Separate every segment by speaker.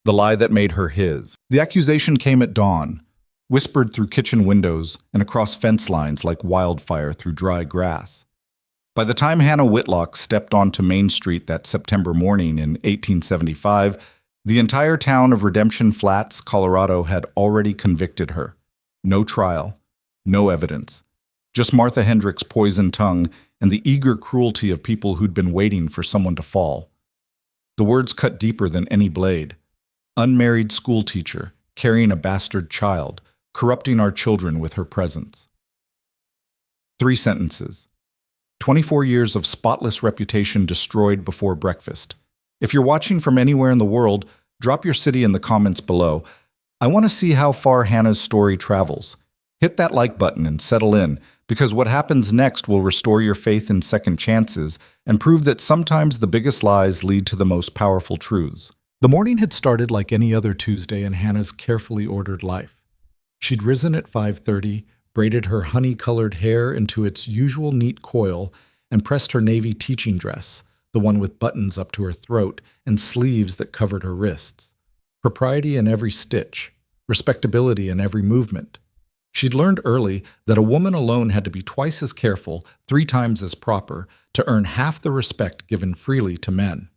Speaker 1: the lie that made her his. The accusation came at dawn, whispered through kitchen windows and across fence lines like wildfire through dry grass. By the time Hannah Whitlock stepped onto Main Street that September morning in 1875, the entire town of Redemption Flats, Colorado, had already convicted her. No trial, no evidence, just Martha Hendricks' poisoned tongue and the eager cruelty of people who'd been waiting for someone to fall. The words cut deeper than any blade. Unmarried schoolteacher, carrying a bastard child, corrupting our children with her presence. 3 sentences. 24 years of spotless reputation destroyed before breakfast. If you're watching from anywhere in the world, drop your city in the comments below. I want to see how far Hannah's story travels. Hit that like button and settle in, because what happens next will restore your faith in second chances and prove that sometimes the biggest lies lead to the most powerful truths. The morning had started like any other Tuesday in Hannah's carefully ordered life. She'd risen at 5:30, braided her honey-colored hair into its usual neat coil, and pressed her navy teaching dress, the one with buttons up to her throat and sleeves that covered her wrists. Propriety in every stitch, respectability in every movement. She'd learned early that a woman alone had to be twice as careful, 3 times as proper, to earn half the respect given freely to men.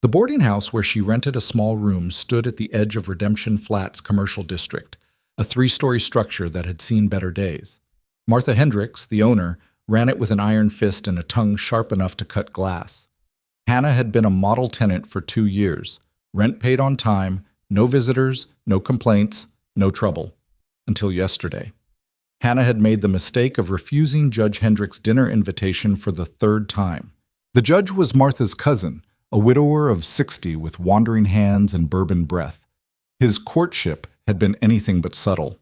Speaker 1: The boarding house where she rented a small room stood at the edge of Redemption Flats commercial district, a 3-story structure that had seen better days. Martha Hendricks, the owner, ran it with an iron fist and a tongue sharp enough to cut glass. Hannah had been a model tenant for 2 years, rent paid on time, no visitors, no complaints, no trouble. Until yesterday. Hannah had made the mistake of refusing Judge Hendricks' dinner invitation for the 3rd time. The judge was Martha's cousin, a widower of 60 with wandering hands and bourbon breath. His courtship had been anything but subtle,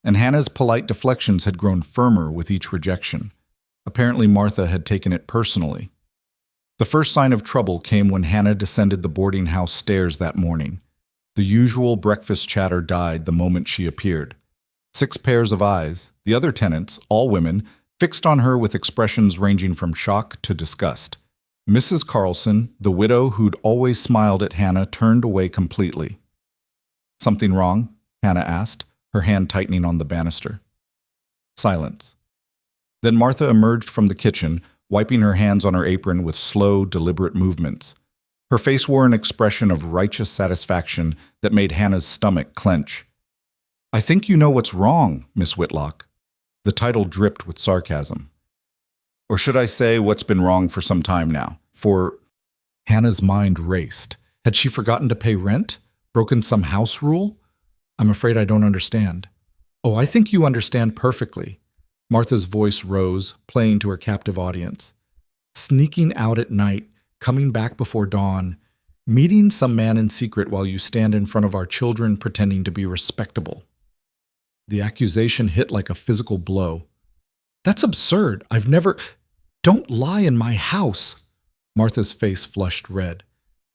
Speaker 1: and Hannah's polite deflections had grown firmer with each rejection. Apparently Martha had taken it personally. The first sign of trouble came when Hannah descended the boarding house stairs that morning. The usual breakfast chatter died the moment she appeared. 6 pairs of eyes, the other tenants, all women, fixed on her with expressions ranging from shock to disgust. Mrs. Carlson, the widow who'd always smiled at Hannah, turned away completely. "Something wrong?" Hannah asked, her hand tightening on the banister. Silence. Then Martha emerged from the kitchen, wiping her hands on her apron with slow, deliberate movements. Her face wore an expression of righteous satisfaction that made Hannah's stomach clench. "I think you know what's wrong, Miss Whitlock." The title dripped with sarcasm. "Or should I say what's been wrong for some time now? For—" Hannah's mind raced. Had she forgotten to pay rent? Broken some house rule? "I'm afraid I don't understand." "Oh, I think you understand perfectly." Martha's voice rose, playing to her captive audience. "Sneaking out at night, coming back before dawn, meeting some man in secret while you stand in front of our children pretending to be respectable." The accusation hit like a physical blow. "That's absurd. I've never—" "Don't lie in my house." Martha's face flushed red.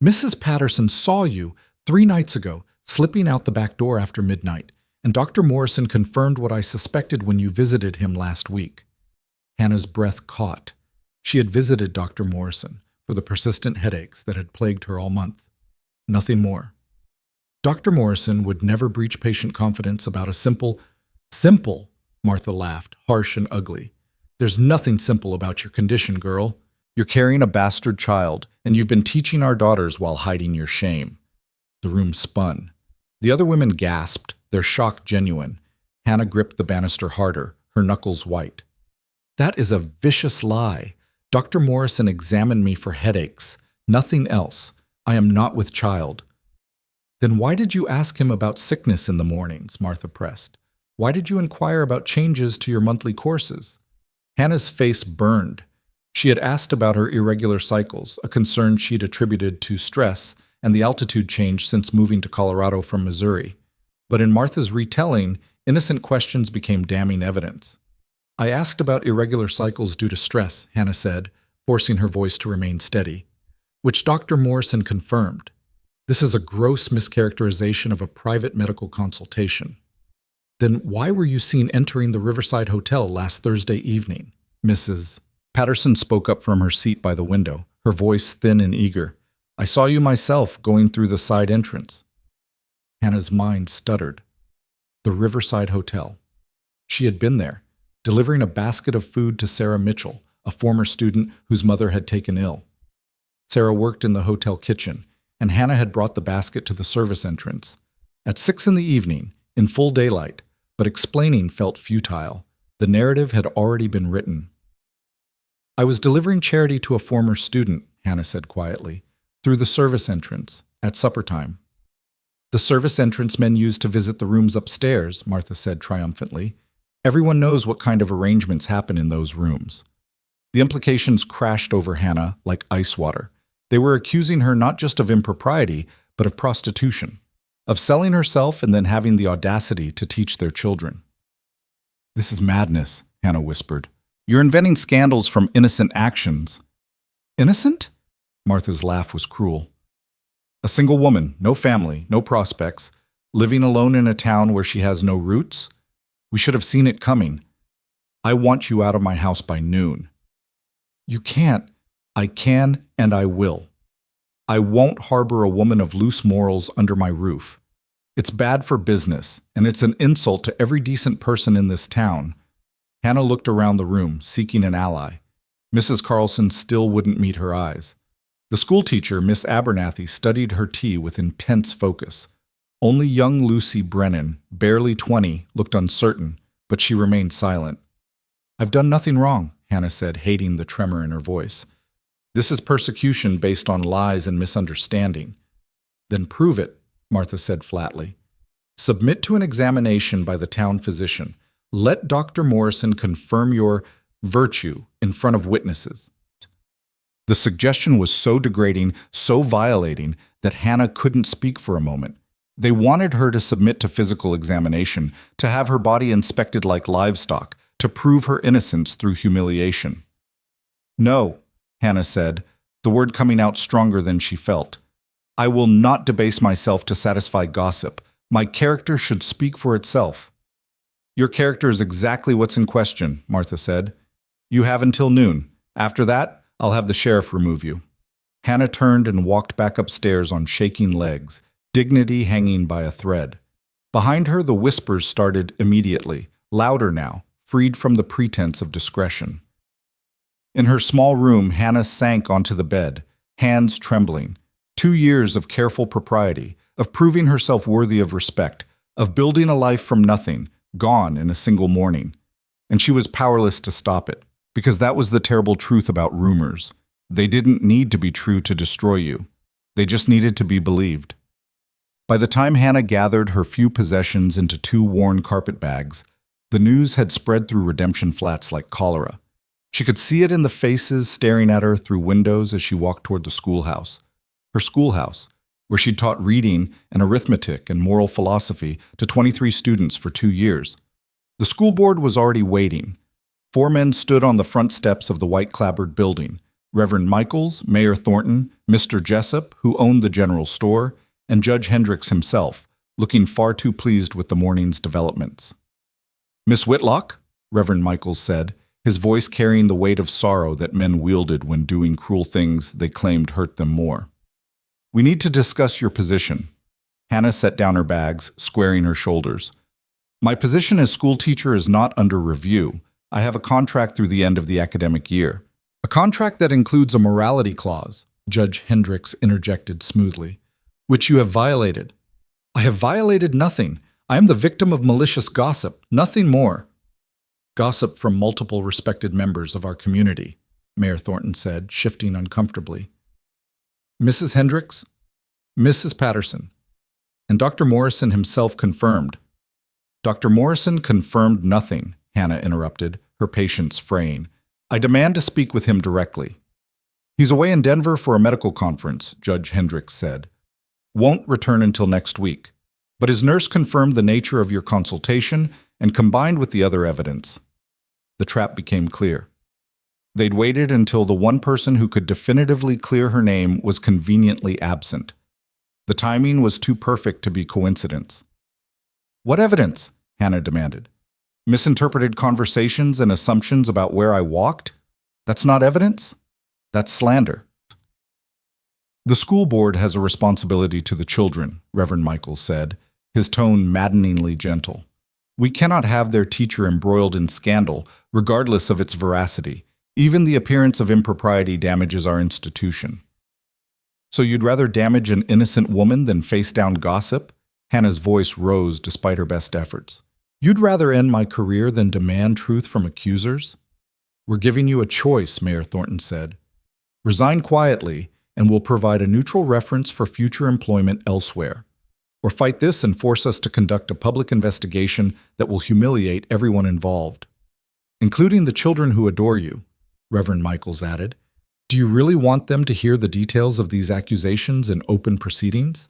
Speaker 1: "Mrs. Patterson saw you 3 nights ago, slipping out the back door after midnight, and Dr. Morrison confirmed what I suspected when you visited him last week." Hannah's breath caught. She had visited Dr. Morrison for the persistent headaches that had plagued her all month. Nothing more. Dr. Morrison would never breach patient confidence about a simple, Martha laughed, harsh and ugly. "There's nothing simple about your condition, girl. You're carrying a bastard child, and you've been teaching our daughters while hiding your shame." The room spun. The other women gasped, their shock genuine. Hannah gripped the banister harder, her knuckles white. "That is a vicious lie. Dr. Morrison examined me for headaches. Nothing else. I am not with child." "Then why did you ask him about sickness in the mornings?" Martha pressed. "Why did you inquire about changes to your monthly courses?" Hannah's face burned. She had asked about her irregular cycles, a concern she'd attributed to stress and the altitude change since moving to Colorado from Missouri. But in Martha's retelling, innocent questions became damning evidence. "I asked about irregular cycles due to stress," Hannah said, forcing her voice to remain steady, "which Dr. Morrison confirmed. This is a gross mischaracterization of a private medical consultation." "Then why were you seen entering the Riverside Hotel last Thursday evening?" Mrs. Patterson spoke up from her seat by the window, her voice thin and eager. "I saw you myself going through the side entrance." Hannah's mind stuttered. The Riverside Hotel. She had been there, delivering a basket of food to Sarah Mitchell, a former student whose mother had taken ill. Sarah worked in the hotel kitchen, and Hannah had brought the basket to the service entrance. At 6 in the evening, in full daylight, but explaining felt futile. The narrative had already been written. "I was delivering charity to a former student," Hannah said quietly, "through the service entrance, at supper time." "The service entrance men used to visit the rooms upstairs," Martha said triumphantly. "Everyone knows what kind of arrangements happen in those rooms." The implications crashed over Hannah like ice water. They were accusing her not just of impropriety, but of prostitution, of selling herself and then having the audacity to teach their children. "This is madness," Hannah whispered. "You're inventing scandals from innocent actions." "Innocent?" Martha's laugh was cruel. "A single woman, no family, no prospects, living alone in a town where she has no roots? We should have seen it coming. I want you out of my house by noon." "You can't." "I can and I will. I won't harbor a woman of loose morals under my roof. It's bad for business, and it's an insult to every decent person in this town." Hannah looked around the room, seeking an ally. Mrs. Carlson still wouldn't meet her eyes. The schoolteacher, Miss Abernathy, studied her tea with intense focus. Only young Lucy Brennan, barely 20, looked uncertain, but she remained silent. "I've done nothing wrong," Hannah said, hating the tremor in her voice. "This is persecution based on lies and misunderstanding." "Then prove it," Martha said flatly. "Submit to an examination by the town physician. Let Dr. Morrison confirm your virtue in front of witnesses." The suggestion was so degrading, so violating, that Hannah couldn't speak for a moment. They wanted her to submit to physical examination, to have her body inspected like livestock, to prove her innocence through humiliation. "No," Hannah said, the word coming out stronger than she felt. "I will not debase myself to satisfy gossip. My character should speak for itself." "Your character is exactly what's in question," Martha said. "You have until noon. After that, I'll have the sheriff remove you." Hannah turned and walked back upstairs on shaking legs, dignity hanging by a thread. Behind her, the whispers started immediately, louder now, freed from the pretense of discretion. In her small room, Hannah sank onto the bed, hands trembling. 2 years of careful propriety, of proving herself worthy of respect, of building a life from nothing, gone in a single morning. And she was powerless to stop it, because that was the terrible truth about rumors. They didn't need to be true to destroy you. They just needed to be believed. By the time Hannah gathered her few possessions into 2 worn carpet bags, the news had spread through Redemption Flats like cholera. She could see it in the faces staring at her through windows as she walked toward the schoolhouse. Her schoolhouse, where she'd taught reading and arithmetic and moral philosophy to 23 students for 2 years. The school board was already waiting. 4 men stood on the front steps of the white-clapboard building: Reverend Michaels, Mayor Thornton, Mr. Jessup, who owned the general store, and Judge Hendricks himself, looking far too pleased with the morning's developments. "Miss Whitlock," Reverend Michaels said, his voice carrying the weight of sorrow that men wielded when doing cruel things they claimed hurt them more. "We need to discuss your position." Hannah set down her bags, squaring her shoulders. "My position as school teacher is not under review. I have a contract through the end of the academic year." "A contract that includes a morality clause," Judge Hendricks interjected smoothly, "which you have violated." "I have violated nothing. I am the victim of malicious gossip, nothing more." "Gossip from multiple respected members of our community," Mayor Thornton said, shifting uncomfortably. "Mrs. Hendricks, Mrs. Patterson, and Dr. Morrison himself confirmed." "Dr. Morrison confirmed nothing," Hannah interrupted, her patience fraying. "I demand to speak with him directly." "He's away in Denver for a medical conference," Judge Hendricks said. "Won't return until next week. But his nurse confirmed the nature of your consultation and combined with the other evidence." The trap became clear. They'd waited until the one person who could definitively clear her name was conveniently absent. The timing was too perfect to be coincidence. "What evidence?" Hannah demanded. "Misinterpreted conversations and assumptions about where I walked? That's not evidence? That's slander." "The school board has a responsibility to the children," Reverend Michaels said, his tone maddeningly gentle. We cannot have their teacher embroiled in scandal, regardless of its veracity. Even the appearance of impropriety damages our institution. So you'd rather damage an innocent woman than face down gossip? Hannah's voice rose despite her best efforts. You'd rather end my career than demand truth from accusers? We're giving you a choice, Mayor Thornton said. Resign quietly, and we'll provide a neutral reference for future employment elsewhere. Or fight this and force us to conduct a public investigation that will humiliate everyone involved. Including the children who adore you, Reverend Michaels added. Do you really want them to hear the details of these accusations in open proceedings?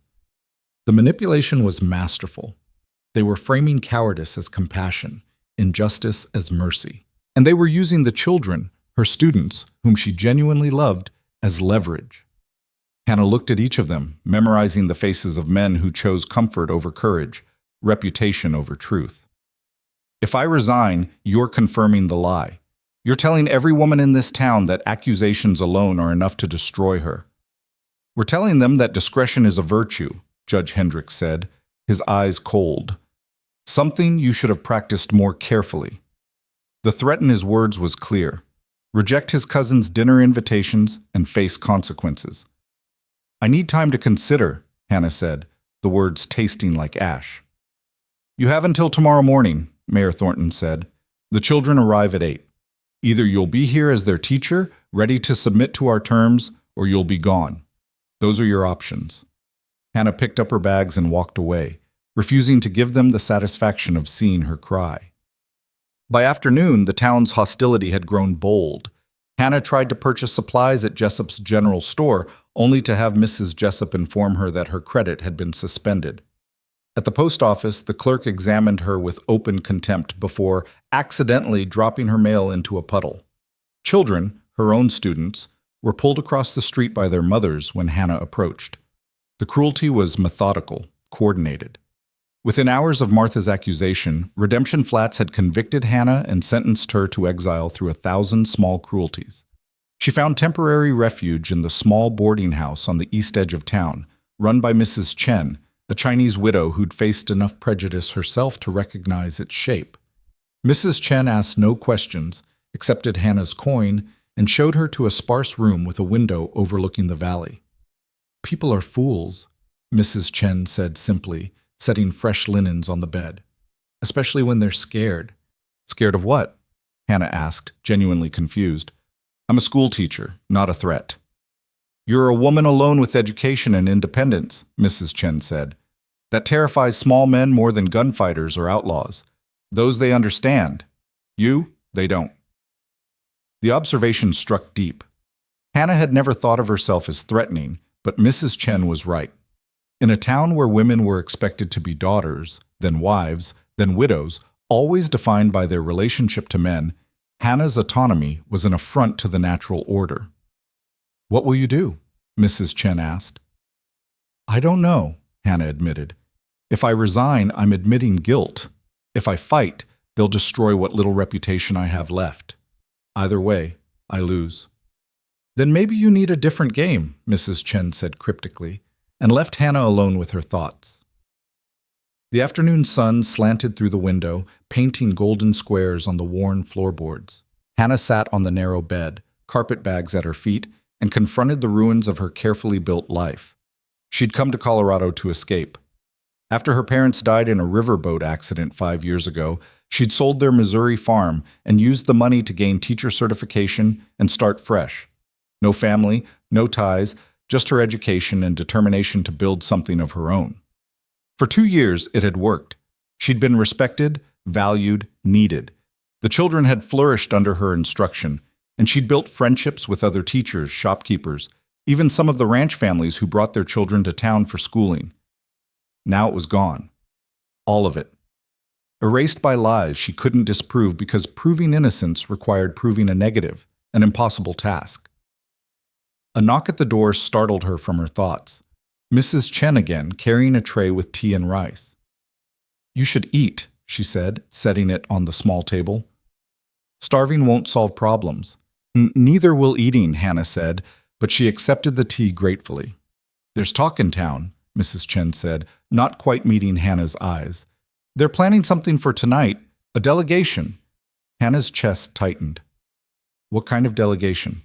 Speaker 1: The manipulation was masterful. They were framing cowardice as compassion, injustice as mercy. And they were using the children, her students, whom she genuinely loved, as leverage. Hannah looked at each of them, memorizing the faces of men who chose comfort over courage, reputation over truth. If I resign, you're confirming the lie. You're telling every woman in this town that accusations alone are enough to destroy her. We're telling them that discretion is a virtue, Judge Hendricks said, his eyes cold. Something you should have practiced more carefully. The threat in his words was clear. Reject his cousin's dinner invitations and face consequences. I need time to consider, Hannah said, the words tasting like ash. You have until tomorrow morning, Mayor Thornton said. The children arrive at 8. Either you'll be here as their teacher, ready to submit to our terms, or you'll be gone. Those are your options. Hannah picked up her bags and walked away, refusing to give them the satisfaction of seeing her cry. By afternoon, the town's hostility had grown bold. Hannah tried to purchase supplies at Jessup's general store, only to have Mrs. Jessup inform her that her credit had been suspended. At the post office, the clerk examined her with open contempt before accidentally dropping her mail into a puddle. Children, her own students, were pulled across the street by their mothers when Hannah approached. The cruelty was methodical, coordinated. Within hours of Martha's accusation, Redemption Flats had convicted Hannah and sentenced her to exile through 1,000 small cruelties. She found temporary refuge in the small boarding house on the east edge of town, run by Mrs. Chen, a Chinese widow who'd faced enough prejudice herself to recognize its shape. Mrs. Chen asked no questions, accepted Hannah's coin, and showed her to a sparse room with a window overlooking the valley. People are fools, Mrs. Chen said simply, setting fresh linens on the bed. Especially when they're scared. Scared of what? Hannah asked, genuinely confused. I'm a school teacher, not a threat. You're a woman alone with education and independence, Mrs. Chen said. That terrifies small men more than gunfighters or outlaws. Those they understand. You, they don't. The observation struck deep. Hannah had never thought of herself as threatening, but Mrs. Chen was right. In a town where women were expected to be daughters, then wives, then widows, always defined by their relationship to men, Hannah's autonomy was an affront to the natural order. What will you do? Mrs. Chen asked. I don't know, Hannah admitted. If I resign, I'm admitting guilt. If I fight, they'll destroy what little reputation I have left. Either way, I lose. Then maybe you need a different game, Mrs. Chen said cryptically, and left Hannah alone with her thoughts. The afternoon sun slanted through the window, painting golden squares on the worn floorboards. Hannah sat on the narrow bed, carpetbags at her feet, and confronted the ruins of her carefully built life. She'd come to Colorado to escape. After her parents died in a riverboat accident 5 years ago, she'd sold their Missouri farm and used the money to gain teacher certification and start fresh. No family, no ties, just her education and determination to build something of her own. For 2 years, it had worked. She'd been respected, valued, needed. The children had flourished under her instruction, and she'd built friendships with other teachers, shopkeepers, even some of the ranch families who brought their children to town for schooling. Now it was gone. All of it. Erased by lies she couldn't disprove because proving innocence required proving a negative, an impossible task. A knock at the door startled her from her thoughts. Mrs. Chen again, carrying a tray with tea and rice. You should eat, she said, setting it on the small table. Starving won't solve problems. Neither will eating, Hannah said, but she accepted the tea gratefully. There's talk in town, Mrs. Chen said, not quite meeting Hannah's eyes. They're planning something for tonight, a delegation. Hannah's chest tightened. What kind of delegation?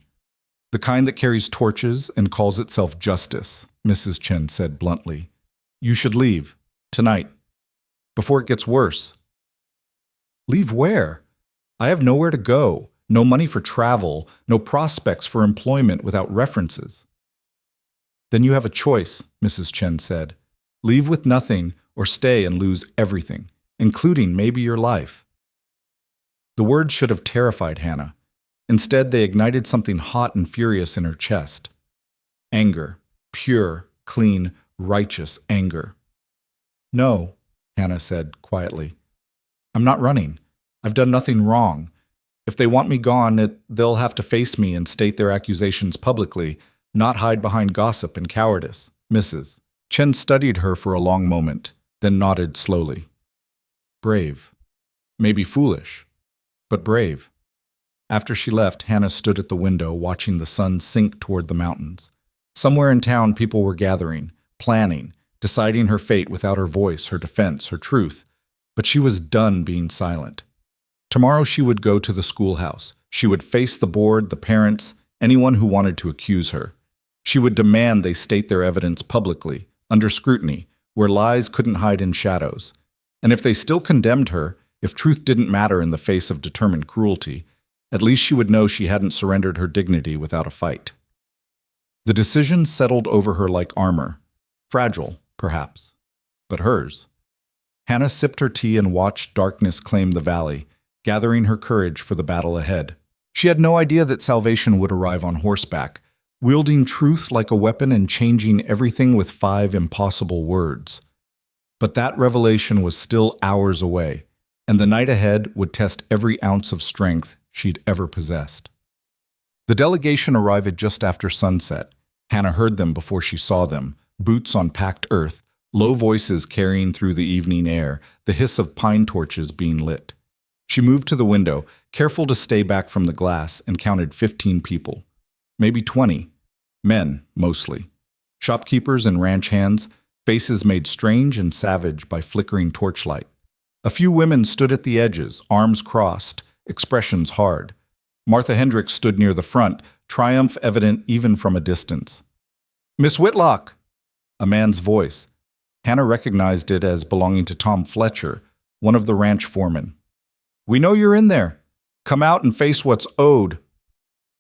Speaker 1: The kind that carries torches and calls itself justice, Mrs. Chen said bluntly. You should leave, tonight, before it gets worse. Leave where? I have nowhere to go, no money for travel, no prospects for employment without references. Then you have a choice, Mrs. Chen said. Leave with nothing or stay and lose everything, including maybe your life. The words should have terrified Hannah. Instead, they ignited something hot and furious in her chest. Anger, pure, clean, righteous anger. No, Hannah said quietly. I'm not running. I've done nothing wrong. If they want me gone, they'll have to face me and state their accusations publicly, not hide behind gossip and cowardice. Mrs. Chen studied her for a long moment, then nodded slowly. Brave. Maybe foolish, but brave. After she left, Hannah stood at the window watching the sun sink toward the mountains. Somewhere in town, people were gathering, planning, deciding her fate without her voice, her defense, her truth. But she was done being silent. Tomorrow she would go to the schoolhouse. She would face the board, the parents, anyone who wanted to accuse her. She would demand they state their evidence publicly, under scrutiny, where lies couldn't hide in shadows. And if they still condemned her, if truth didn't matter in the face of determined cruelty, at least she would know she hadn't surrendered her dignity without a fight. The decision settled over her like armor. Fragile, perhaps, but hers. Hannah sipped her tea and watched darkness claim the valley, gathering her courage for the battle ahead. She had no idea that salvation would arrive on horseback, wielding truth like a weapon and changing everything with 5 impossible words. But that revelation was still hours away, and the night ahead would test every ounce of strength she'd ever possessed. The delegation arrived just after sunset. Hannah heard them before she saw them, boots on packed earth, low voices carrying through the evening air, the hiss of pine torches being lit. She moved to the window, careful to stay back from the glass, and counted 15 people. Maybe 20. Men, mostly. Shopkeepers and ranch hands, faces made strange and savage by flickering torchlight. A few women stood at the edges, arms crossed, expressions hard. Martha Hendricks stood near the front, triumph evident even from a distance. Miss Whitlock! A man's voice. Hannah recognized it as belonging to Tom Fletcher, one of the ranch foremen. We know you're in there. Come out and face what's owed.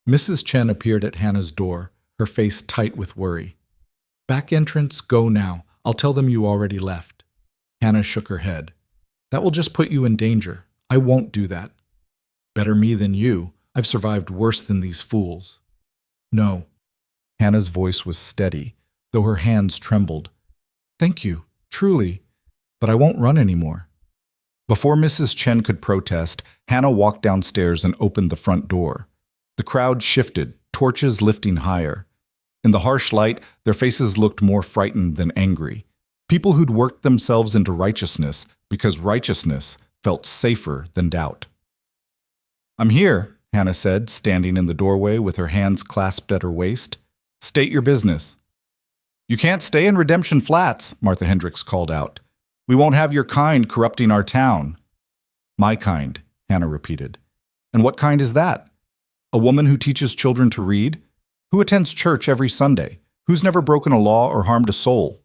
Speaker 1: Mrs. Chen appeared at Hannah's door, her face tight with worry. Back entrance, go now. I'll tell them you already left. Hannah shook her head. That will just put you in danger. I won't do that. Better me than you. I've survived worse than these fools. No. Hannah's voice was steady, though her hands trembled. Thank you, truly, but I won't run anymore. Before Mrs. Chen could protest, Hannah walked downstairs and opened the front door. The crowd shifted, torches lifting higher. In the harsh light, their faces looked more frightened than angry. People who'd worked themselves into righteousness because righteousness felt safer than doubt. I'm here, Hannah said, standing in the doorway with her hands clasped at her waist. State your business. You can't stay in Redemption Flats, Martha Hendricks called out. We won't have your kind corrupting our town. My kind, Hannah repeated. And what kind is that? A woman who teaches children to read? Who attends church every Sunday? Who's never broken a law or harmed a soul?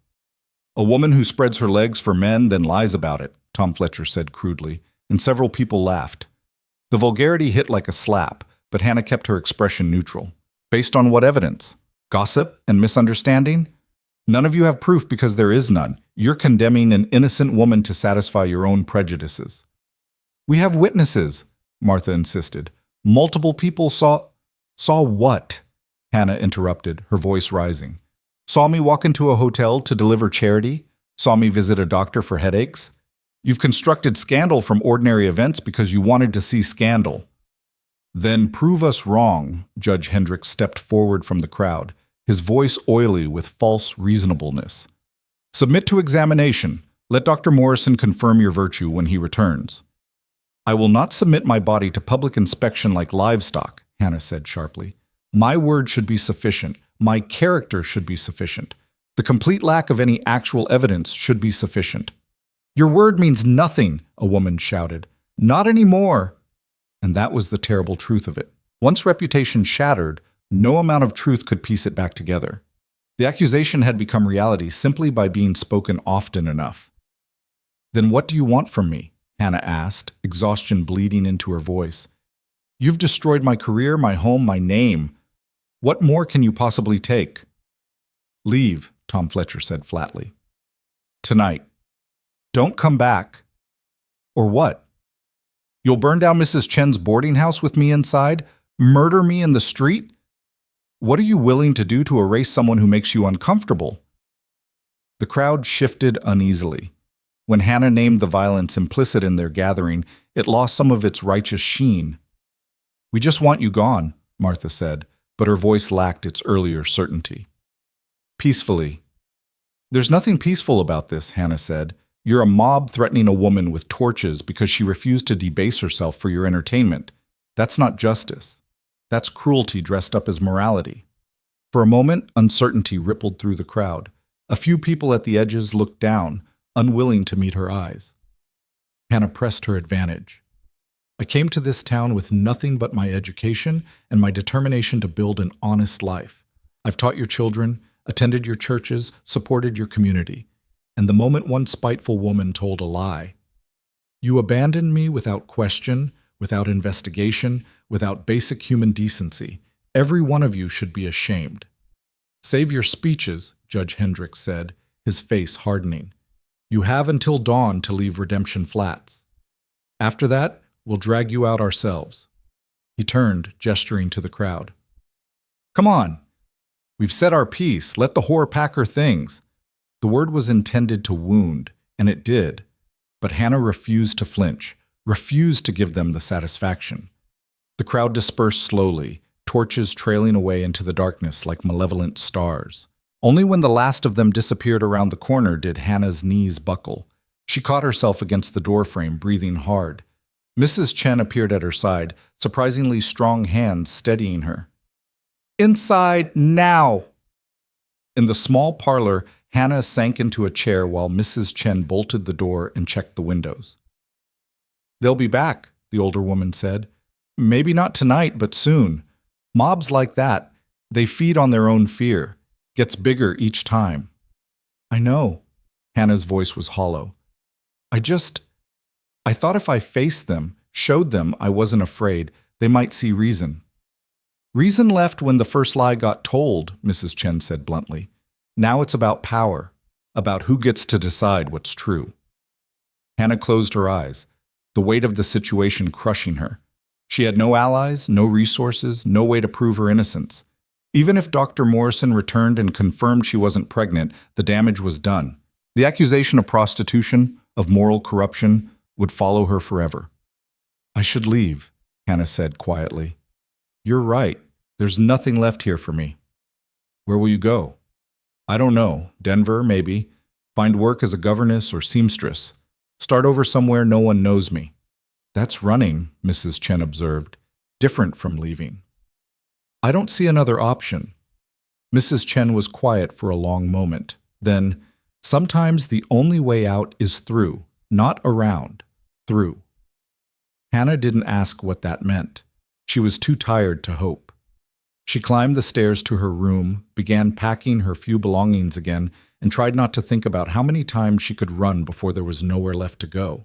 Speaker 1: A woman who spreads her legs for men, then lies about it, Tom Fletcher said crudely, and several people laughed. The vulgarity hit like a slap, but Hannah kept her expression neutral. Based on what evidence? Gossip and misunderstanding? None of you have proof because there is none. You're condemning an innocent woman to satisfy your own prejudices. We have witnesses, Martha insisted. Multiple people saw... Saw what? Hannah interrupted, her voice rising. Saw me walk into a hotel to deliver charity? Saw me visit a doctor for headaches? You've constructed scandal from ordinary events because you wanted to see scandal. Then prove us wrong, Judge Hendricks stepped forward from the crowd, his voice oily with false reasonableness. Submit to examination. Let Dr. Morrison confirm your virtue when he returns. I will not submit my body to public inspection like livestock, Hannah said sharply. My word should be sufficient. My character should be sufficient. The complete lack of any actual evidence should be sufficient. Your word means nothing, a woman shouted. Not anymore. And that was the terrible truth of it. Once reputation shattered, no amount of truth could piece it back together. The accusation had become reality simply by being spoken often enough. Then what do you want from me? Hannah asked, exhaustion bleeding into her voice. You've destroyed my career, my home, my name. What more can you possibly take? Leave, Tom Fletcher said flatly. Tonight. Don't come back. Or what? You'll burn down Mrs. Chen's boarding house with me inside? Murder me in the street? What are you willing to do to erase someone who makes you uncomfortable? The crowd shifted uneasily. When Hannah named the violence implicit in their gathering, it lost some of its righteous sheen. We just want you gone, Martha said, but her voice lacked its earlier certainty. Peacefully. There's nothing peaceful about this, Hannah said. You're a mob threatening a woman with torches because she refused to debase herself for your entertainment. That's not justice. That's cruelty dressed up as morality. For a moment, uncertainty rippled through the crowd. A few people at the edges looked down, unwilling to meet her eyes. Hannah pressed her advantage. I came to this town with nothing but my education and my determination to build an honest life. I've taught your children, attended your churches, supported your community. And the moment one spiteful woman told a lie, you abandoned me without question, without investigation, without basic human decency. Every one of you should be ashamed. Save your speeches, Judge Hendricks said, his face hardening. You have until dawn to leave Redemption Flats. After that, we'll drag you out ourselves. He turned, gesturing to the crowd. Come on. We've said our piece. Let the whore pack her things. The word was intended to wound, and it did. But Hannah refused to flinch, refused to give them the satisfaction. The crowd dispersed slowly, torches trailing away into the darkness like malevolent stars. Only when the last of them disappeared around the corner did Hannah's knees buckle. She caught herself against the doorframe, breathing hard. Mrs. Chen appeared at her side, surprisingly strong hands steadying her. Inside, now! In the small parlor, Hannah sank into a chair while Mrs. Chen bolted the door and checked the windows. They'll be back, the older woman said. Maybe not tonight, but soon. Mobs like that, they feed on their own fear. Gets bigger each time. I know. Hannah's voice was hollow. I thought if I faced them, showed them I wasn't afraid, they might see reason. Reason left when the first lie got told, Mrs. Chen said bluntly. Now it's about power, about who gets to decide what's true. Hannah closed her eyes, the weight of the situation crushing her. She had no allies, no resources, no way to prove her innocence. Even if Dr. Morrison returned and confirmed she wasn't pregnant, the damage was done. The accusation of prostitution, of moral corruption, would follow her forever. I should leave, Hannah said quietly. You're right. There's nothing left here for me. Where will you go? I don't know. Denver, maybe. Find work as a governess or seamstress. Start over somewhere no one knows me. That's running, Mrs. Chen observed. Different from leaving. I don't see another option. Mrs. Chen was quiet for a long moment. Then, sometimes the only way out is through, not around, through. Hannah didn't ask what that meant. She was too tired to hope. She climbed the stairs to her room, began packing her few belongings again, and tried not to think about how many times she could run before there was nowhere left to go.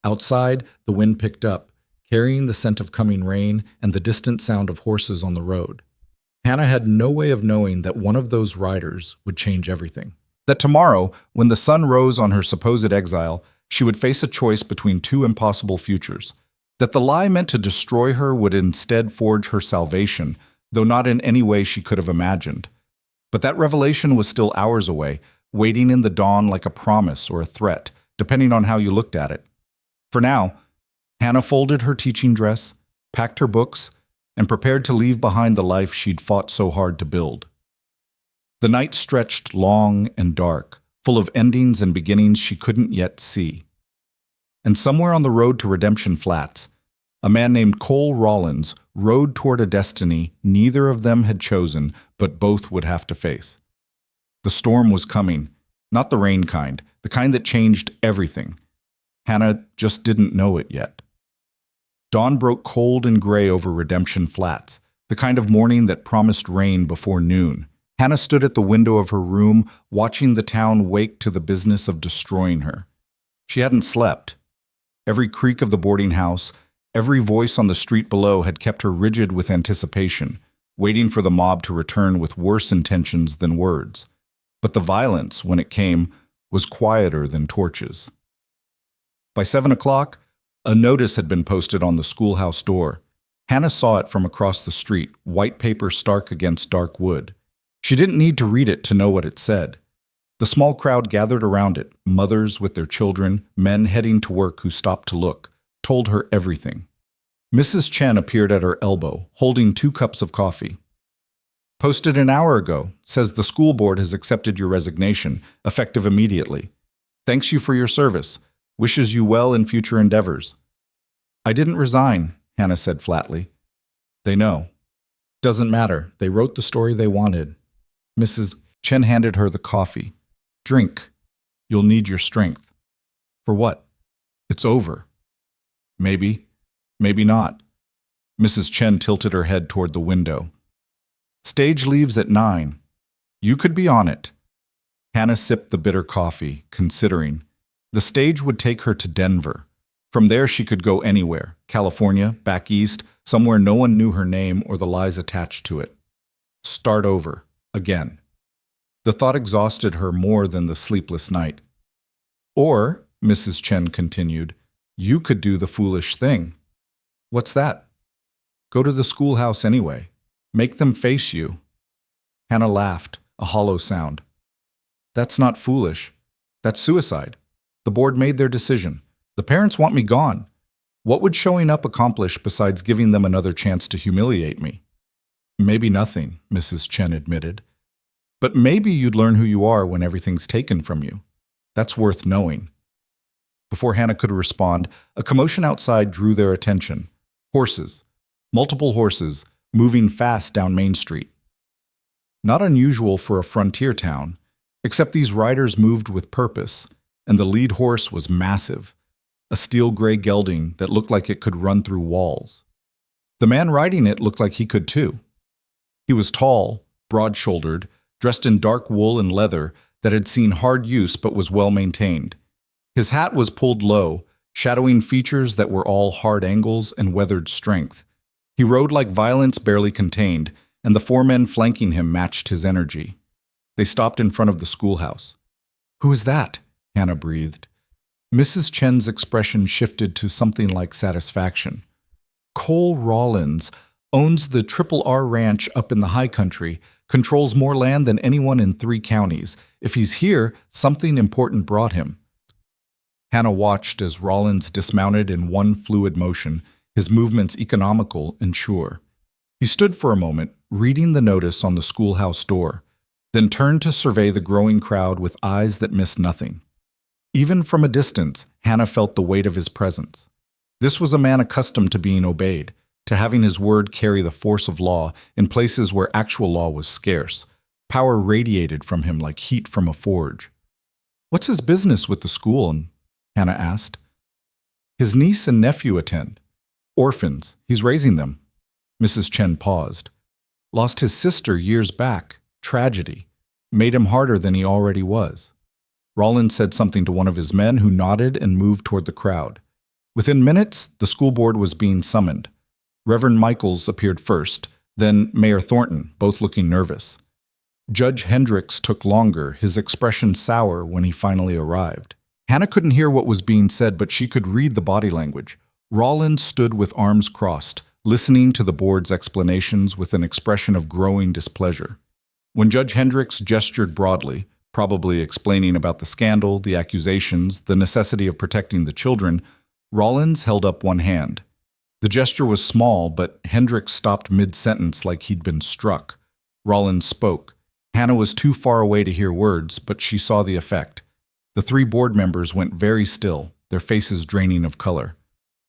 Speaker 1: Outside, the wind picked up, carrying the scent of coming rain and the distant sound of horses on the road. Hannah had no way of knowing that one of those riders would change everything. That tomorrow, when the sun rose on her supposed exile, she would face a choice between two impossible futures. That the lie meant to destroy her would instead forge her salvation, though not in any way she could have imagined. But that revelation was still hours away, waiting in the dawn like a promise or a threat, depending on how you looked at it. For now, Hannah folded her teaching dress, packed her books, and prepared to leave behind the life she'd fought so hard to build. The night stretched long and dark, full of endings and beginnings she couldn't yet see. And somewhere on the road to Redemption Flats, a man named Cole Rollins rode toward a destiny neither of them had chosen, but both would have to face. The storm was coming, not the rain kind, the kind that changed everything. Hannah just didn't know it yet. Dawn broke cold and gray over Redemption Flats, the kind of morning that promised rain before noon. Hannah stood at the window of her room, watching the town wake to the business of destroying her. She hadn't slept. Every creak of the boarding house, every voice on the street below had kept her rigid with anticipation, waiting for the mob to return with worse intentions than words. But the violence, when it came, was quieter than torches. By 7 o'clock, a notice had been posted on the schoolhouse door. Hannah saw it from across the street, white paper stark against dark wood. She didn't need to read it to know what it said. The small crowd gathered around it, mothers with their children, men heading to work who stopped to look, told her everything. Mrs. Chen appeared at her elbow, holding 2 cups of coffee. Posted an hour ago, says the school board has accepted your resignation, effective immediately. Thanks you for your service. Wishes you well in future endeavors. I didn't resign, Hannah said flatly. They know. Doesn't matter. They wrote the story they wanted. Mrs. Chen handed her the coffee. Drink. You'll need your strength. For what? It's over. Maybe. Maybe not. Mrs. Chen tilted her head toward the window. Stage leaves at 9. You could be on it. Hannah sipped the bitter coffee, considering. The stage would take her to Denver. From there she could go anywhere, California, back east, somewhere no one knew her name or the lies attached to it. Start over, again. The thought exhausted her more than the sleepless night. Or, Mrs. Chen continued, you could do the foolish thing. What's that? Go to the schoolhouse anyway. Make them face you. Hannah laughed, a hollow sound. That's not foolish. That's suicide. The board made their decision. The parents want me gone. What would showing up accomplish besides giving them another chance to humiliate me? Maybe nothing, Mrs. Chen admitted. But maybe you'd learn who you are when everything's taken from you. That's worth knowing. Before Hannah could respond, a commotion outside drew their attention. Horses. Multiple horses, moving fast down Main Street. Not unusual for a frontier town, except these riders moved with purpose, and the lead horse was massive, a steel gray gelding that looked like it could run through walls. The man riding it looked like he could too. He was tall, broad-shouldered, dressed in dark wool and leather that had seen hard use but was well maintained. His hat was pulled low, shadowing features that were all hard angles and weathered strength. He rode like violence barely contained, and the 4 men flanking him matched his energy. They stopped in front of the schoolhouse. "Who is that?" Hannah breathed. Mrs. Chen's expression shifted to something like satisfaction. "Cole Rollins owns the Triple R Ranch up in the high country, controls more land than anyone in 3 counties. If he's here, something important brought him." Hannah watched as Rollins dismounted in one fluid motion, his movements economical and sure. He stood for a moment, reading the notice on the schoolhouse door, then turned to survey the growing crowd with eyes that missed nothing. Even from a distance, Hannah felt the weight of his presence. This was a man accustomed to being obeyed, to having his word carry the force of law in places where actual law was scarce. Power radiated from him like heat from a forge. "What's his business with the school?" Hannah asked. "His niece and nephew attend. Orphans. He's raising them." Mrs. Chen paused. "Lost his sister years back. Tragedy. Made him harder than he already was." Rollins said something to one of his men who nodded and moved toward the crowd. Within minutes, the school board was being summoned. Reverend Michaels appeared first, then Mayor Thornton, both looking nervous. Judge Hendricks took longer, his expression sour when he finally arrived. Hannah couldn't hear what was being said, but she could read the body language. Rollins stood with arms crossed, listening to the board's explanations with an expression of growing displeasure. When Judge Hendricks gestured broadly, probably explaining about the scandal, the accusations, the necessity of protecting the children, Rollins held up one hand. The gesture was small, but Hendricks stopped mid-sentence like he'd been struck. Rollins spoke. Hannah was too far away to hear words, but she saw the effect. The 3 board members went very still, their faces draining of color.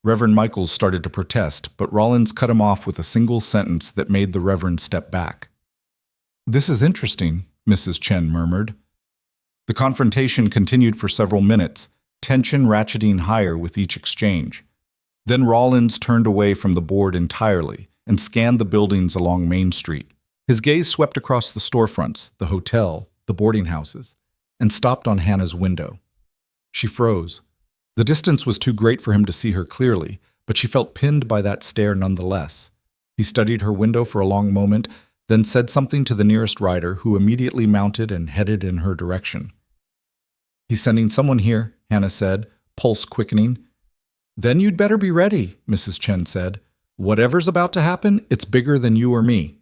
Speaker 1: Reverend Michaels started to protest, but Rollins cut him off with a single sentence that made the Reverend step back. "This is interesting," Mrs. Chen murmured. The confrontation continued for several minutes, tension ratcheting higher with each exchange. Then Rollins turned away from the board entirely and scanned the buildings along Main Street. His gaze swept across the storefronts, the hotel, the boarding houses, and stopped on Hannah's window. She froze. The distance was too great for him to see her clearly, but she felt pinned by that stare nonetheless. He studied her window for a long moment, then said something to the nearest rider, who immediately mounted and headed in her direction. "He's sending someone here," Hannah said, pulse quickening. "Then you'd better be ready," Mrs. Chen said. "Whatever's about to happen, it's bigger than you or me."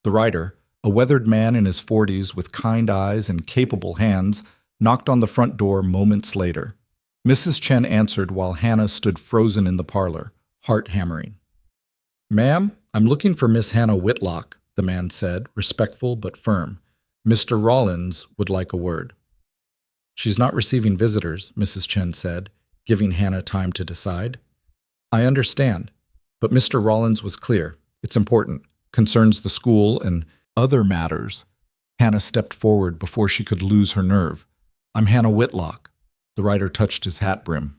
Speaker 1: The rider, a weathered man in his 40s with kind eyes and capable hands, knocked on the front door moments later. Mrs. Chen answered while Hannah stood frozen in the parlor, heart hammering. "Ma'am, I'm looking for Miss Hannah Whitlock," the man said, respectful but firm. "Mr. Rollins would like a word." "She's not receiving visitors," Mrs. Chen said, giving Hannah time to decide. "I understand, but Mr. Rollins was clear. It's important. Concerns the school and other matters." Hannah stepped forward before she could lose her nerve. "I'm Hannah Whitlock." The rider touched his hat brim.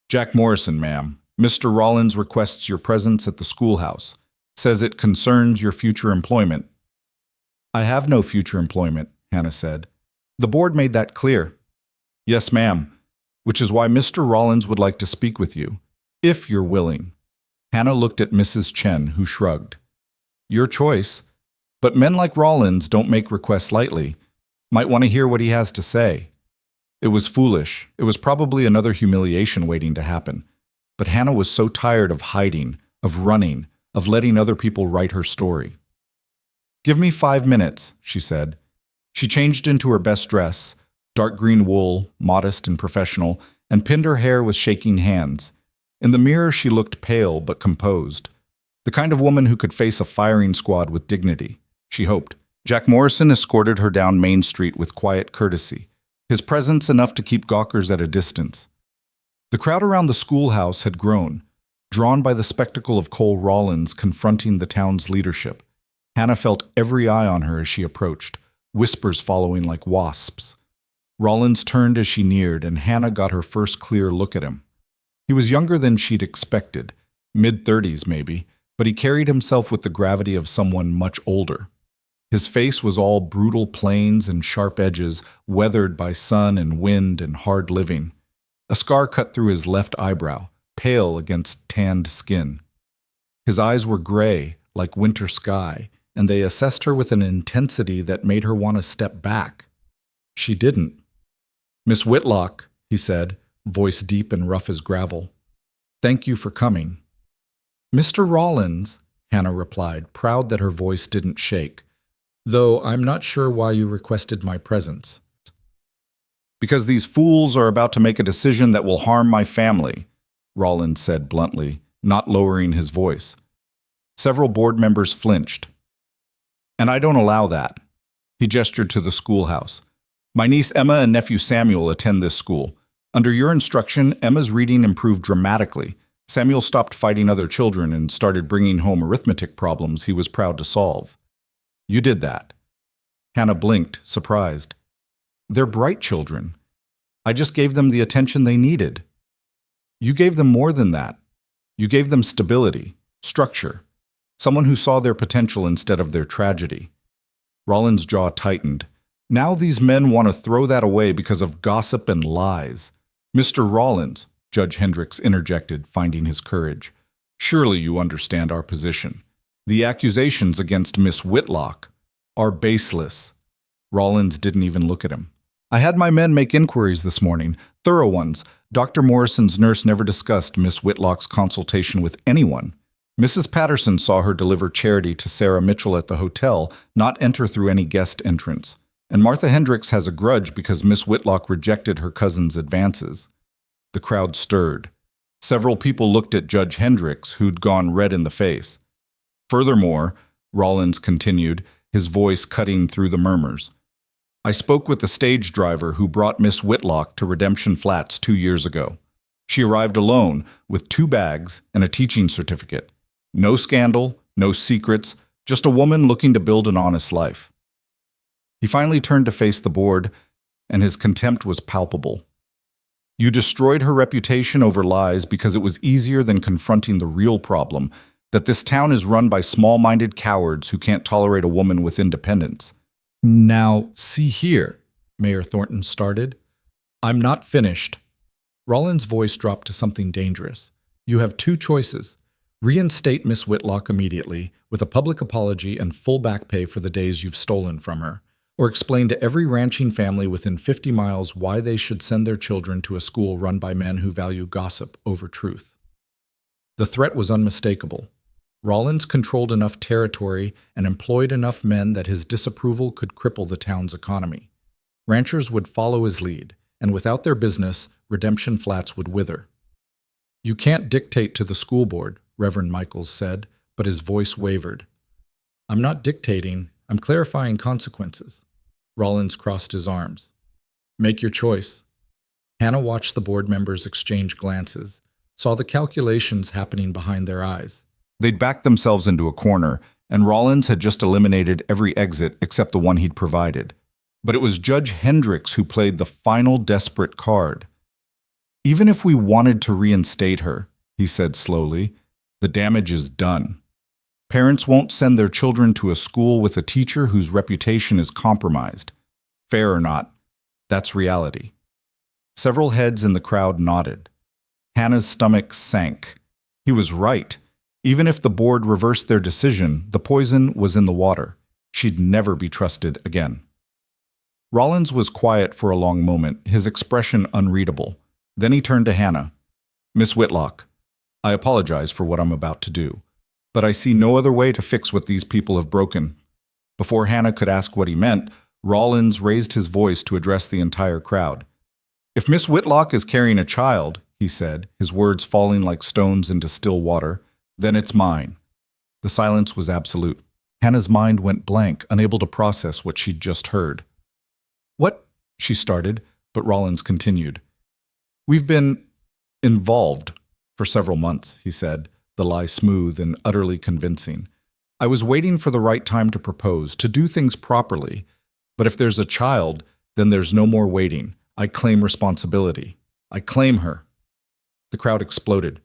Speaker 1: "Jack Morrison, ma'am. Mr. Rollins requests your presence at the schoolhouse. Says it concerns your future employment." "I have no future employment," Hannah said. "The board made that clear." "Yes, ma'am, which is why Mr. Rollins would like to speak with you, if you're willing." Hannah looked at Mrs. Chen, who shrugged. "Your choice, but men like Rollins don't make requests lightly. Might want to hear what he has to say." It was foolish. It was probably another humiliation waiting to happen. But Hannah was so tired of hiding, of running, of letting other people write her story. "Give me 5 minutes," she said. She changed into her best dress, dark green wool, modest and professional, and pinned her hair with shaking hands. In the mirror, she looked pale but composed. The kind of woman who could face a firing squad with dignity, she hoped. Jack Morrison escorted her down Main Street with quiet courtesy, his presence enough to keep gawkers at a distance. The crowd around the schoolhouse had grown, drawn by the spectacle of Cole Rollins confronting the town's leadership. Hannah felt every eye on her as she approached, whispers following like wasps. Rollins turned as she neared, and Hannah got her first clear look at him. He was younger than she'd expected, mid-30s maybe, but he carried himself with the gravity of someone much older. His face was all brutal planes and sharp edges, weathered by sun and wind and hard living. A scar cut through his left eyebrow, pale against tanned skin. His eyes were gray, like winter sky, and they assessed her with an intensity that made her want to step back. She didn't. "Miss Whitlock," he said, voice deep and rough as gravel. "Thank you for coming." "Mr. Rollins," Hannah replied, proud that her voice didn't shake, "though I'm not sure why you requested my presence." "Because these fools are about to make a decision that will harm my family," Rollins said bluntly, not lowering his voice. Several board members flinched. "And I don't allow that." He gestured to the schoolhouse. "My niece Emma and nephew Samuel attend this school. Under your instruction, Emma's reading improved dramatically. Samuel stopped fighting other children and started bringing home arithmetic problems he was proud to solve. You did that." Hannah blinked, surprised. "They're bright children. I just gave them the attention they needed." "You gave them more than that. You gave them stability, structure, someone who saw their potential instead of their tragedy." Rollins' jaw tightened. Now these men want to throw that away because of gossip and lies. "Mr. Rollins," Judge Hendricks interjected, finding his courage, "surely you understand our position. The accusations against Miss Whitlock are baseless." Rollins didn't even look at him. "I had my men make inquiries this morning, thorough ones. Dr. Morrison's nurse never discussed Miss Whitlock's consultation with anyone. Mrs. Patterson saw her deliver charity to Sarah Mitchell at the hotel, not enter through any guest entrance. And Martha Hendricks has a grudge because Miss Whitlock rejected her cousin's advances." The crowd stirred. Several people looked at Judge Hendricks, who'd gone red in the face. "Furthermore," Rollins continued, his voice cutting through the murmurs, "I spoke with the stage driver who brought Miss Whitlock to Redemption Flats 2 years ago. She arrived alone with 2 bags and a teaching certificate. No scandal, no secrets, just a woman looking to build an honest life." He finally turned to face the board, and his contempt was palpable. You destroyed her reputation over lies because it was easier than confronting the real problem, that this town is run by small-minded cowards who can't tolerate a woman with independence. Now, see here, Mayor Thornton started. I'm not finished. Rollins' voice dropped to something dangerous. You have two choices. Reinstate Miss Whitlock immediately, with a public apology and full back pay for the days you've stolen from her, or explain to every ranching family within 50 miles why they should send their children to a school run by men who value gossip over truth. The threat was unmistakable. Rollins controlled enough territory and employed enough men that his disapproval could cripple the town's economy. Ranchers would follow his lead, and without their business, Redemption Flats would wither. You can't dictate to the school board, Reverend Michaels said, but his voice wavered. I'm not dictating, I'm clarifying consequences. Rollins crossed his arms. Make your choice. Hannah watched the board members exchange glances, saw the calculations happening behind their eyes. They'd backed themselves into a corner, and Rollins had just eliminated every exit except the one he'd provided. But it was Judge Hendricks who played the final desperate card. Even if we wanted to reinstate her, he said slowly, the damage is done. Parents won't send their children to a school with a teacher whose reputation is compromised. Fair or not, that's reality. Several heads in the crowd nodded. Hannah's stomach sank. He was right. Even if the board reversed their decision, the poison was in the water. She'd never be trusted again. Rollins was quiet for a long moment, his expression unreadable. Then he turned to Hannah. Miss Whitlock, I apologize for what I'm about to do, but I see no other way to fix what these people have broken. Before Hannah could ask what he meant, Rollins raised his voice to address the entire crowd. If Miss Whitlock is carrying a child, he said, his words falling like stones into still water, then it's mine. The silence was absolute. Hannah's mind went blank, unable to process what she'd just heard. What? She started, but Rollins continued. We've been involved for several months, he said, the lie smooth and utterly convincing. I was waiting for the right time to propose, to do things properly. But if there's a child, then there's no more waiting. I claim responsibility. I claim her. The crowd exploded.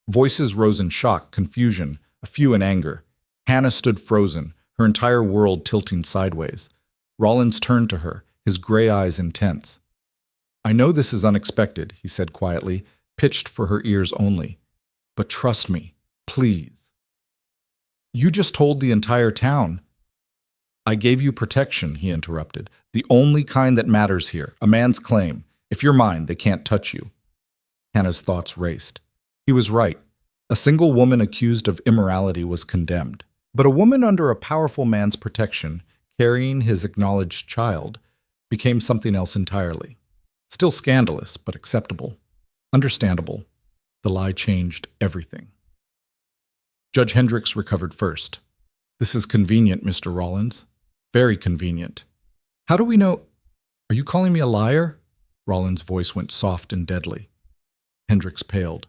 Speaker 1: Voices rose in shock, confusion, a few in anger. Hannah stood frozen, her entire world tilting sideways. Rollins turned to her, his gray eyes intense. I know this is unexpected, he said quietly, pitched for her ears only. But trust me, please. You just told the entire town. I gave you protection, he interrupted. The only kind that matters here, a man's claim. If you're mine, they can't touch you. Hannah's thoughts raced. He was right. A single woman accused of immorality was condemned. But a woman under a powerful man's protection, carrying his acknowledged child, became something else entirely. Still scandalous, but acceptable. Understandable. The lie changed everything. Judge Hendricks recovered first. This is convenient, Mr. Rollins. Very convenient. How do we know? Are you calling me a liar? Rollins' voice went soft and deadly. Hendricks paled.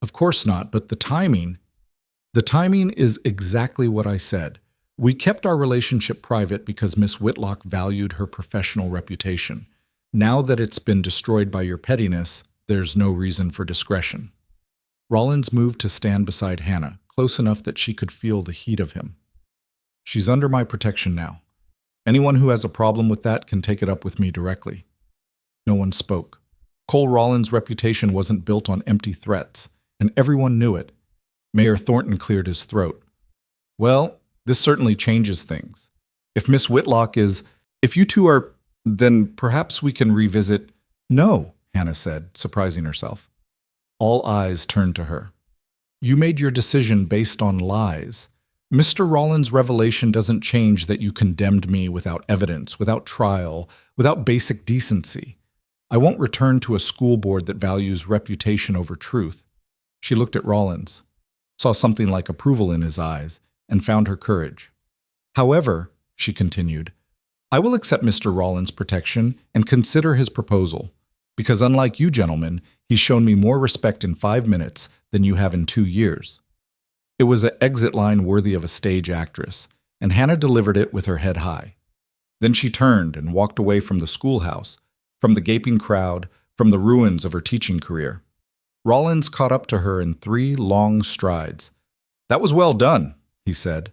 Speaker 1: Of course not, but the timing is exactly what I said. We kept our relationship private because Miss Whitlock valued her professional reputation. Now that it's been destroyed by your pettiness, there's no reason for discretion. Rollins moved to stand beside Hannah, close enough that she could feel the heat of him. She's under my protection now. Anyone who has a problem with that can take it up with me directly. No one spoke. Cole Rollins' reputation wasn't built on empty threats, and everyone knew it. Mayor Thornton cleared his throat. Well, this certainly changes things. If Miss Whitlock is, if you two are, then perhaps we can revisit. No, Hannah said, surprising herself. All eyes turned to her. You made your decision based on lies. Mr. Rollins' revelation doesn't change that you condemned me without evidence, without trial, without basic decency. I won't return to a school board that values reputation over truth. She looked at Rollins, saw something like approval in his eyes, and found her courage. However, she continued, I will accept Mr. Rollins' protection and consider his proposal, because unlike you gentlemen, he's shown me more respect in 5 minutes than you have in 2 years. It was an exit line worthy of a stage actress, and Hannah delivered it with her head high. Then she turned and walked away from the schoolhouse, from the gaping crowd, from the ruins of her teaching career. Rollins caught up to her in 3 long strides. "That was well done," he said.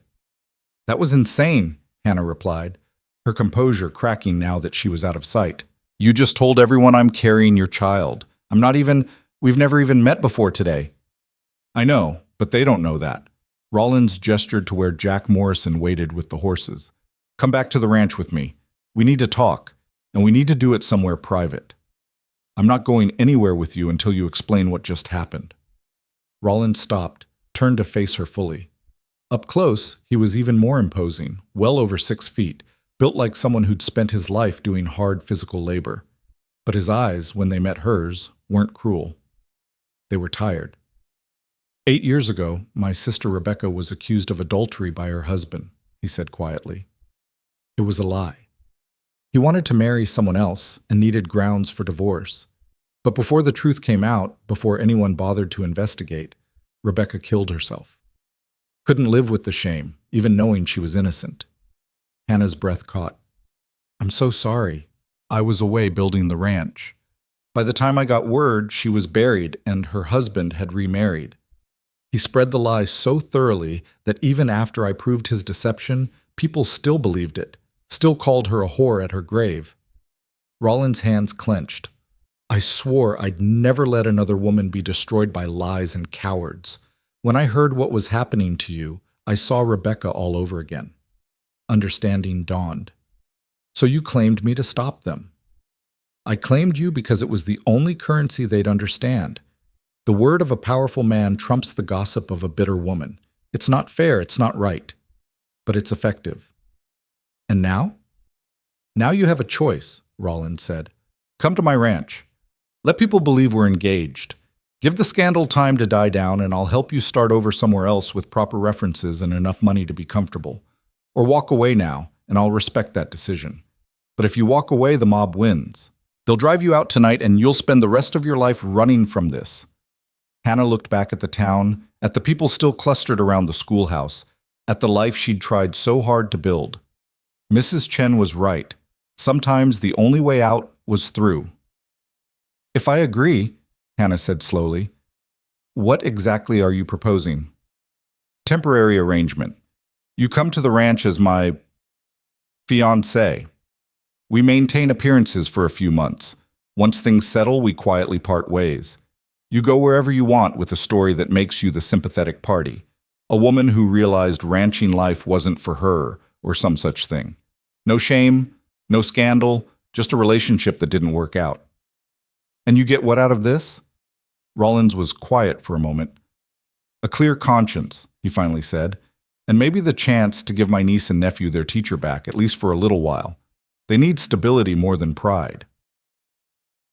Speaker 1: "That was insane," Hannah replied, her composure cracking now that she was out of sight. "You just told everyone I'm carrying your child. We've never even met before today." "I know, but they don't know that." Rollins gestured to where Jack Morrison waited with the horses. "Come back to the ranch with me. We need to talk, and we need to do it somewhere private. I'm not going anywhere with you until you explain what just happened." Rollins stopped, turned to face her fully. Up close, he was even more imposing, well over 6 feet, built like someone who'd spent his life doing hard physical labor. But his eyes, when they met hers, weren't cruel. They were tired. 8 years ago, my sister Rebecca was accused of adultery by her husband, he said quietly. It was a lie. He wanted to marry someone else and needed grounds for divorce. But before the truth came out, before anyone bothered to investigate, Rebecca killed herself. Couldn't live with the shame, even knowing she was innocent. Hannah's breath caught. "I'm so sorry. I was away building the ranch. By the time I got word, she was buried and her husband had remarried. He spread the lie so thoroughly that even after I proved his deception, people still believed it, still called her a whore at her grave." Rollins' hands clenched. "I swore I'd never let another woman be destroyed by lies and cowards. When I heard what was happening to you, I saw Rebecca all over again." Understanding dawned. "So you claimed me to stop them." "I claimed you because it was the only currency they'd understand. The word of a powerful man trumps the gossip of a bitter woman. It's not fair, it's not right. But it's effective." "And now?" "Now you have a choice," Rollins said. "Come to my ranch. Let people believe we're engaged. Give the scandal time to die down, and I'll help you start over somewhere else with proper references and enough money to be comfortable. Or walk away now, and I'll respect that decision. But if you walk away, the mob wins. They'll drive you out tonight, and you'll spend the rest of your life running from this." Hannah looked back at the town, at the people still clustered around the schoolhouse, at the life she'd tried so hard to build. Mrs. Chen was right. Sometimes the only way out was through. "If I agree," Hannah said slowly, "what exactly are you proposing?" "Temporary arrangement. You come to the ranch as my fiancé. We maintain appearances for a few months. Once things settle, we quietly part ways. You go wherever you want with a story that makes you the sympathetic party, a woman who realized ranching life wasn't for her or some such thing. No shame, no scandal, just a relationship that didn't work out." "And you get what out of this?" Rollins was quiet for a moment. "A clear conscience," he finally said, "and maybe the chance to give my niece and nephew their teacher back, at least for a little while. They need stability more than pride."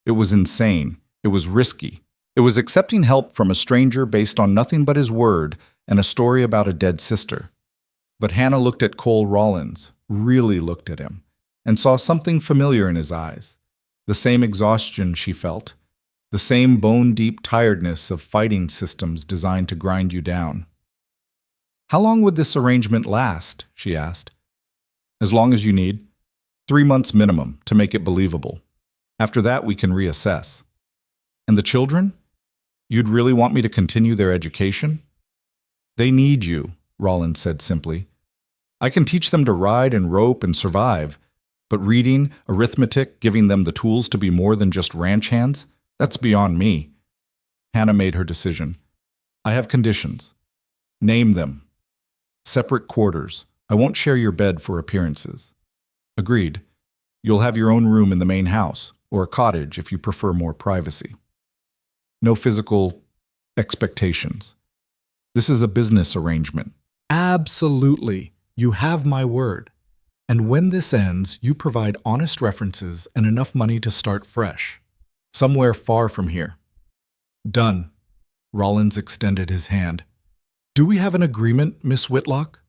Speaker 1: It was insane. It was risky. It was accepting help from a stranger based on nothing but his word and a story about a dead sister. But Hannah looked at Cole Rollins, really looked at him, and saw something familiar in his eyes. The same exhaustion she felt, the same bone-deep tiredness of fighting systems designed to grind you down. "How long would this arrangement last?" she asked. "As long as you need. 3 months minimum to make it believable. After that, we can reassess." "And the children? You'd really want me to continue their education?" "They need you," Rollins said simply. "I can teach them to ride and rope and survive, but reading, arithmetic, giving them the tools to be more than just ranch hands, that's beyond me." Hannah made her decision. "I have conditions." "Name them." "Separate quarters. I won't share your bed for appearances." "Agreed. You'll have your own room in the main house, or a cottage if you prefer more privacy. No physical expectations. This is a business arrangement." "Absolutely. You have my word. And when this ends, you provide honest references and enough money to start fresh. Somewhere far from here." "Done." Rollins extended his hand. "Do we have an agreement, Miss Whitlock?"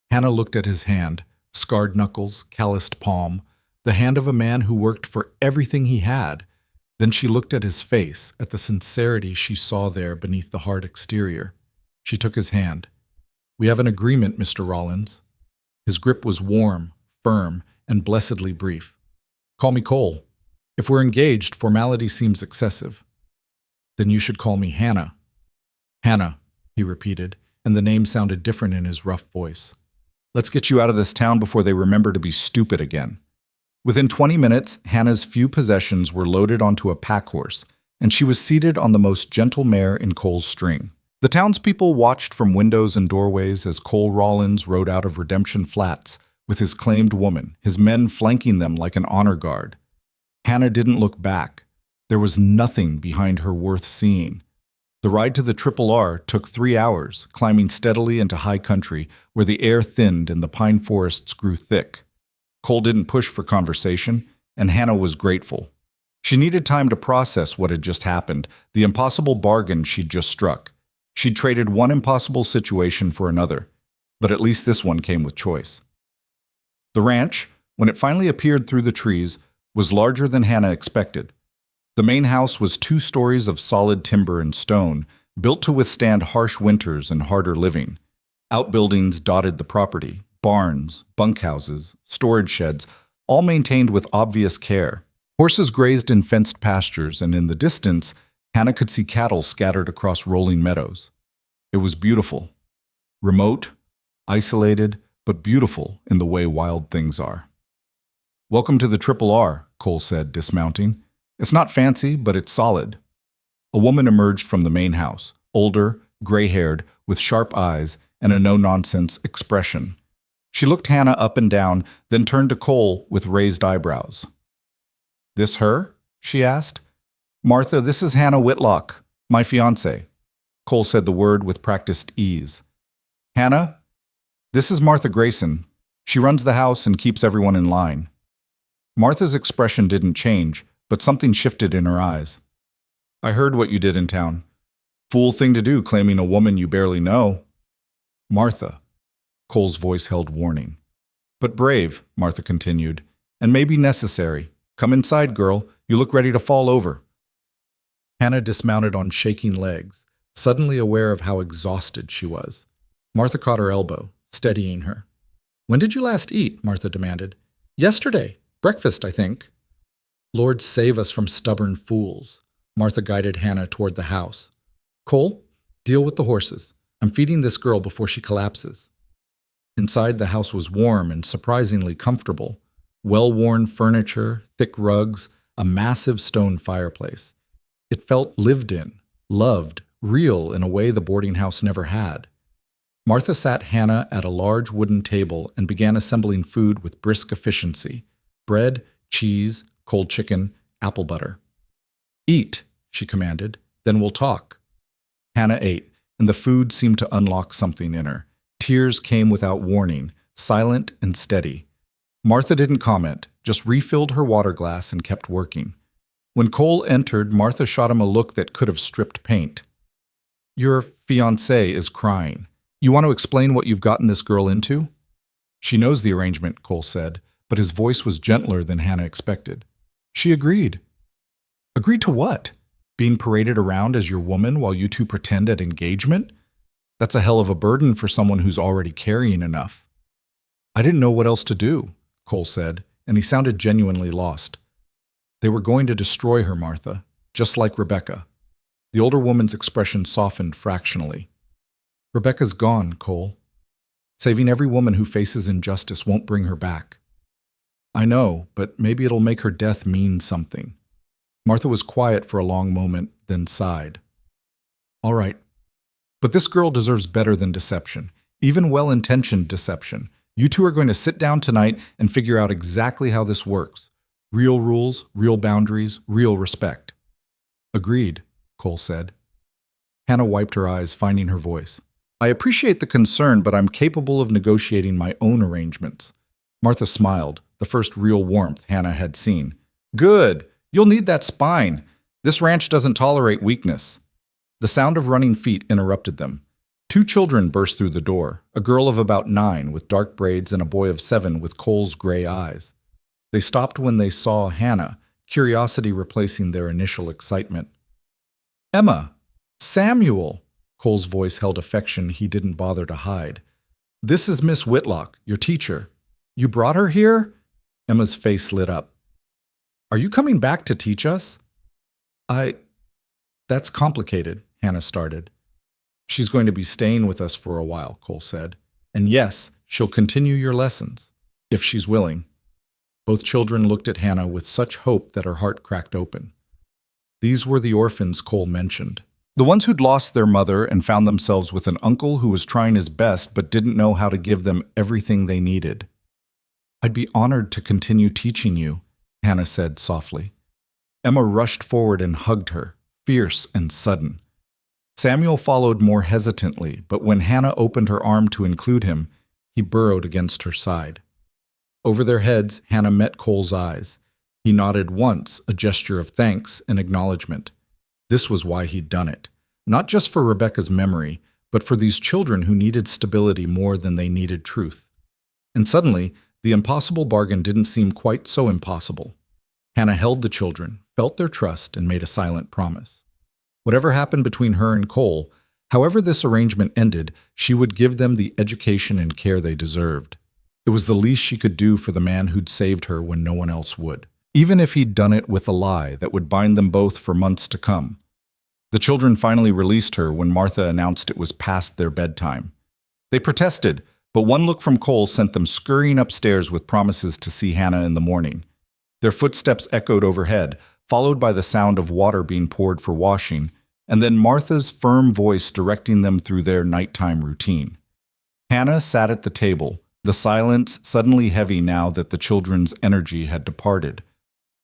Speaker 1: Hannah looked at his hand, scarred knuckles, calloused palm, the hand of a man who worked for everything he had. Then she looked at his face, at the sincerity she saw there beneath the hard exterior. She took his hand. "We have an agreement, Mr. Rollins." His grip was warm, firm, and blessedly brief. Call me Cole. If we're engaged, formality seems excessive. Then you should call me Hannah. Hannah, he repeated, and the name sounded different in his rough voice. Let's get you out of this town before they remember to be stupid again. Within 20 minutes, Hannah's few possessions were loaded onto a pack horse, and she was seated on the most gentle mare in Cole's string. The townspeople watched from windows and doorways as Cole Rollins rode out of Redemption Flats with his claimed woman, his men flanking them like an honor guard. Hannah didn't look back. There was nothing behind her worth seeing. The ride to the Triple R took 3 hours, climbing steadily into high country where the air thinned and the pine forests grew thick. Cole didn't push for conversation, and Hannah was grateful. She needed time to process what had just happened, the impossible bargain she'd just struck. She'd traded one impossible situation for another, but at least this one came with choice. The ranch, when it finally appeared through the trees, was larger than Hannah expected. The main house was 2 stories of solid timber and stone, built to withstand harsh winters and harder living. Outbuildings dotted the property, barns, bunkhouses, storage sheds, all maintained with obvious care. Horses grazed in fenced pastures, and in the distance, Hannah could see cattle scattered across rolling meadows. It was beautiful. Remote, isolated, but beautiful in the way wild things are. Welcome to the Triple R, Cole said, dismounting. It's not fancy, but it's solid. A woman emerged from the main house, older, gray-haired, with sharp eyes and a no-nonsense expression. She looked Hannah up and down, then turned to Cole with raised eyebrows. This her? She asked. Martha, this is Hannah Whitlock, my fiancée. Cole said the word with practiced ease. Hannah, this is Martha Grayson. She runs the house and keeps everyone in line. Martha's expression didn't change, but something shifted in her eyes. I heard what you did in town. Fool thing to do, claiming a woman you barely know. Martha. Cole's voice held warning. But brave, Martha continued, and maybe necessary. Come inside, girl. You look ready to fall over. Hannah dismounted on shaking legs, suddenly aware of how exhausted she was. Martha caught her elbow, steadying her. When did you last eat? Martha demanded. Yesterday. Breakfast, I think. Lord save us from stubborn fools. Martha guided Hannah toward the house. Cole, deal with the horses. I'm feeding this girl before she collapses. Inside, the house was warm and surprisingly comfortable. Well-worn furniture, thick rugs, a massive stone fireplace. It felt lived in, loved, real in a way the boarding house never had. Martha sat Hannah at a large wooden table and began assembling food with brisk efficiency. Bread, cheese, cold chicken, apple butter. Eat, she commanded, then we'll talk. Hannah ate, and the food seemed to unlock something in her. Tears came without warning, silent and steady. Martha didn't comment, just refilled her water glass and kept working. When Cole entered, Martha shot him a look that could have stripped paint. Your fiancée is crying. You want to explain what you've gotten this girl into? She knows the arrangement, Cole said, but his voice was gentler than Hannah expected. She agreed. Agreed to what? Being paraded around as your woman while you two pretend at engagement? That's a hell of a burden for someone who's already carrying enough. I didn't know what else to do, Cole said, and he sounded genuinely lost. They were going to destroy her, Martha, just like Rebecca. The older woman's expression softened fractionally. Rebecca's gone, Cole. Saving every woman who faces injustice won't bring her back. I know, but maybe it'll make her death mean something. Martha was quiet for a long moment, then sighed. All right. But this girl deserves better than deception, even well-intentioned deception. You two are going to sit down tonight and figure out exactly how this works. Real rules, real boundaries, real respect. Agreed, Cole said. Hannah wiped her eyes, finding her voice. I appreciate the concern, but I'm capable of negotiating my own arrangements. Martha smiled, the first real warmth Hannah had seen. Good. You'll need that spine. This ranch doesn't tolerate weakness. The sound of running feet interrupted them. 2 children burst through the door, a girl of about 9 with dark braids and a boy of 7 with Cole's gray eyes. They stopped when they saw Hannah, curiosity replacing their initial excitement. Emma! Samuel! Cole's voice held affection he didn't bother to hide. This is Miss Whitlock, your teacher. You brought her here? Emma's face lit up. Are you coming back to teach us? That's complicated, Hannah started. She's going to be staying with us for a while, Cole said. And yes, she'll continue your lessons, if she's willing. Both children looked at Hannah with such hope that her heart cracked open. These were the orphans Cole mentioned. The ones who'd lost their mother and found themselves with an uncle who was trying his best but didn't know how to give them everything they needed. I'd be honored to continue teaching you, Hannah said softly. Emma rushed forward and hugged her, fierce and sudden. Samuel followed more hesitantly, but when Hannah opened her arm to include him, he burrowed against her side. Over their heads, Hannah met Cole's eyes. He nodded once, a gesture of thanks and acknowledgement. This was why he'd done it. Not just for Rebecca's memory, but for these children who needed stability more than they needed truth. And suddenly, the impossible bargain didn't seem quite so impossible. Hannah held the children, felt their trust, and made a silent promise. Whatever happened between her and Cole, however this arrangement ended, she would give them the education and care they deserved. It was the least she could do for the man who'd saved her when no one else would, even if he'd done it with a lie that would bind them both for months to come. The children finally released her when Martha announced it was past their bedtime. They protested, but one look from Cole sent them scurrying upstairs with promises to see Hannah in the morning. Their footsteps echoed overhead, followed by the sound of water being poured for washing, and then Martha's firm voice directing them through their nighttime routine. Hannah sat at the table, the silence suddenly heavy now that the children's energy had departed.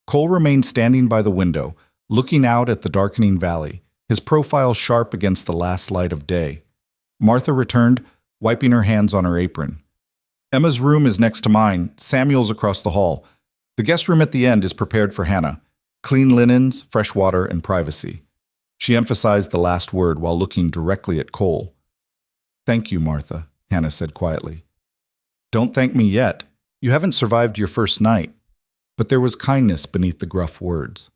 Speaker 1: Cole remained standing by the window, looking out at the darkening valley, his profile sharp against the last light of day. Martha returned, wiping her hands on her apron. Emma's room is next to mine, Samuel's across the hall. The guest room at the end is prepared for Hannah. Clean linens, fresh water, and privacy. She emphasized the last word while looking directly at Cole. Thank you, Martha, Hannah said quietly. Don't thank me yet. You haven't survived your first night. But there was kindness beneath the gruff words.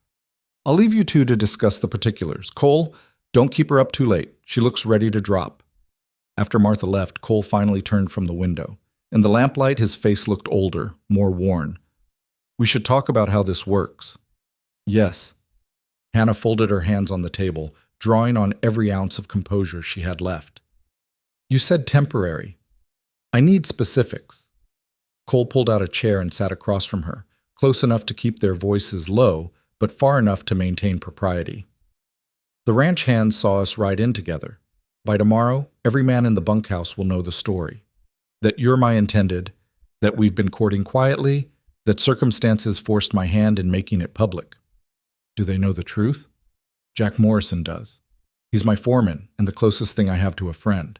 Speaker 1: I'll leave you two to discuss the particulars. Cole, don't keep her up too late. She looks ready to drop. After Martha left, Cole finally turned from the window. In the lamplight, his face looked older, more worn. We should talk about how this works. Yes. Hannah folded her hands on the table, drawing on every ounce of composure she had left. You said temporary. I need specifics. Cole pulled out a chair and sat across from her, close enough to keep their voices low, but far enough to maintain propriety. The ranch hands saw us ride in together. By tomorrow, every man in the bunkhouse will know the story. That you're my intended, that we've been courting quietly, that circumstances forced my hand in making it public. Do they know the truth? Jack Morrison does. He's my foreman and the closest thing I have to a friend.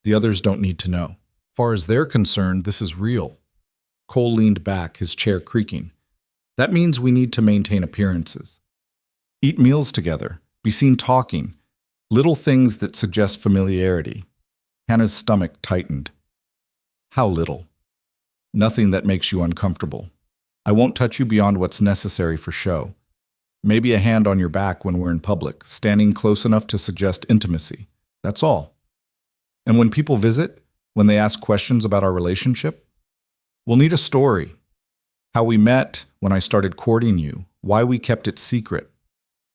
Speaker 1: The others don't need to know. Far as they're concerned, this is real. Cole leaned back, his chair creaking. That means we need to maintain appearances. Eat meals together, be seen talking, little things that suggest familiarity. Hannah's stomach tightened. How little? Nothing that makes you uncomfortable. I won't touch you beyond what's necessary for show. Maybe a hand on your back when we're in public, standing close enough to suggest intimacy. That's all. And when people visit, when they ask questions about our relationship, we'll need a story. How we met, when I started courting you, why we kept it secret.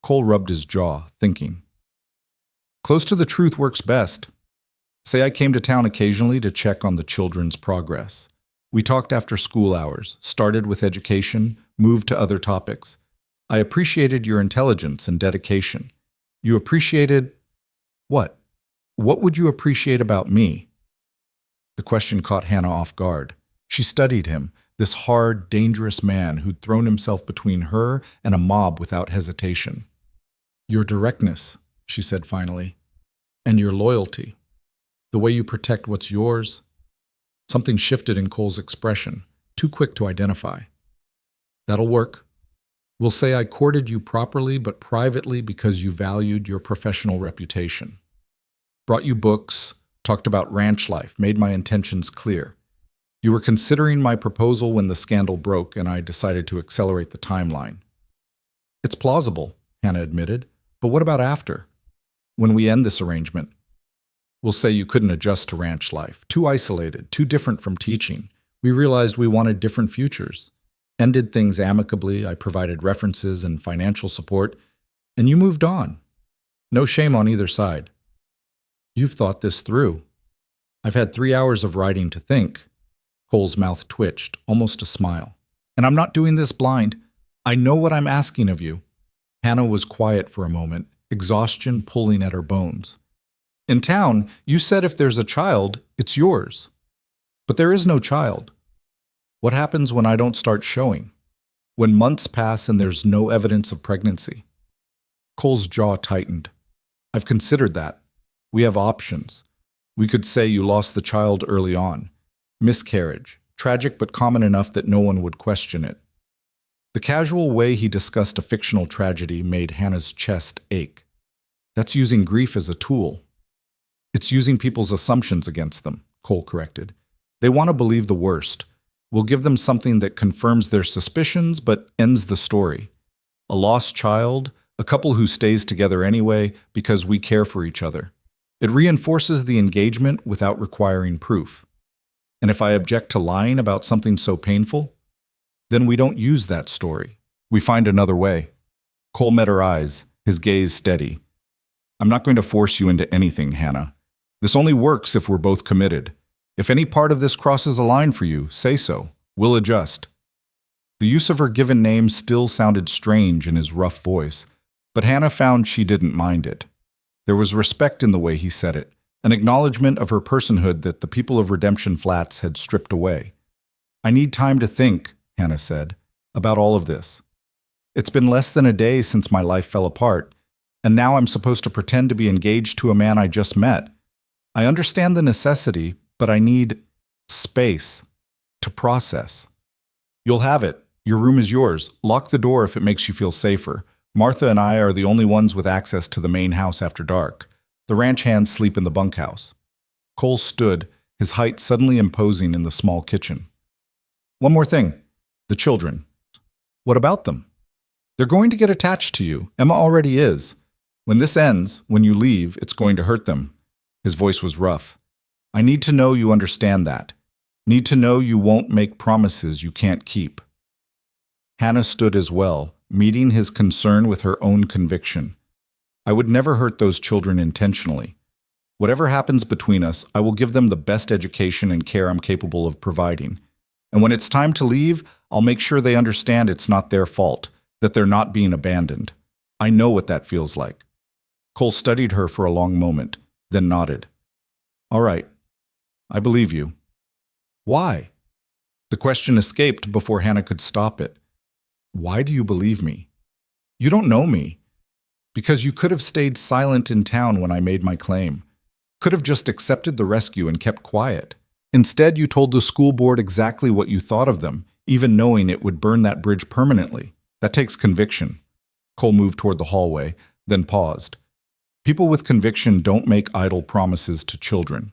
Speaker 1: Cole rubbed his jaw, thinking. Close to the truth works best. Say I came to town occasionally to check on the children's progress. We talked after school hours, started with education, moved to other topics. I appreciated your intelligence and dedication. You appreciated... what? What would you appreciate about me? The question caught Hannah off guard. She studied him, this hard, dangerous man who'd thrown himself between her and a mob without hesitation. Your directness, she said finally, and your loyalty. The way you protect what's yours. Something shifted in Cole's expression, too quick to identify. That'll work. We'll say I courted you properly but privately because you valued your professional reputation. Brought you books, talked about ranch life, made my intentions clear. You were considering my proposal when the scandal broke and I decided to accelerate the timeline. It's plausible, Hannah admitted, but what about after? When we end this arrangement? We'll say you couldn't adjust to ranch life, too isolated, too different from teaching. We realized we wanted different futures. ended things amicably, I provided references and financial support, and you moved on. No shame on either side. You've thought this through. I've had 3 hours of writing to think. Cole's mouth twitched, almost a smile. And I'm not doing this blind. I know what I'm asking of you. Hannah was quiet for a moment, exhaustion pulling at her bones. In town, you said if there's a child, it's yours. But there is no child. What happens when I don't start showing? When months pass and there's no evidence of pregnancy? Cole's jaw tightened. I've considered that. We have options. We could say you lost the child early on. Miscarriage. Tragic but common enough that no one would question it. The casual way he discussed a fictional tragedy made Hannah's chest ache. That's using grief as a tool. It's using people's assumptions against them, Cole corrected. They want to believe the worst. We'll give them something that confirms their suspicions but ends the story. A lost child, a couple who stays together anyway because we care for each other. It reinforces the engagement without requiring proof. And if I object to lying about something so painful, then we don't use that story. We find another way. Cole met her eyes, his gaze steady. I'm not going to force you into anything, Hannah. This only works if we're both committed. If any part of this crosses a line for you, say so. We'll adjust. The use of her given name still sounded strange in his rough voice, but Hannah found she didn't mind it. There was respect in the way he said it, an acknowledgement of her personhood that the people of Redemption Flats had stripped away. I need time to think, Hannah said, about all of this. It's been less than a day since my life fell apart, and now I'm supposed to pretend to be engaged to a man I just met. I understand the necessity, but I need space to process. You'll have it. Your room is yours. Lock the door if it makes you feel safer. Martha and I are the only ones with access to the main house after dark. The ranch hands sleep in the bunkhouse. Cole stood, his height suddenly imposing in the small kitchen. One more thing. The children. What about them? They're going to get attached to you. Emma already is. When this ends, when you leave, it's going to hurt them. His voice was rough. I need to know you understand that. Need to know you won't make promises you can't keep. Hannah stood as well, meeting his concern with her own conviction. I would never hurt those children intentionally. Whatever happens between us, I will give them the best education and care I'm capable of providing. And when it's time to leave, I'll make sure they understand it's not their fault, that they're not being abandoned. I know what that feels like. Cole studied her for a long moment, then nodded. All right. I believe you. Why? The question escaped before Hannah could stop it. Why do you believe me? You don't know me. Because you could have stayed silent in town when I made my claim. Could have just accepted the rescue and kept quiet. Instead, you told the school board exactly what you thought of them, even knowing it would burn that bridge permanently. That takes conviction. Cole moved toward the hallway, then paused. People with conviction don't make idle promises to children.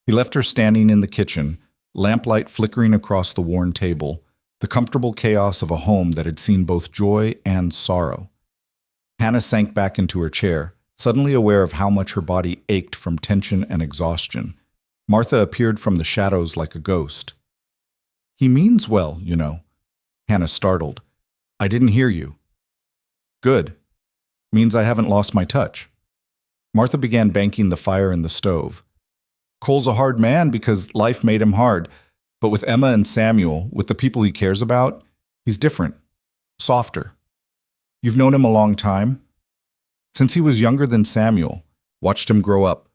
Speaker 1: He left her standing in the kitchen, lamplight flickering across the worn table, the comfortable chaos of a home that had seen both joy and sorrow. Hannah sank back into her chair, suddenly aware of how much her body ached from tension and exhaustion. Martha appeared from the shadows like a ghost. He means well, you know. Hannah startled. I didn't hear you. Good. Means I haven't lost my touch. Martha began banking the fire in the stove. Cole's a hard man because life made him hard, but with Emma and Samuel, with the people he cares about, he's different, softer. You've known him a long time? Since he was younger than Samuel, watched him grow up,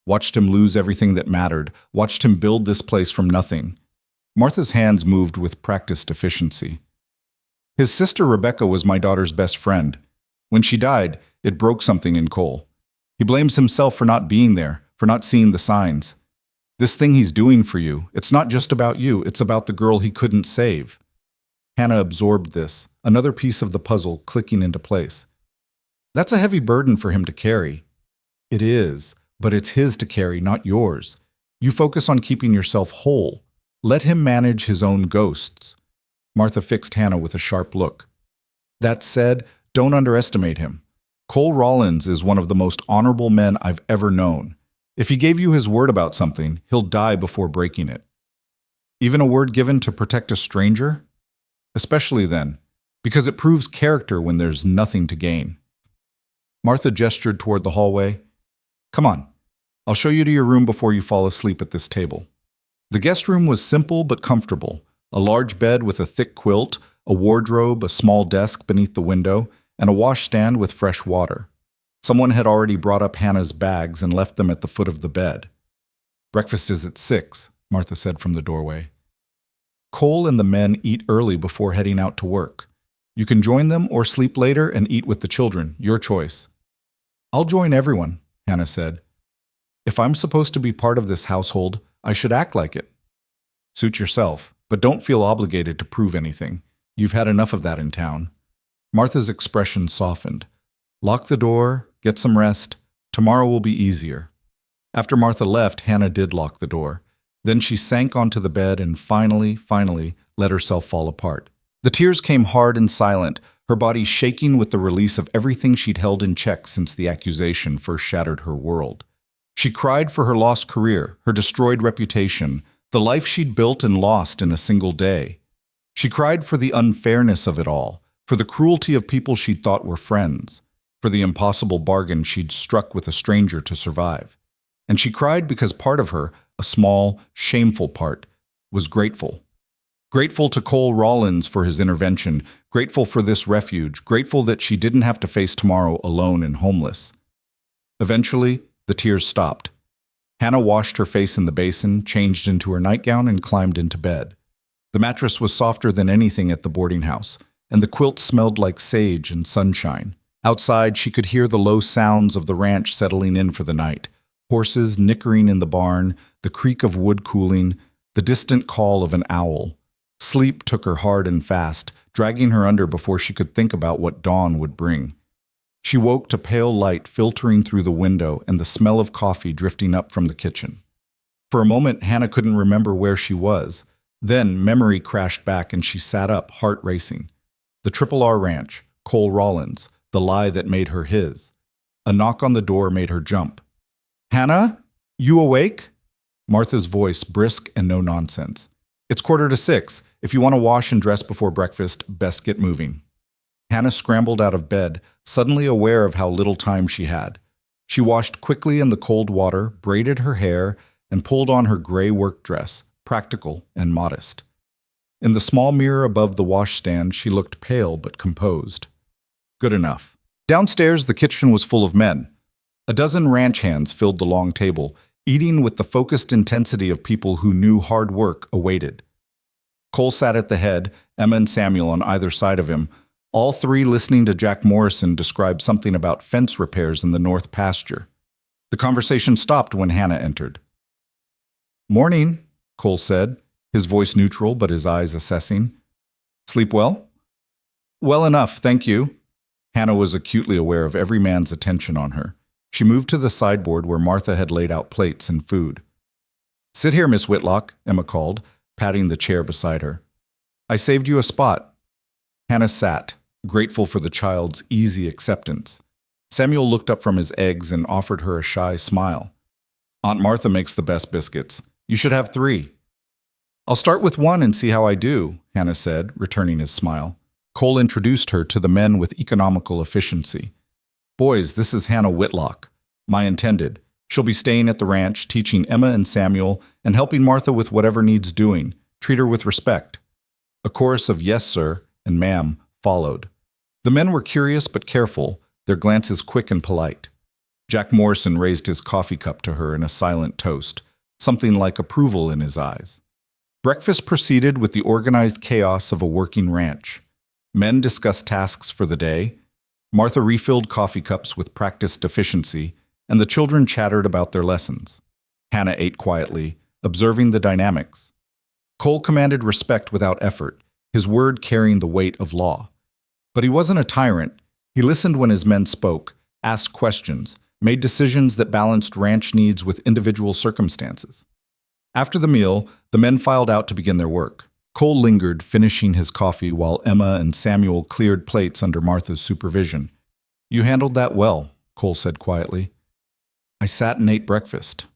Speaker 1: watched him lose everything that mattered, watched him build this place from nothing. Martha's hands moved with practiced efficiency. His sister Rebecca was my daughter's best friend. When she died, it broke something in Cole. He blames himself for not being there, for not seeing the signs. This thing he's doing for you, it's not just about you, it's about the girl he couldn't save. Hannah absorbed this, another piece of the puzzle clicking into place. That's a heavy burden for him to carry. It is, but it's his to carry, not yours. You focus on keeping yourself whole. Let him manage his own ghosts. Martha fixed Hannah with a sharp look. That said, don't underestimate him. Cole Rollins is one of the most honorable men I've ever known. If he gave you his word about something, he'll die before breaking it. Even a word given to protect a stranger? especially then, because it proves character when there's nothing to gain. Martha gestured toward the hallway. Come on, I'll show you to your room before you fall asleep at this table. The guest room was simple but comfortable. A large bed with a thick quilt, a wardrobe, a small desk beneath the window, and a washstand with fresh water. Someone had already brought up Hannah's bags and left them at the foot of the bed. Breakfast is at 6, Martha said from the doorway. Cole and the men eat early before heading out to work. You can join them or sleep later and eat with the children, your choice. I'll join everyone, Hannah said. If I'm supposed to be part of this household, I should act like it. Suit yourself, but don't feel obligated to prove anything. You've had enough of that in town. Martha's expression softened. Lock the door, get some rest. Tomorrow will be easier. After Martha left, Hannah did lock the door. Then she sank onto the bed and finally let herself fall apart. The tears came hard and silent, her body shaking with the release of everything she'd held in check since the accusation first shattered her world. She cried for her lost career, her destroyed reputation, the life she'd built and lost in a single day. She cried for the unfairness of it all, for the cruelty of people she'd thought were friends, for the impossible bargain she'd struck with a stranger to survive. And she cried because part of her, a small, shameful part, was grateful. Grateful to Cole Rollins for his intervention, grateful for this refuge, grateful that she didn't have to face tomorrow alone and homeless. Eventually, the tears stopped. Hannah washed her face in the basin, changed into her nightgown, and climbed into bed. The mattress was softer than anything at the boarding house, and the quilt smelled like sage and sunshine. Outside, she could hear the low sounds of the ranch settling in for the night. Horses nickering in the barn, the creak of wood cooling, the distant call of an owl. Sleep took her hard and fast, dragging her under before she could think about what dawn would bring. She woke to pale light filtering through the window and the smell of coffee drifting up from the kitchen. For a moment, Hannah couldn't remember where she was. Then memory crashed back and she sat up, heart racing. The Triple R Ranch, Cole Rollins, the lie that made her his. A knock on the door made her jump. Hannah? You awake? Martha's voice, brisk and no nonsense. It's 5:45. If you want to wash and dress before breakfast, best get moving. Hannah scrambled out of bed, suddenly aware of how little time she had. She washed quickly in the cold water, braided her hair, and pulled on her gray work dress, practical and modest. In the small mirror above the washstand, she looked pale but composed. Good enough. Downstairs, the kitchen was full of men. A dozen ranch hands filled the long table, eating with the focused intensity of people who knew hard work awaited. Cole sat at the head, Emma and Samuel on either side of him, all three listening to Jack Morrison describe something about fence repairs in the north pasture. The conversation stopped when Hannah entered. Morning, Cole said, his voice neutral but his eyes assessing. Sleep well? Well enough, thank you. Hannah was acutely aware of every man's attention on her. She moved to the sideboard where Martha had laid out plates and food. Sit here, Miss Whitlock, Emma called, patting the chair beside her. I saved you a spot. Hannah sat, grateful for the child's easy acceptance. Samuel looked up from his eggs and offered her a shy smile. Aunt Martha makes the best biscuits. You should have 3. I'll start with 1 and see how I do, Hannah said, returning his smile. Cole introduced her to the men with economical efficiency. Boys, this is Hannah Whitlock, my intended. She'll be staying at the ranch, teaching Emma and Samuel, and helping Martha with whatever needs doing. Treat her with respect. A chorus of yes, sir, and ma'am followed. The men were curious but careful, their glances quick and polite. Jack Morrison raised his coffee cup to her in a silent toast, something like approval in his eyes. Breakfast proceeded with the organized chaos of a working ranch. Men discussed tasks for the day. Martha refilled coffee cups with practiced efficiency, and the children chattered about their lessons. Hannah ate quietly, observing the dynamics. Cole commanded respect without effort, his word carrying the weight of law. But he wasn't a tyrant. He listened when his men spoke, asked questions, made decisions that balanced ranch needs with individual circumstances. After the meal, the men filed out to begin their work. Cole lingered, finishing his coffee while Emma and Samuel cleared plates under Martha's supervision. You handled that well, Cole said quietly. I sat and ate breakfast.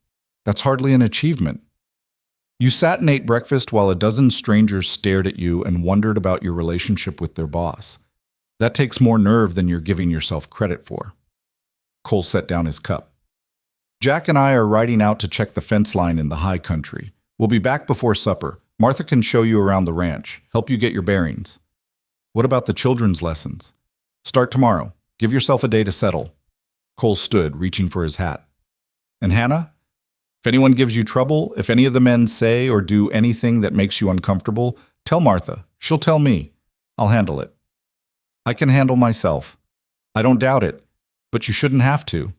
Speaker 1: That's hardly an achievement. You sat and ate breakfast while a dozen strangers stared at you and wondered about your relationship with their boss. That takes more nerve than you're giving yourself credit for. Cole set down his cup. Jack and I are riding out to check the fence line in the high country. We'll be back before supper. Martha can show you around the ranch, help you get your bearings. What about the children's lessons? Start tomorrow. Give yourself a day to settle. Cole stood, reaching for his hat. And Hannah? If anyone gives you trouble, if any of the men say or do anything that makes you uncomfortable, tell Martha. She'll tell me. I'll handle it. I can handle myself. I don't doubt it, but you shouldn't have to.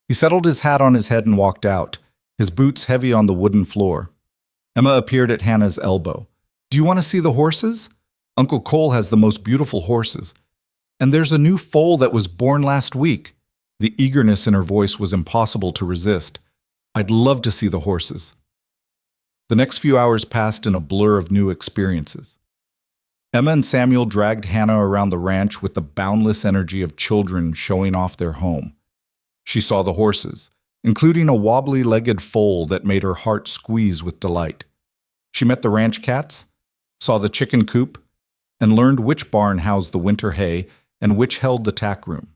Speaker 1: He settled his hat on his head and walked out, his boots heavy on the wooden floor. Emma appeared at Hannah's elbow. Do you want to see the horses? Uncle Cole has the most beautiful horses. And there's a new foal that was born last week. The eagerness in her voice was impossible to resist. I'd love to see the horses. The next few hours passed in a blur of new experiences. Emma and Samuel dragged Hannah around the ranch with the boundless energy of children showing off their home. She saw the horses, including a wobbly-legged foal that made her heart squeeze with delight. She met the ranch cats, saw the chicken coop, and learned which barn housed the winter hay and which held the tack room.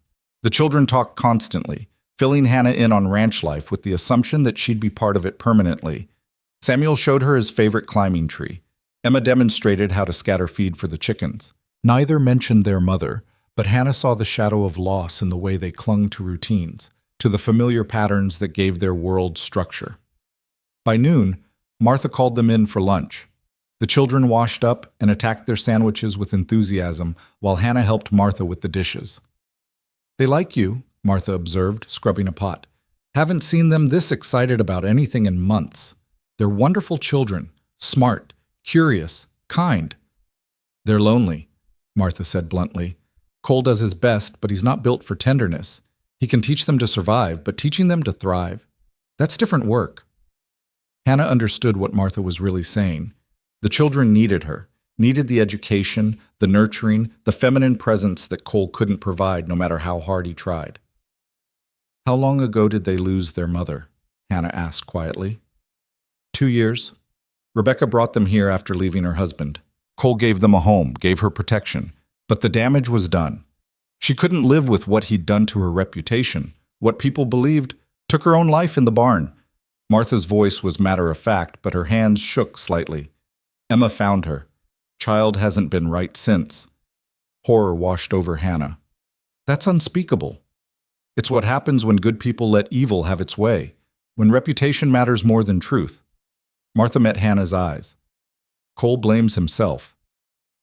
Speaker 1: The children talked constantly, filling Hannah in on ranch life with the assumption that she'd be part of it permanently. Samuel showed her his favorite climbing tree. Emma demonstrated how to scatter feed for the chickens. Neither mentioned their mother, but Hannah saw the shadow of loss in the way they clung to routines, to the familiar patterns that gave their world structure. By noon, Martha called them in for lunch. The children washed up and attacked their sandwiches with enthusiasm while Hannah helped Martha with the dishes. They like you, Martha observed, scrubbing a pot. Haven't seen them this excited about anything in months. They're wonderful children, smart, curious, kind. They're lonely, Martha said bluntly. Cole does his best, but he's not built for tenderness. He can teach them to survive, but teaching them to thrive, that's different work. Hannah understood what Martha was really saying. The children needed her, needed the education, the nurturing, the feminine presence that Cole couldn't provide no matter how hard he tried. How long ago did they lose their mother? Hannah asked quietly. 2 years. Rebecca brought them here after leaving her husband. Cole gave them a home, gave her protection, but the damage was done. She couldn't live with what he'd done to her reputation, what people believed, took her own life in the barn. Martha's voice was matter-of-fact, but her hands shook slightly. Emma found her. Child hasn't been right since. Horror washed over Hannah. That's unspeakable. It's what happens when good people let evil have its way, when reputation matters more than truth. Martha met Hannah's eyes. Cole blames himself.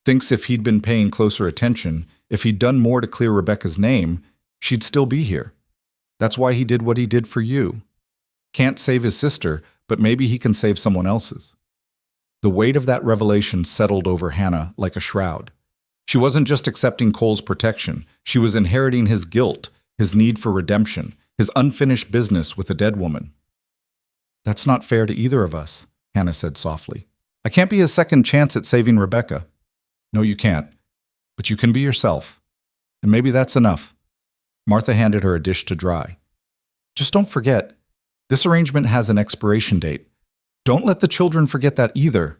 Speaker 1: Thinks if he'd been paying closer attention, if he'd done more to clear Rebecca's name, she'd still be here. That's why he did what he did for you. Can't save his sister, but maybe he can save someone else's. The weight of that revelation settled over Hannah like a shroud. She wasn't just accepting Cole's protection. She was inheriting his guilt, his need for redemption, his unfinished business with a dead woman. That's not fair to either of us, Hannah said softly. I can't be a second chance at saving Rebecca. No, you can't. But you can be yourself. And maybe that's enough. Martha handed her a dish to dry. Just don't forget, this arrangement has an expiration date. Don't let the children forget that either.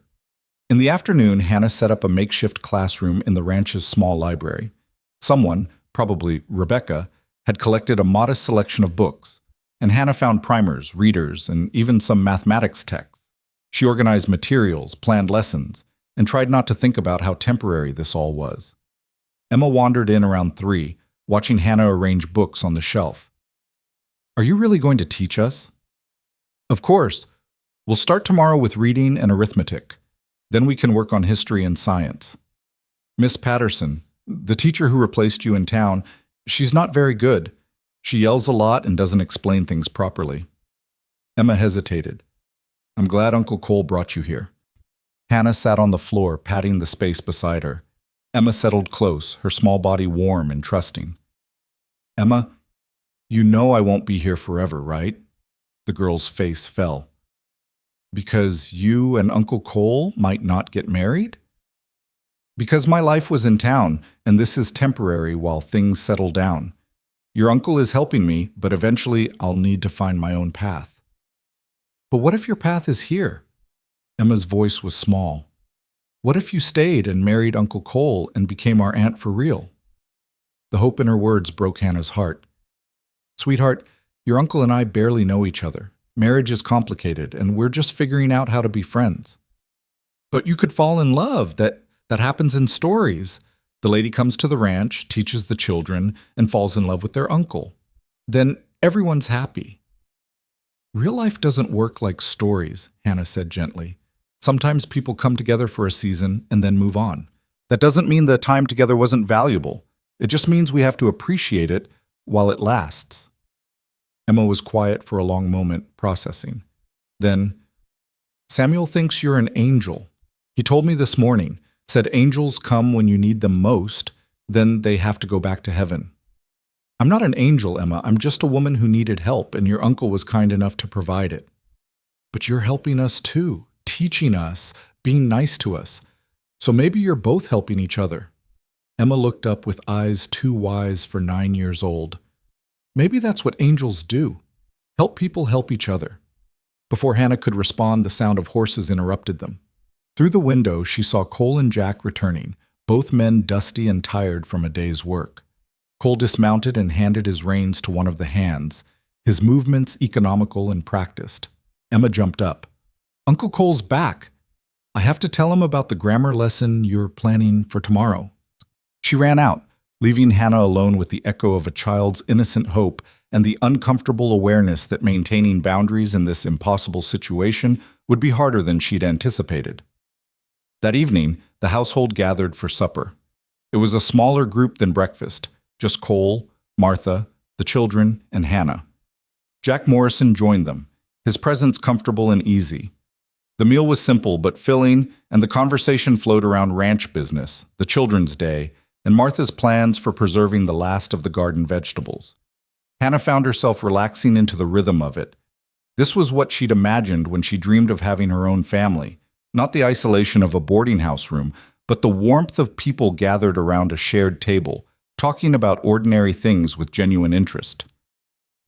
Speaker 1: In the afternoon, Hannah set up a makeshift classroom in the ranch's small library. Someone, probably Rebecca, had collected a modest selection of books, and Hannah found primers, readers, and even some mathematics texts. She organized materials, planned lessons, and tried not to think about how temporary this all was. Emma wandered in around 3, watching Hannah arrange books on the shelf. Are you really going to teach us? Of course. We'll start tomorrow with reading and arithmetic. Then we can work on history and science. Miss Patterson, the teacher who replaced you in town, she's not very good. She yells a lot and doesn't explain things properly. Emma hesitated. I'm glad Uncle Cole brought you here. Hannah sat on the floor, patting the space beside her. Emma settled close, her small body warm and trusting. Emma, you know I won't be here forever, right? The girl's face fell. Because you and Uncle Cole might not get married? Because my life was in town, and this is temporary while things settle down. Your uncle is helping me, but eventually I'll need to find my own path. But what if your path is here? Emma's voice was small. What if you stayed and married Uncle Cole and became our aunt for real? The hope in her words broke Hannah's heart. Sweetheart, your uncle and I barely know each other. Marriage is complicated, and we're just figuring out how to be friends. But you could fall in love. That happens in stories. The lady comes to the ranch, teaches the children, and falls in love with their uncle. Then everyone's happy. Real life doesn't work like stories, Hannah said gently. Sometimes people come together for a season and then move on. That doesn't mean the time together wasn't valuable. It just means we have to appreciate it while it lasts. Emma was quiet for a long moment, processing. Then, Samuel thinks you're an angel. He told me this morning, said angels come when you need them most, then they have to go back to heaven. I'm not an angel, Emma. I'm just a woman who needed help, and your uncle was kind enough to provide it. But you're helping us too, teaching us, being nice to us. So maybe you're both helping each other. Emma looked up with eyes too wise for 9 years old. Maybe that's what angels do. Help people help each other. Before Hannah could respond, the sound of horses interrupted them. Through the window, she saw Cole and Jack returning, both men dusty and tired from a day's work. Cole dismounted and handed his reins to one of the hands, his movements economical and practiced. Emma jumped up. Uncle Cole's back. I have to tell him about the grammar lesson you're planning for tomorrow. She ran out, leaving Hannah alone with the echo of a child's innocent hope and the uncomfortable awareness that maintaining boundaries in this impossible situation would be harder than she'd anticipated. That evening, the household gathered for supper. It was a smaller group than breakfast, just Cole, Martha, the children, and Hannah. Jack Morrison joined them, his presence comfortable and easy. The meal was simple but filling, and the conversation flowed around ranch business, the children's day, and Martha's plans for preserving the last of the garden vegetables. Hannah found herself relaxing into the rhythm of it. This was what she'd imagined when she dreamed of having her own family, not the isolation of a boarding house room, but the warmth of people gathered around a shared table, talking about ordinary things with genuine interest.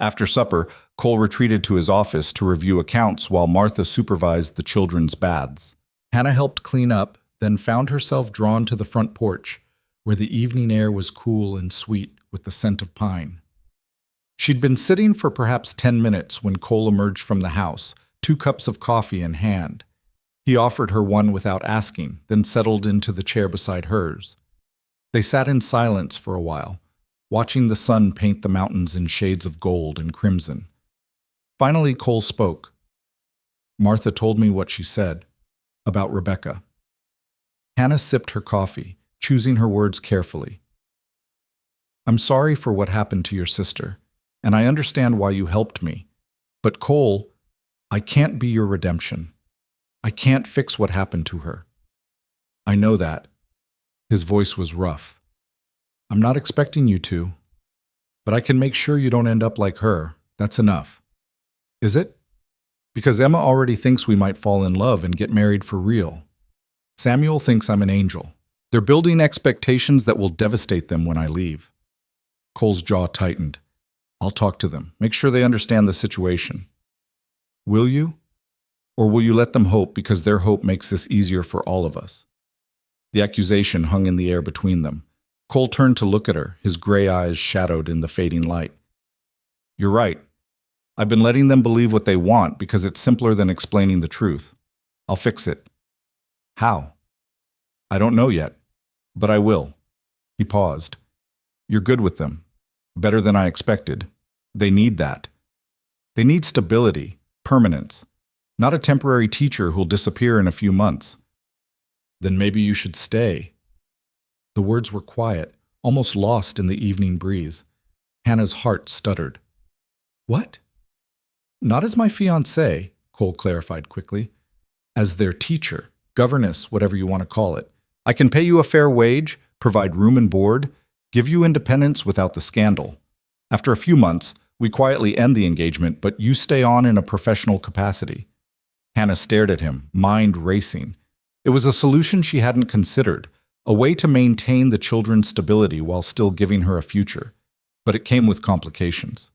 Speaker 1: After supper, Cole retreated to his office to review accounts while Martha supervised the children's baths. Hannah helped clean up, then found herself drawn to the front porch, where the evening air was cool and sweet with the scent of pine. She'd been sitting for perhaps 10 minutes when Cole emerged from the house, 2 cups of coffee in hand. He offered her one without asking, then settled into the chair beside hers. They sat in silence for a while, watching the sun paint the mountains in shades of gold and crimson. Finally, Cole spoke. Martha told me what she said about Rebecca. Hannah sipped her coffee, choosing her words carefully. I'm sorry for what happened to your sister, and I understand why you helped me. But Cole, I can't be your redemption. I can't fix what happened to her. I know that. His voice was rough. I'm not expecting you to, but I can make sure you don't end up like her. That's enough. Is it? Because Emma already thinks we might fall in love and get married for real. Samuel thinks I'm an angel. They're building expectations that will devastate them when I leave. Cole's jaw tightened. I'll talk to them, make sure they understand the situation. Will you? Or will you let them hope because their hope makes this easier for all of us? The accusation hung in the air between them. Cole turned to look at her, his gray eyes shadowed in the fading light. You're right. I've been letting them believe what they want because it's simpler than explaining the truth. I'll fix it. How? I don't know yet, but I will. He paused. You're good with them. Better than I expected. They need that. They need stability, permanence, not a temporary teacher who'll disappear in a few months. Then maybe you should stay. The words were quiet, almost lost in the evening breeze. Hannah's heart stuttered. What? Not as my fiancé, Cole clarified quickly. As their teacher, governess, whatever you want to call it. I can pay you a fair wage, provide room and board, give you independence without the scandal. After a few months, we quietly end the engagement, but you stay on in a professional capacity. Hannah stared at him, mind racing. It was a solution she hadn't considered, a way to maintain the children's stability while still giving her a future. But it came with complications.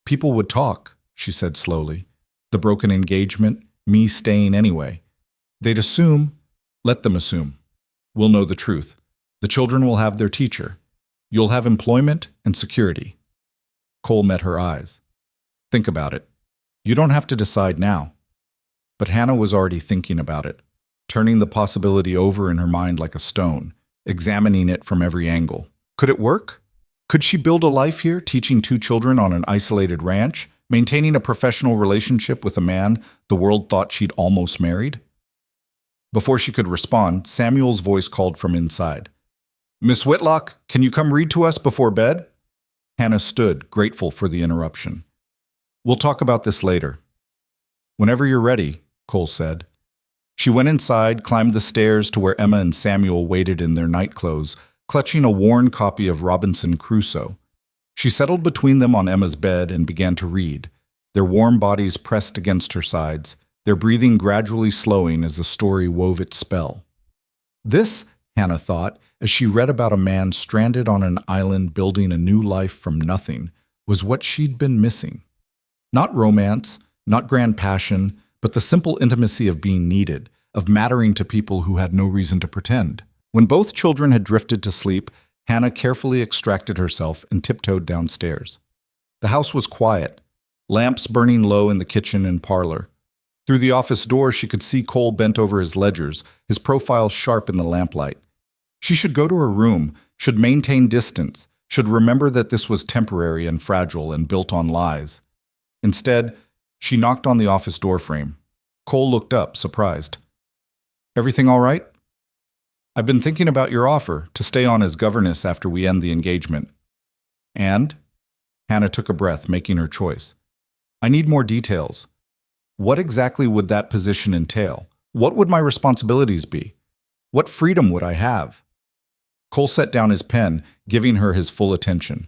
Speaker 1: People would talk, she said slowly. The broken engagement, me staying anyway. They'd assume, let them assume. We'll know the truth. The children will have their teacher. You'll have employment and security. Cole met her eyes. Think about it. You don't have to decide now. But Hannah was already thinking about it, turning the possibility over in her mind like a stone, examining it from every angle. Could it work? Could she build a life here, teaching 2 children on an isolated ranch, maintaining a professional relationship with a man the world thought she'd almost married? Before she could respond, Samuel's voice called from inside. Miss Whitlock, can you come read to us before bed? Hannah stood, grateful for the interruption. We'll talk about this later. Whenever you're ready, Cole said. She went inside, climbed the stairs to where Emma and Samuel waited in their nightclothes, clutching a worn copy of Robinson Crusoe. She settled between them on Emma's bed and began to read, their warm bodies pressed against her sides, their breathing gradually slowing as the story wove its spell. This, Hannah thought, as she read about a man stranded on an island building a new life from nothing, was what she'd been missing. Not romance, not grand passion, but the simple intimacy of being needed, of mattering to people who had no reason to pretend. When both children had drifted to sleep, Hannah carefully extracted herself and tiptoed downstairs. The house was quiet, lamps burning low in the kitchen and parlor. Through the office door, she could see Cole bent over his ledgers, his profile sharp in the lamplight. She should go to her room, should maintain distance, should remember that this was temporary and fragile and built on lies. Instead, she knocked on the office doorframe. Cole looked up, surprised. Everything all right? I've been thinking about your offer to stay on as governess after we end the engagement. And? Hannah took a breath, making her choice. I need more details. What exactly would that position entail? What would my responsibilities be? What freedom would I have? Cole set down his pen, giving her his full attention.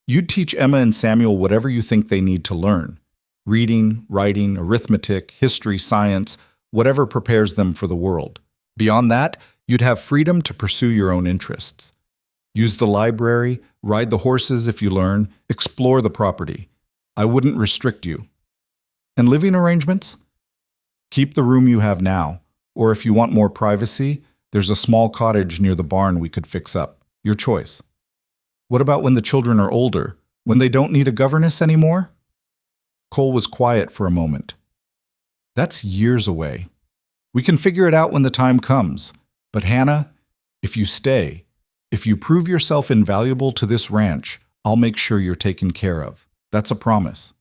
Speaker 1: You'd teach Emma and Samuel whatever you think they need to learn. Reading, writing, arithmetic, history, science, whatever prepares them for the world. Beyond that, you'd have freedom to pursue your own interests. Use the library, ride the horses if you learn, explore the property. I wouldn't restrict you. And living arrangements? Keep the room you have now, or if you want more privacy, there's a small cottage near the barn we could fix up. Your choice. What about when the children are older, when they don't need a governess anymore? Cole was quiet for a moment. That's years away. We can figure it out when the time comes. But Hannah, if you stay, if you prove yourself invaluable to this ranch, I'll make sure you're taken care of. That's a promise.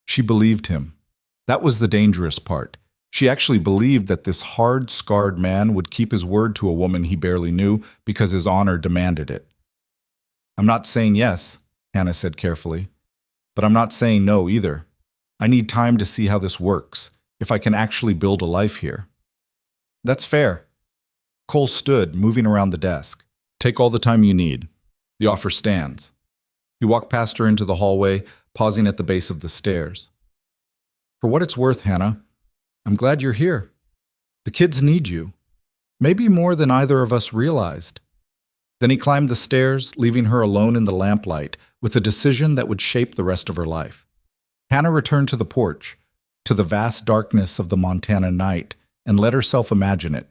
Speaker 1: She believed him. That was the dangerous part. She actually believed that this hard, scarred man would keep his word to a woman he barely knew because his honor demanded it. I'm not saying yes, Hannah said carefully, but I'm not saying no either. I need time to see how this works, if I can actually build a life here. That's fair. Cole stood, moving around the desk. Take all the time you need. The offer stands. He walked past her into the hallway, pausing at the base of the stairs. For what it's worth, Hannah, I'm glad you're here. The kids need you. Maybe more than either of us realized. Then he climbed the stairs, leaving her alone in the lamplight, with a decision that would shape the rest of her life. Hannah returned to the porch, to the vast darkness of the Montana night, and let herself imagine it.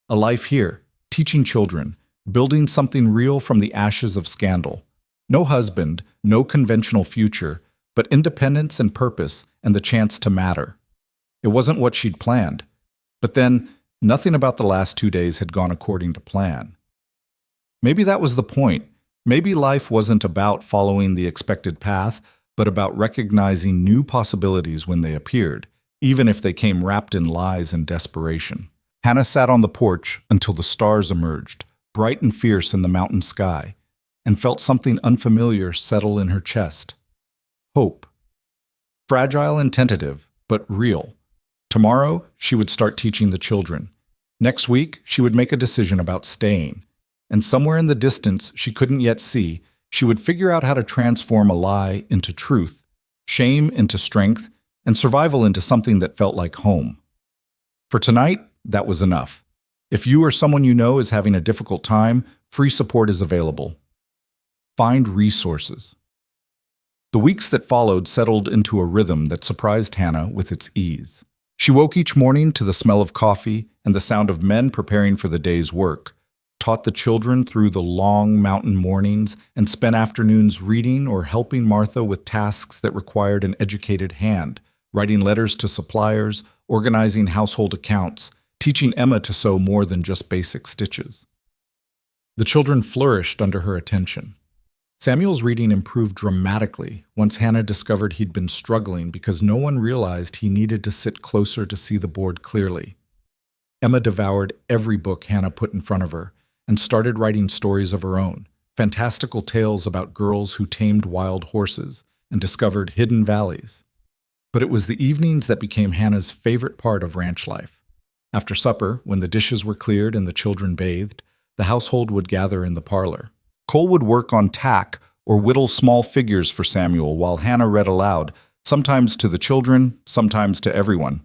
Speaker 1: A life here, teaching children, building something real from the ashes of scandal. No husband, no conventional future, but independence and purpose and the chance to matter. It wasn't what she'd planned. But then, nothing about the last 2 days had gone according to plan. Maybe that was the point. Maybe life wasn't about following the expected path, but about recognizing new possibilities when they appeared, even if they came wrapped in lies and desperation. Hannah sat on the porch until the stars emerged, bright and fierce in the mountain sky, and felt something unfamiliar settle in her chest. Hope. Fragile and tentative, but real. Tomorrow, she would start teaching the children. Next week, she would make a decision about staying. And somewhere in the distance she couldn't yet see, she would figure out how to transform a lie into truth, shame into strength, and survival into something that felt like home. For tonight, that was enough. If you or someone you know is having a difficult time, free support is available. Find resources. The weeks that followed settled into a rhythm that surprised Hannah with its ease. She woke each morning to the smell of coffee and the sound of men preparing for the day's work, taught the children through the long mountain mornings, and spent afternoons reading or helping Martha with tasks that required an educated hand, writing letters to suppliers, organizing household accounts, teaching Emma to sew more than just basic stitches. The children flourished under her attention. Samuel's reading improved dramatically once Hannah discovered he'd been struggling because no one realized he needed to sit closer to see the board clearly. Emma devoured every book Hannah put in front of her and started writing stories of her own, fantastical tales about girls who tamed wild horses and discovered hidden valleys. But it was the evenings that became Hannah's favorite part of ranch life. After supper, when the dishes were cleared and the children bathed, the household would gather in the parlor. Cole would work on tack or whittle small figures for Samuel while Hannah read aloud, sometimes to the children, sometimes to everyone.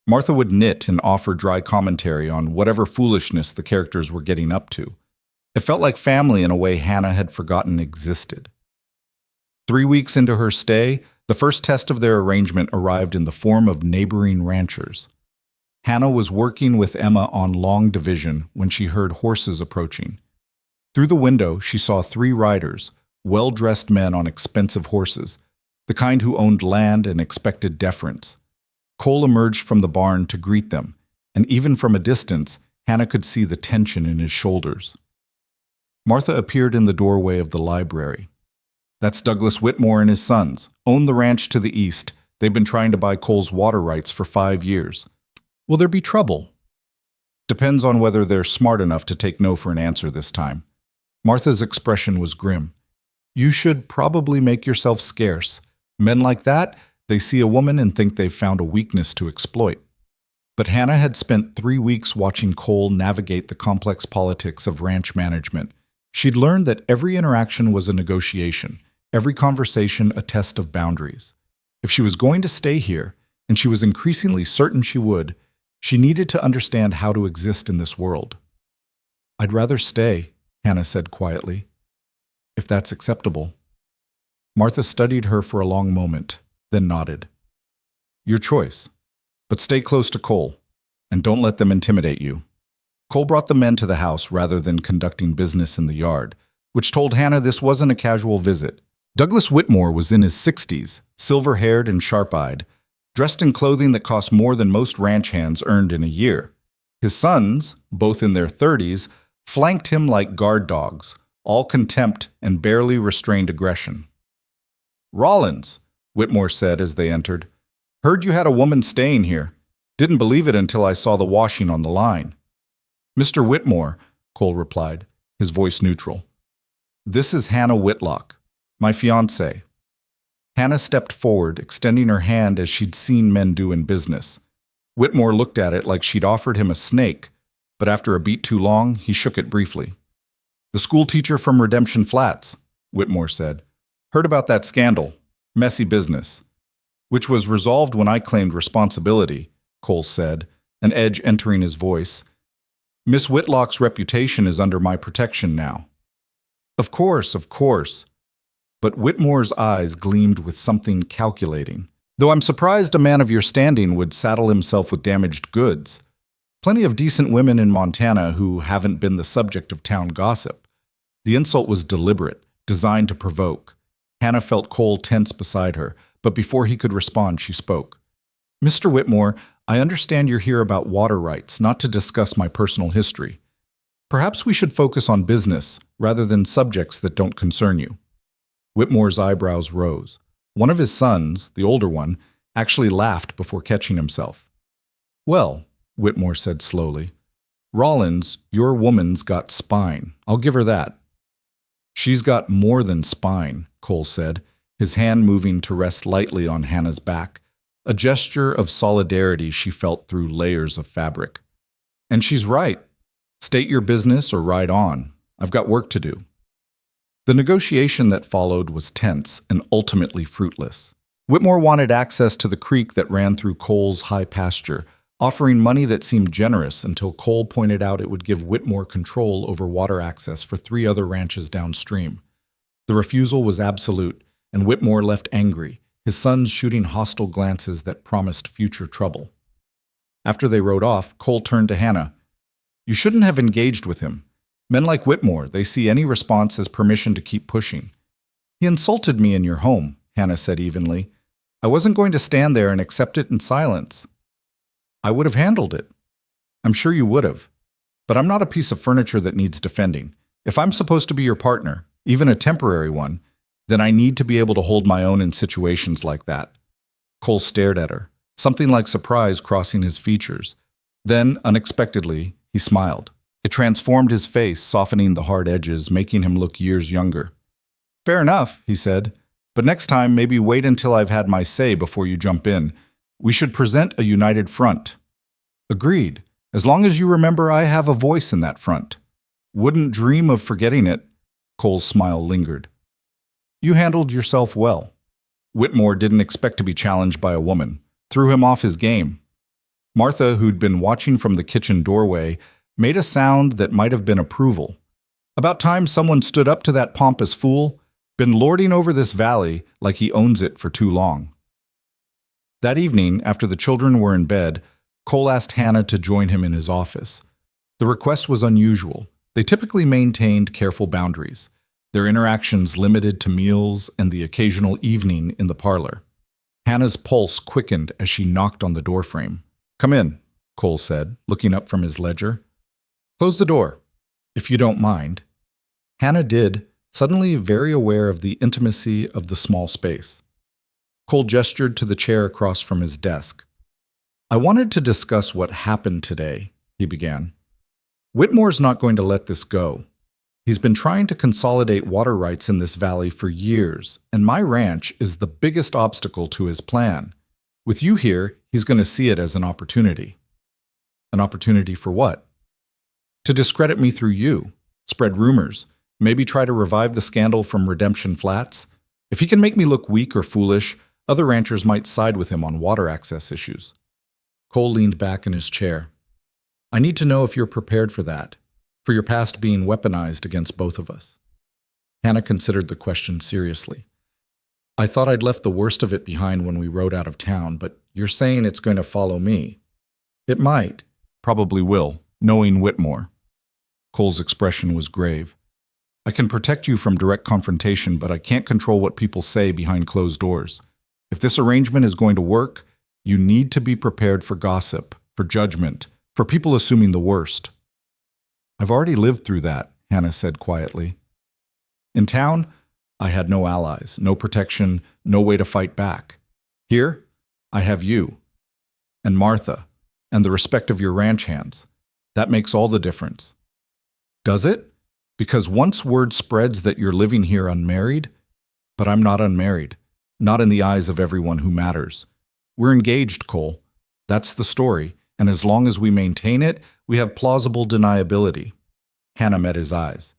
Speaker 1: Martha would knit and offer dry commentary on whatever foolishness the characters were getting up to. It felt like family in a way Hannah had forgotten existed. 3 weeks into her stay, the first test of their arrangement arrived in the form of neighboring ranchers. Hannah was working with Emma on long division when she heard horses approaching. Through the window, she saw 3 riders, well-dressed men on expensive horses, the kind who owned land and expected deference. Cole emerged from the barn to greet them, and even from a distance, Hannah could see the tension in his shoulders. Martha appeared in the doorway of the library. "That's Douglas Whitmore and his sons. Own the ranch to the east. They've been trying to buy Cole's water rights for 5 years. Will there be trouble?" "Depends on whether they're smart enough to take no for an answer this time." Martha's expression was grim. "You should probably make yourself scarce. Men like that, they see a woman and think they've found a weakness to exploit." But Hannah had spent 3 weeks watching Cole navigate the complex politics of ranch management. She'd learned that every interaction was a negotiation, every conversation a test of boundaries. If she was going to stay here, and she was increasingly certain she would, she needed to understand how to exist in this world. "I'd rather stay," Hannah said quietly, "if that's acceptable." Martha studied her for a long moment, then nodded. "Your choice. But stay close to Cole, and don't let them intimidate you." Cole brought the men to the house rather than conducting business in the yard, which told Hannah this wasn't a casual visit. Douglas Whitmore was in his 60s, silver-haired and sharp-eyed, dressed in clothing that cost more than most ranch hands earned in a year. His sons, both in their 30s, flanked him like guard dogs, all contempt and barely restrained aggression. "Rollins," Whitmore said as they entered, "heard you had a woman staying here. Didn't believe it until I saw the washing on the line." "Mr. Whitmore," Cole replied, his voice neutral. "This is Hannah Whitlock, my fiancée." Hannah stepped forward, extending her hand as she'd seen men do in business. Whitmore looked at it like she'd offered him a snake, but after a beat too long, he shook it briefly. "The school teacher from Redemption Flats," Whitmore said. "Heard about that scandal. Messy business." "Which was resolved when I claimed responsibility," Cole said, an edge entering his voice. "Miss Whitlock's reputation is under my protection now." Of course. But Whitmore's eyes gleamed with something calculating. "Though I'm surprised a man of your standing would saddle himself with damaged goods. Plenty of decent women in Montana who haven't been the subject of town gossip." The insult was deliberate, designed to provoke. Hannah felt Cole tense beside her, but before he could respond, she spoke. "Mr. Whitmore, I understand you're here about water rights, not to discuss my personal history. Perhaps we should focus on business, rather than subjects that don't concern you." Whitmore's eyebrows rose. One of his sons, the older one, actually laughed before catching himself. "Well," Whitmore said slowly, "Rollins, your woman's got spine. I'll give her that." "She's got more than spine," Cole said, his hand moving to rest lightly on Hannah's back, a gesture of solidarity she felt through layers of fabric. "And she's right. State your business or ride on. I've got work to do." The negotiation that followed was tense and ultimately fruitless. Whitmore wanted access to the creek that ran through Cole's high pasture, offering money that seemed generous until Cole pointed out it would give Whitmore control over water access for 3 other ranches downstream. The refusal was absolute, and Whitmore left angry, his sons shooting hostile glances that promised future trouble. After they rode off, Cole turned to Hannah. You shouldn't have engaged with him. Men like Whitmore, they see any response as permission to keep pushing. He insulted me in your home, Hannah said evenly. I wasn't going to stand there and accept it in silence. I would have handled it. I'm sure you would have. But I'm not a piece of furniture that needs defending. If I'm supposed to be your partner, even a temporary one, then I need to be able to hold my own in situations like that. Cole stared at her, something like surprise crossing his features. Then, unexpectedly, he smiled. It transformed his face, softening the hard edges, making him look years younger. Fair enough, he said. But next time, maybe wait until I've had my say before you jump in. We should present a united front. Agreed, as long as you remember I have a voice in that front. Wouldn't dream of forgetting it. Cole's smile lingered. You handled yourself well. Whitmore didn't expect to be challenged by a woman. Threw him off his game. Martha, who'd been watching from the kitchen doorway, made a sound that might have been approval. About time someone stood up to that pompous fool. Been lording over this valley like he owns it for too long. That evening, after the children were in bed, Cole asked Hannah to join him in his office. The request was unusual. They typically maintained careful boundaries, their interactions limited to meals and the occasional evening in the parlor. Hannah's pulse quickened as she knocked on the doorframe. Come in, Cole said, looking up from his ledger. Close the door, if you don't mind. Hannah did, suddenly very aware of the intimacy of the small space. Cole gestured to the chair across from his desk. I wanted to discuss what happened today, he began. Whitmore's not going to let this go. He's been trying to consolidate water rights in this valley for years, and my ranch is the biggest obstacle to his plan. With you here, he's going to see it as an opportunity. An opportunity for what? To discredit me through you, spread rumors, maybe try to revive the scandal from Redemption Flats. If he can make me look weak or foolish, other ranchers might side with him on water access issues. Cole leaned back in his chair. I need to know if you're prepared for that, for your past being weaponized against both of us. Hannah considered the question seriously. I thought I'd left the worst of it behind when we rode out of town, but you're saying it's going to follow me. It might. Probably will, knowing Whitmore. Cole's expression was grave. I can protect you from direct confrontation, but I can't control what people say behind closed doors. If this arrangement is going to work, you need to be prepared for gossip, for judgment, for people assuming the worst. I've already lived through that, Hannah said quietly. In town, I had no allies, no protection, no way to fight back. Here, I have you, and Martha, and the respect of your ranch hands. That makes all the difference. Does it? Because once word spreads that you're living here unmarried, but I'm not unmarried, not in the eyes of everyone who matters. We're engaged, Cole. That's the story, and as long as we maintain it, we have plausible deniability. Hannah met his eyes.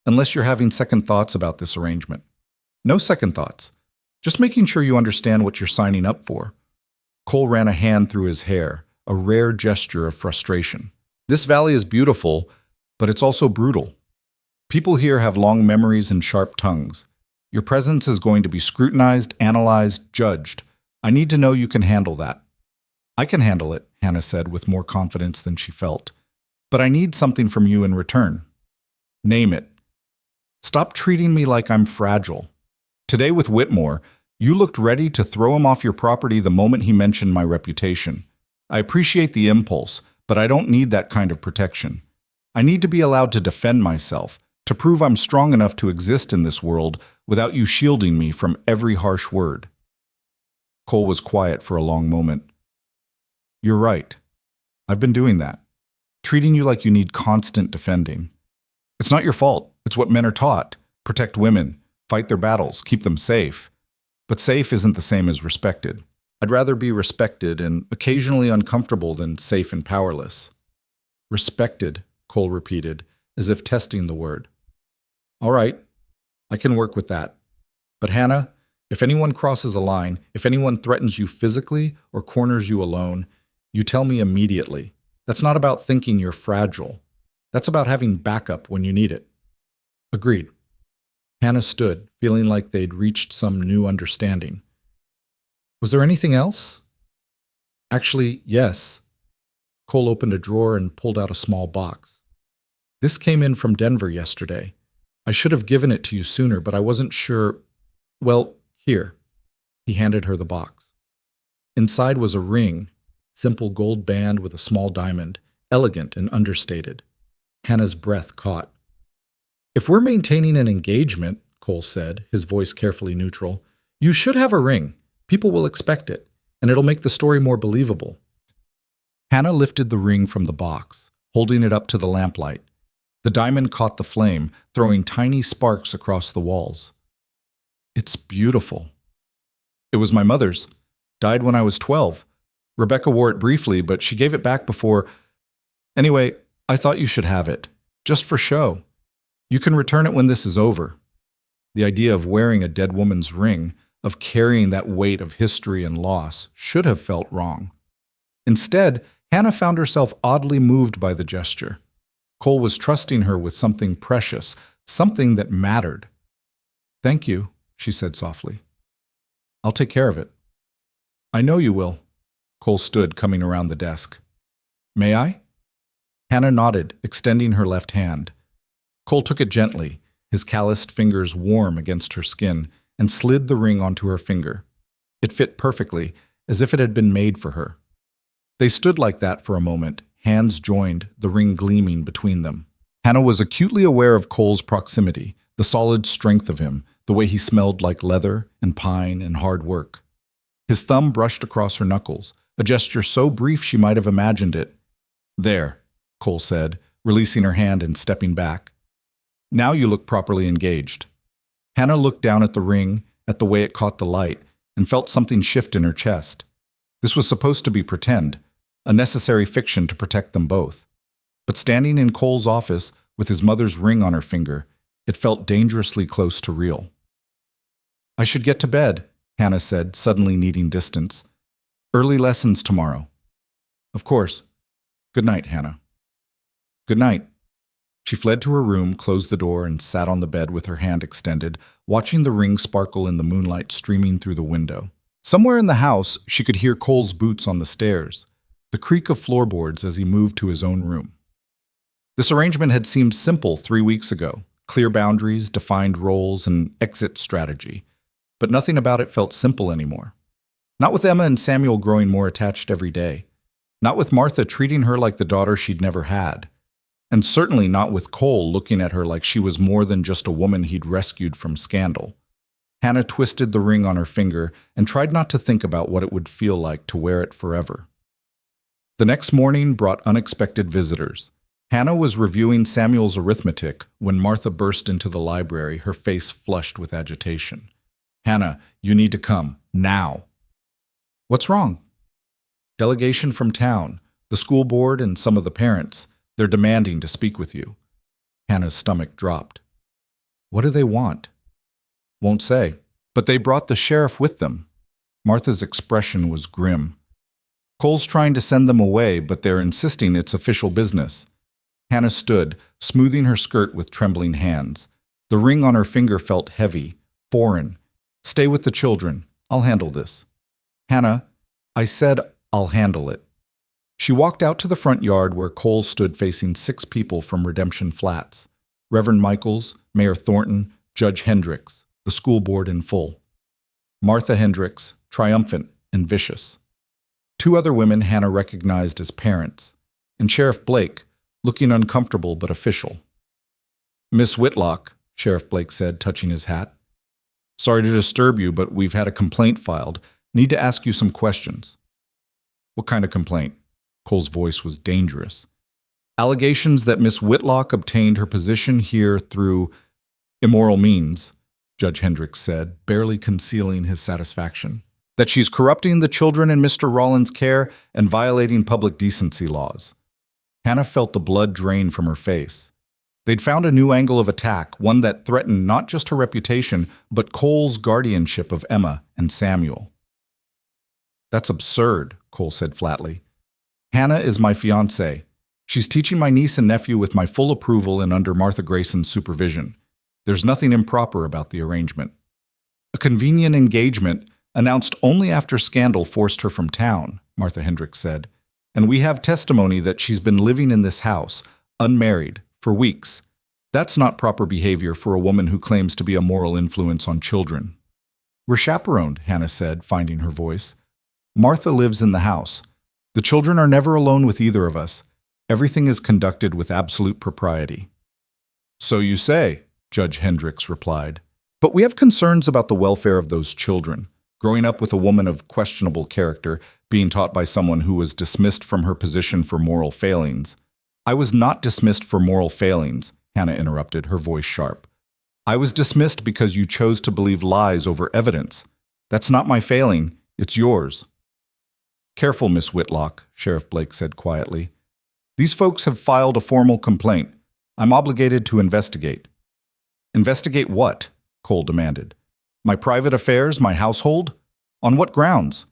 Speaker 1: Unless you're having second thoughts about this arrangement. No second thoughts. Just making sure you understand what you're signing up for. Cole ran a hand through his hair, a rare gesture of frustration. This valley is beautiful, but it's also brutal. People here have long memories and sharp tongues. Your presence is going to be scrutinized, analyzed, judged. I need to know you can handle that. I can handle it, Hannah said with more confidence than she felt. But I need something from you in return. Name it. Stop treating me like I'm fragile. Today with Whitmore, you looked ready to throw him off your property the moment he mentioned my reputation. I appreciate the impulse, but I don't need that kind of protection. I need to be allowed to defend myself, to prove I'm strong enough to exist in this world without you shielding me from every harsh word. Cole was quiet for a long moment. You're right. I've been doing that. Treating you like you need constant defending. It's not your fault. It's what men are taught. Protect women, fight their battles, keep them safe. But safe isn't the same as respected. I'd rather be respected and occasionally uncomfortable than safe and powerless. Respected, Cole repeated, as if testing the word. All right, I can work with that. But Hannah, if anyone crosses a line, if anyone threatens you physically or corners you alone, you tell me immediately. That's not about thinking you're fragile. That's about having backup when you need it. Agreed. Hannah stood, feeling like they'd reached some new understanding. Was there anything else? Actually, yes. Cole opened a drawer and pulled out a small box. "This came in from Denver yesterday. I should have given it to you sooner, but I wasn't sure. Well, here." He handed her the box. Inside was a ring, simple gold band with a small diamond, elegant and understated. Hannah's breath caught. "If we're maintaining an engagement," Cole said, his voice carefully neutral, "you should have a ring. People will expect it, and it'll make the story more believable." Hannah lifted the ring from the box, holding it up to the lamplight. The diamond caught the flame, throwing tiny sparks across the walls. "It's beautiful." "It was my mother's. Died when I was 12. Rebecca wore it briefly, but she gave it back before. Anyway, I thought you should have it, just for show. You can return it when this is over." The idea of wearing a dead woman's ring, of carrying that weight of history and loss, should have felt wrong. Instead, Hannah found herself oddly moved by the gesture. Cole was trusting her with something precious, something that mattered. "Thank you," she said softly. "I'll take care of it." "I know you will." Cole stood, coming around the desk. "May I?" Hannah nodded, extending her left hand. Cole took it gently, his calloused fingers warm against her skin, and slid the ring onto her finger. It fit perfectly, as if it had been made for her. They stood like that for a moment, hands joined, the ring gleaming between them. Hannah was acutely aware of Cole's proximity, the solid strength of him, the way he smelled like leather and pine and hard work. His thumb brushed across her knuckles, a gesture so brief she might have imagined it. "There," Cole said, releasing her hand and stepping back. "Now you look properly engaged." Hannah looked down at the ring, at the way it caught the light, and felt something shift in her chest. This was supposed to be pretend, a necessary fiction to protect them both. But standing in Cole's office, with his mother's ring on her finger, it felt dangerously close to real. "I should get to bed," Hannah said, suddenly needing distance. "Early lessons tomorrow." "Of course. Good night, Hannah." "Good night." She fled to her room, closed the door, and sat on the bed with her hand extended, watching the ring sparkle in the moonlight streaming through the window. Somewhere in the house, she could hear Cole's boots on the stairs, the creak of floorboards as he moved to his own room. This arrangement had seemed simple 3 weeks ago, clear boundaries, defined roles, and exit strategy. But nothing about it felt simple anymore. Not with Emma and Samuel growing more attached every day. Not with Martha treating her like the daughter she'd never had. And certainly not with Cole looking at her like she was more than just a woman he'd rescued from scandal. Hannah twisted the ring on her finger and tried not to think about what it would feel like to wear it forever. The next morning brought unexpected visitors. Hannah was reviewing Samuel's arithmetic when Martha burst into the library, her face flushed with agitation. "Hannah, you need to come, now." "What's wrong?" "Delegation from town, the school board and some of the parents. They're demanding to speak with you." Hannah's stomach dropped. "What do they want?" "Won't say. But they brought the sheriff with them." Martha's expression was grim. "Cole's trying to send them away, but they're insisting it's official business." Hannah stood, smoothing her skirt with trembling hands. The ring on her finger felt heavy, foreign. "Stay with the children. I'll handle this." "Hannah, I said I'll handle it." She walked out to the front yard where Cole stood facing 6 people from Redemption Flats. Reverend Michaels, Mayor Thornton, Judge Hendricks, the school board in full. Martha Hendricks, triumphant and vicious. 2 other women Hannah recognized as parents, and Sheriff Blake, looking uncomfortable but official. "Miss Whitlock," Sheriff Blake said, touching his hat. "Sorry to disturb you, but we've had a complaint filed. Need to ask you some questions." "What kind of complaint?" Cole's voice was dangerous. "Allegations that Miss Whitlock obtained her position here through immoral means," Judge Hendricks said, barely concealing his satisfaction. "That she's corrupting the children in Mr. Rollins' care and violating public decency laws." Hannah felt the blood drain from her face. They'd found a new angle of attack, one that threatened not just her reputation, but Cole's guardianship of Emma and Samuel. "That's absurd," Cole said flatly. "Hannah is my fiancée. She's teaching my niece and nephew with my full approval and under Martha Grayson's supervision. There's nothing improper about the arrangement." "A convenient engagement announced only after scandal forced her from town," Martha Hendricks said. and we have testimony that she's been living in this house, unmarried, for weeks. That's not proper behavior for a woman who claims to be a moral influence on children. We're chaperoned, Hannah said, finding her voice. Martha lives in the house. The children are never alone with either of us. Everything is conducted with absolute propriety. So you say, Judge Hendricks replied. But we have concerns about the welfare of those children. Growing up with a woman of questionable character, being taught by someone who was dismissed from her position for moral failings. I was not dismissed for moral failings, Hannah interrupted, her voice sharp. I was dismissed because you chose to believe lies over evidence. That's not my failing, it's yours. Careful, Miss Whitlock, Sheriff Blake said quietly. These folks have filed a formal complaint. I'm obligated to investigate. Investigate what? Cole demanded. My private affairs, my household? On what grounds?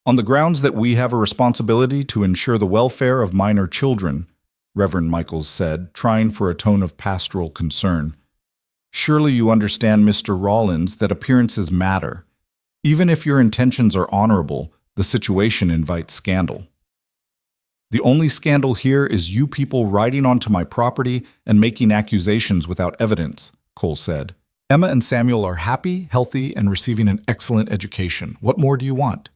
Speaker 1: On the grounds that we have a responsibility to ensure the welfare of minor children, Reverend Michaels said, trying for a tone of pastoral concern. Surely you understand, Mr. Rollins, that appearances matter. Even if your intentions are honorable, the situation invites scandal. The only scandal here is you people riding onto my property and making accusations without evidence, Cole said. Emma and Samuel are happy, healthy, and receiving an excellent education. What more do you want?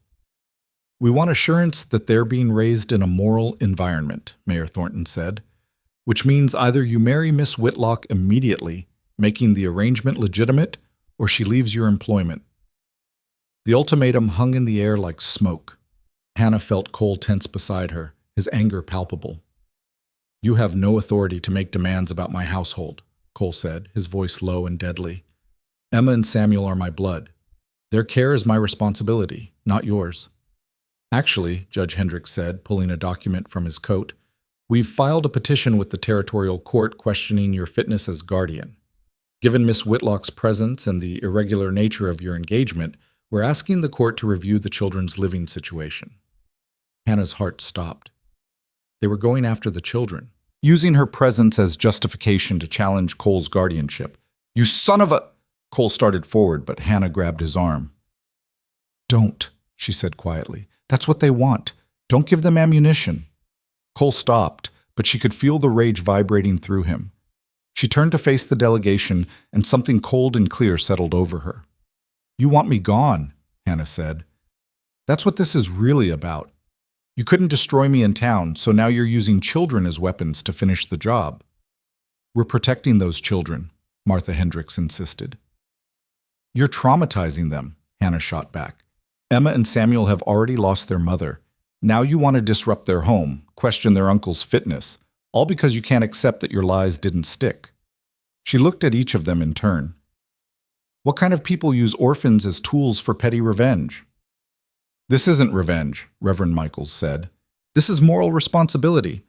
Speaker 1: We want assurance that they're being raised in a moral environment, Mayor Thornton said, which means either you marry Miss Whitlock immediately, making the arrangement legitimate, or she leaves your employment. The ultimatum hung in the air like smoke. Hannah felt Cole tense beside her, his anger palpable. You have no authority to make demands about my household, Cole said, his voice low and deadly. Emma and Samuel are my blood. Their care is my responsibility, not yours. Actually, Judge Hendricks said, pulling a document from his coat, we've filed a petition with the territorial court questioning your fitness as guardian. Given Miss Whitlock's presence and the irregular nature of your engagement, we're asking the court to review the children's living situation. Hannah's heart stopped. They were going after the children, using her presence as justification to challenge Cole's guardianship. You son of a... Cole started forward, but Hannah grabbed his arm. Don't, she said quietly. That's what they want. Don't give them ammunition. Cole stopped, but she could feel the rage vibrating through him. She turned to face the delegation, and something cold and clear settled over her. You want me gone, Hannah said. That's what this is really about. You couldn't destroy me in town, so now you're using children as weapons to finish the job. We're protecting those children, Martha Hendricks insisted. You're traumatizing them, Hannah shot back. Emma and Samuel have already lost their mother. Now you want to disrupt their home, question their uncle's fitness, all because you can't accept that your lies didn't stick. She looked at each of them in turn. What kind of people use orphans as tools for petty revenge? This isn't revenge, Reverend Michaels said. This is moral responsibility.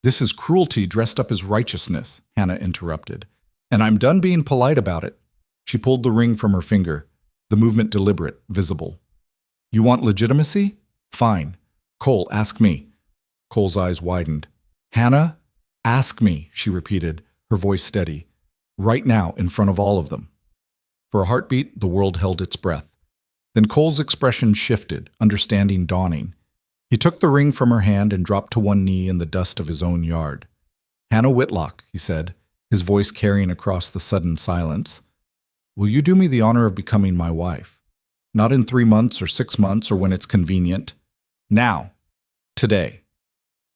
Speaker 1: This is cruelty dressed up as righteousness, Hannah interrupted. And I'm done being polite about it. She pulled the ring from her finger, the movement deliberate, visible. You want legitimacy? Fine. Cole, ask me. Cole's eyes widened. Hannah, ask me, she repeated, her voice steady. Right now, in front of all of them. For a heartbeat, the world held its breath. Then Cole's expression shifted, understanding dawning. He took the ring from her hand and dropped to one knee in the dust of his own yard. Hannah Whitlock, he said, his voice carrying across the sudden silence. Will you do me the honor of becoming my wife? Not in 3 months or 6 months or when it's convenient. Now. Today.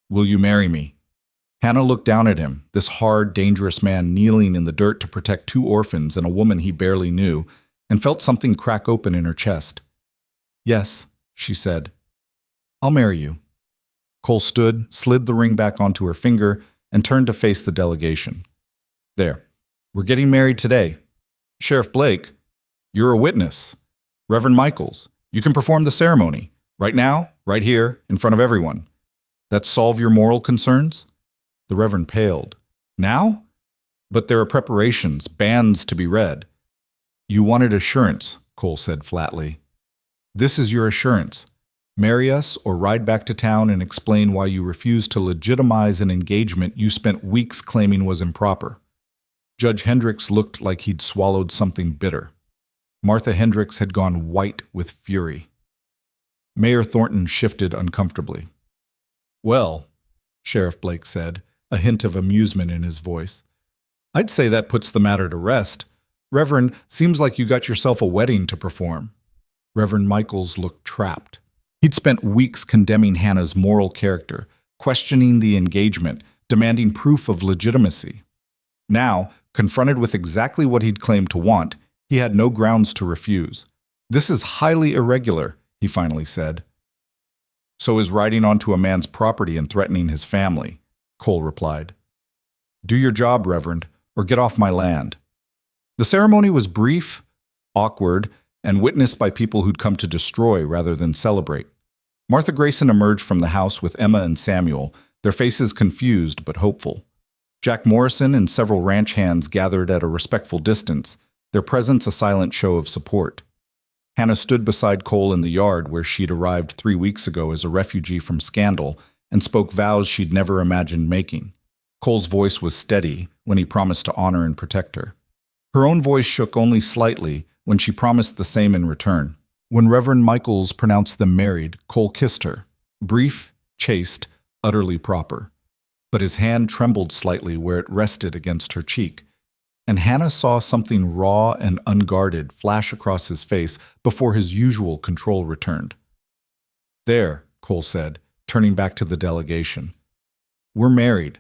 Speaker 1: Will you marry me? Hannah looked down at him, this hard, dangerous man kneeling in the dirt to protect 2 orphans and a woman he barely knew, and felt something crack open in her chest. Yes, she said. I'll marry you. Cole stood, slid the ring back onto her finger, and turned to face the delegation. There. We're getting married today. Sheriff Blake, you're a witness. Reverend Michaels, you can perform the ceremony. Right now, right here, in front of everyone. That solve your moral concerns? The Reverend paled. Now? But there are preparations, banns to be read. You wanted assurance, Cole said flatly. This is your assurance. Marry us or ride back to town and explain why you refused to legitimize an engagement you spent weeks claiming was improper. Judge Hendricks looked like he'd swallowed something bitter. Martha Hendricks had gone white with fury. Mayor Thornton shifted uncomfortably. Well, Sheriff Blake said, a hint of amusement in his voice, I'd say that puts the matter to rest. Reverend, seems like you got yourself a wedding to perform. Reverend Michaels looked trapped. He'd spent weeks condemning Hannah's moral character, questioning the engagement, demanding proof of legitimacy. Now, confronted with exactly what he'd claimed to want, he had no grounds to refuse. This is highly irregular, he finally said. So is riding onto a man's property and threatening his family, Cole replied. Do your job, Reverend, or get off my land. The ceremony was brief, awkward, and witnessed by people who'd come to destroy rather than celebrate. Martha Grayson emerged from the house with Emma and Samuel, their faces confused but hopeful. Jack Morrison and several ranch hands gathered at a respectful distance, their presence a silent show of support. Hannah stood beside Cole in the yard where she'd arrived 3 weeks ago as a refugee from scandal and spoke vows she'd never imagined making. Cole's voice was steady when he promised to honor and protect her. Her own voice shook only slightly when she promised the same in return. When Reverend Michaels pronounced them married, Cole kissed her, brief, chaste, utterly proper. But his hand trembled slightly where it rested against her cheek, and Hannah saw something raw and unguarded flash across his face before his usual control returned. There, Cole said, turning back to the delegation. We're married.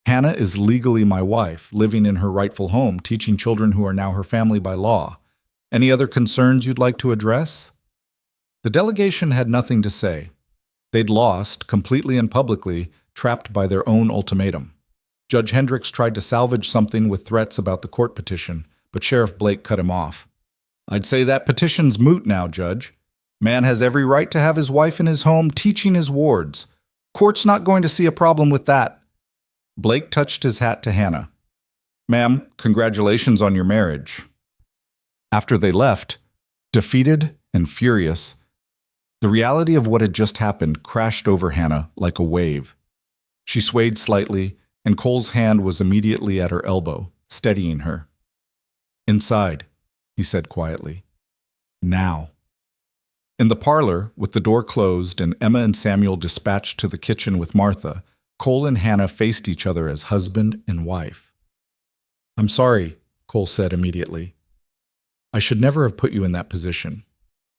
Speaker 1: Hannah is legally my wife, living in her rightful home, teaching children who are now her family by law. Any other concerns you'd like to address? The delegation had nothing to say. They'd lost, completely and publicly, trapped by their own ultimatum. Judge Hendricks tried to salvage something with threats about the court petition, but Sheriff Blake cut him off. I'd say that petition's moot now, Judge. Man has every right to have his wife in his home teaching his wards. Court's not going to see a problem with that. Blake touched his hat to Hannah. Ma'am, congratulations on your marriage. After they left, defeated and furious, the reality of what had just happened crashed over Hannah like a wave. She swayed slightly, and Cole's hand was immediately at her elbow, steadying her. Inside, he said quietly. Now. In the parlor, with the door closed and Emma and Samuel dispatched to the kitchen with Martha, Cole and Hannah faced each other as husband and wife. I'm sorry, Cole said immediately. I should never have put you in that position.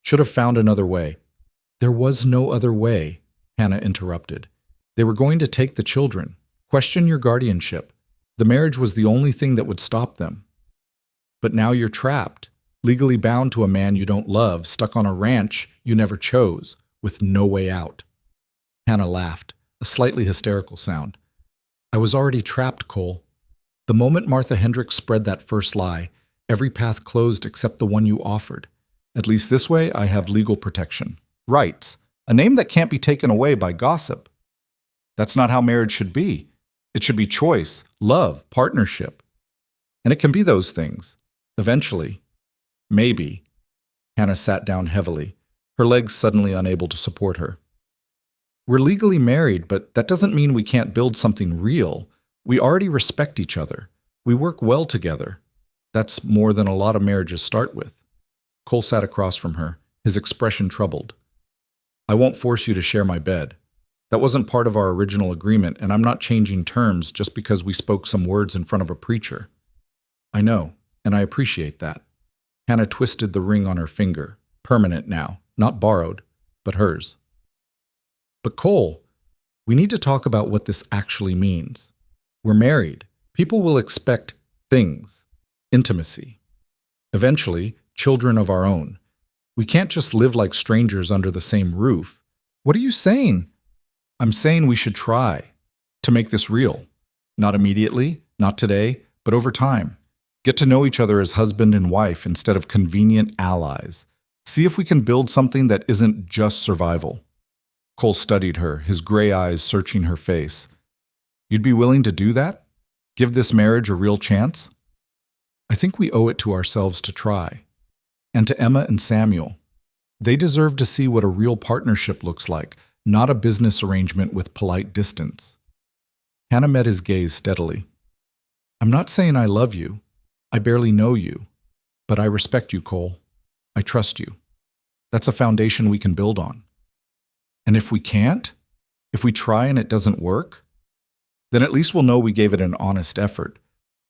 Speaker 1: Should have found another way. There was no other way, Hannah interrupted. They were going to take the children, question your guardianship. The marriage was the only thing that would stop them. But now you're trapped, legally bound to a man you don't love, stuck on a ranch you never chose, with no way out. Hannah laughed, a slightly hysterical sound. I was already trapped, Cole. The moment Martha Hendricks spread that first lie, every path closed except the one you offered. At least this way, I have legal protection. Rights, a name that can't be taken away by gossip. That's not how marriage should be. It should be choice, love, partnership. And it can be those things. Eventually. Maybe. Hannah sat down heavily, her legs suddenly unable to support her. We're legally married, but that doesn't mean we can't build something real. We already respect each other. We work well together. That's more than a lot of marriages start with. Cole sat across from her, his expression troubled. I won't force you to share my bed. That wasn't part of our original agreement, and I'm not changing terms just because we spoke some words in front of a preacher. I know, and I appreciate that. Hannah twisted the ring on her finger, permanent now, not borrowed, but hers. But Cole, we need to talk about what this actually means. We're married. People will expect things, intimacy. Eventually, children of our own. We can't just live like strangers under the same roof. What are you saying? I'm saying we should try to make this real. Not immediately, not today, but over time. Get to know each other as husband and wife instead of convenient allies. See if we can build something that isn't just survival. Cole studied her, his gray eyes searching her face. You'd be willing to do that? Give this marriage a real chance? I think we owe it to ourselves to try. And to Emma and Samuel. They deserve to see what a real partnership looks like, not a business arrangement with polite distance. Hannah met his gaze steadily. I'm not saying I love you. I barely know you. But I respect you, Cole. I trust you. That's a foundation we can build on. And if we can't, If we try and it doesn't work, then at least we'll know we gave it an honest effort.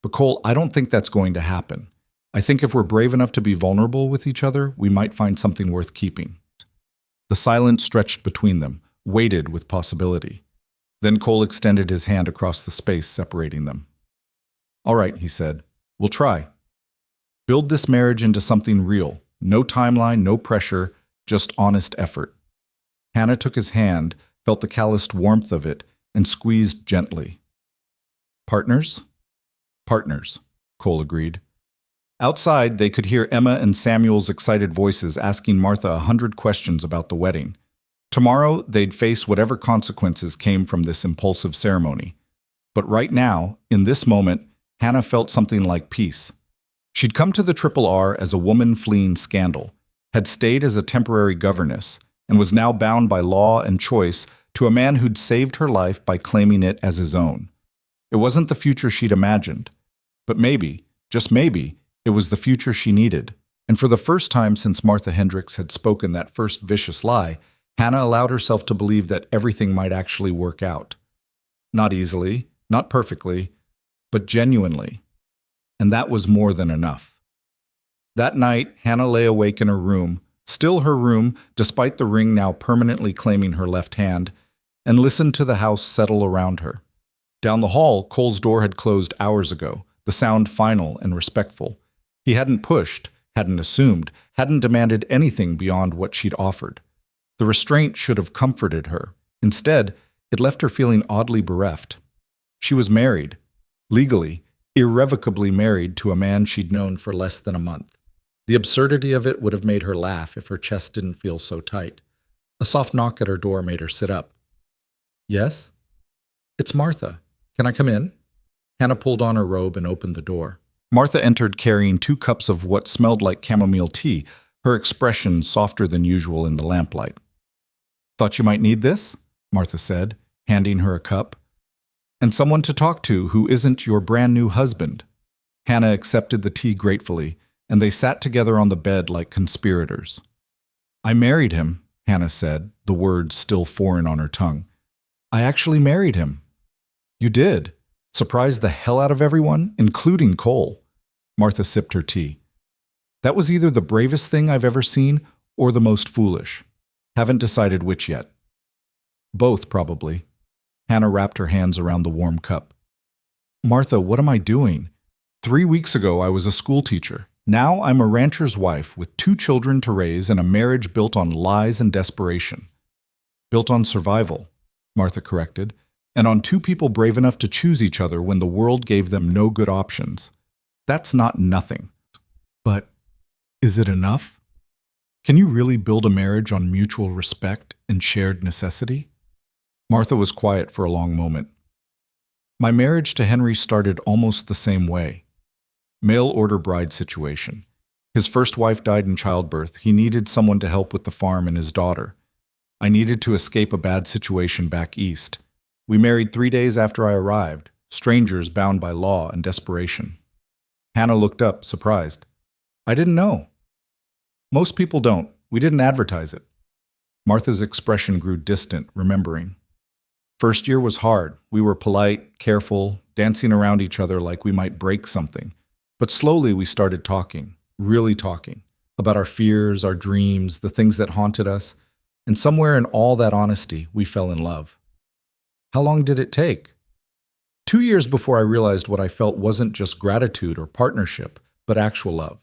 Speaker 1: But Cole, I don't think that's going to happen. I think if we're brave enough to be vulnerable with each other, we might find something worth keeping. The silence stretched between them, weighted with possibility. Then Cole extended his hand across the space separating them. All right, he said, we'll try. Build this marriage into something real. No timeline, no pressure, just honest effort. Hannah took his hand, felt the calloused warmth of it, and squeezed gently. Partners? Partners, Cole agreed. Outside, they could hear Emma and Samuel's excited voices asking Martha 100 questions about the wedding. Tomorrow, they'd face whatever consequences came from this impulsive ceremony. But right now, in this moment, Hannah felt something like peace. She'd come to the Triple R as a woman fleeing scandal, had stayed as a temporary governess, and was now bound by law and choice to a man who'd saved her life by claiming it as his own. It wasn't the future she'd imagined, but maybe, just maybe, it was the future she needed. And for the first time since Martha Hendricks had spoken that first vicious lie, Hannah allowed herself to believe that everything might actually work out. Not easily, not perfectly, but genuinely. And that was more than enough. That night, Hannah lay awake in her room, still her room, despite the ring now permanently claiming her left hand, and listened to the house settle around her. Down the hall, Cole's door had closed hours ago, the sound final and respectful. He hadn't pushed, hadn't assumed, hadn't demanded anything beyond what she'd offered. The restraint should have comforted her. Instead, it left her feeling oddly bereft. She was married, legally, irrevocably married to a man she'd known for less than a month. The absurdity of it would have made her laugh if her chest didn't feel so tight. A soft knock at her door made her sit up. Yes? It's Martha. Can I come in? Hannah pulled on her robe and opened the door. Martha entered carrying 2 cups of what smelled like chamomile tea, her expression softer than usual in the lamplight. Thought you might need this? Martha said, handing her a cup. And someone to talk to who isn't your brand new husband. Hannah accepted the tea gratefully, and they sat together on the bed like conspirators. I married him, Hannah said, the words still foreign on her tongue. I actually married him. You did. Surprised the hell out of everyone, including Cole. Martha sipped her tea. That was either the bravest thing I've ever seen or the most foolish. Haven't decided which yet. Both, probably. Hannah wrapped her hands around the warm cup. Martha, what am I doing? 3 weeks ago, I was a school teacher. Now I'm a rancher's wife with 2 children to raise and a marriage built on lies and desperation. Built on survival, Martha corrected, and on 2 people brave enough to choose each other when the world gave them no good options. That's not nothing. But is it enough? Can you really build a marriage on mutual respect and shared necessity? Martha was quiet for a long moment. My marriage to Henry started almost the same way. Mail-order bride situation. His first wife died in childbirth. He needed someone to help with the farm and his daughter. I needed to escape a bad situation back east. We married 3 days after I arrived, strangers bound by law and desperation. Hannah looked up, surprised. I didn't know. Most people don't. We didn't advertise it. Martha's expression grew distant, remembering. First year was hard. We were polite, careful, dancing around each other like we might break something. But slowly we started talking, really talking, about our fears, our dreams, the things that haunted us, and somewhere in all that honesty, we fell in love. How long did it take? 2 years before I realized what I felt wasn't just gratitude or partnership, but actual love.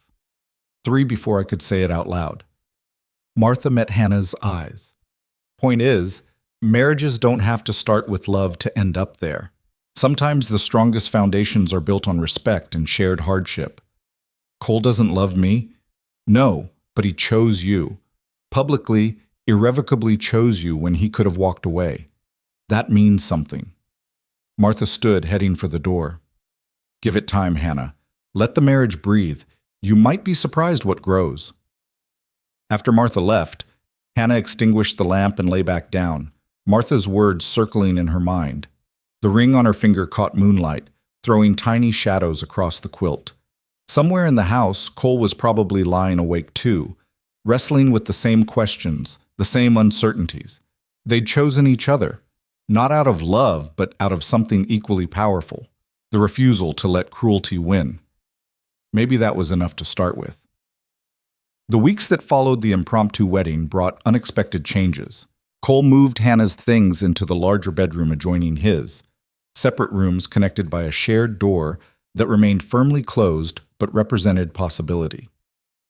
Speaker 1: 3 before I could say it out loud. Martha met Hannah's eyes. Point is, marriages don't have to start with love to end up there. Sometimes the strongest foundations are built on respect and shared hardship. Cole doesn't love me? No, but he chose you. Publicly, irrevocably chose you when he could have walked away. That means something. Martha stood, heading for the door. Give it time, Hannah. Let the marriage breathe. You might be surprised what grows. After Martha left, Hannah extinguished the lamp and lay back down, Martha's words circling in her mind. The ring on her finger caught moonlight, throwing tiny shadows across the quilt. Somewhere in the house, Cole was probably lying awake too, wrestling with the same questions, the same uncertainties. They'd chosen each other. Not out of love, but out of something equally powerful, the refusal to let cruelty win. Maybe that was enough to start with. The weeks that followed the impromptu wedding brought unexpected changes. Cole moved Hannah's things into the larger bedroom adjoining his, separate rooms connected by a shared door that remained firmly closed but represented possibility.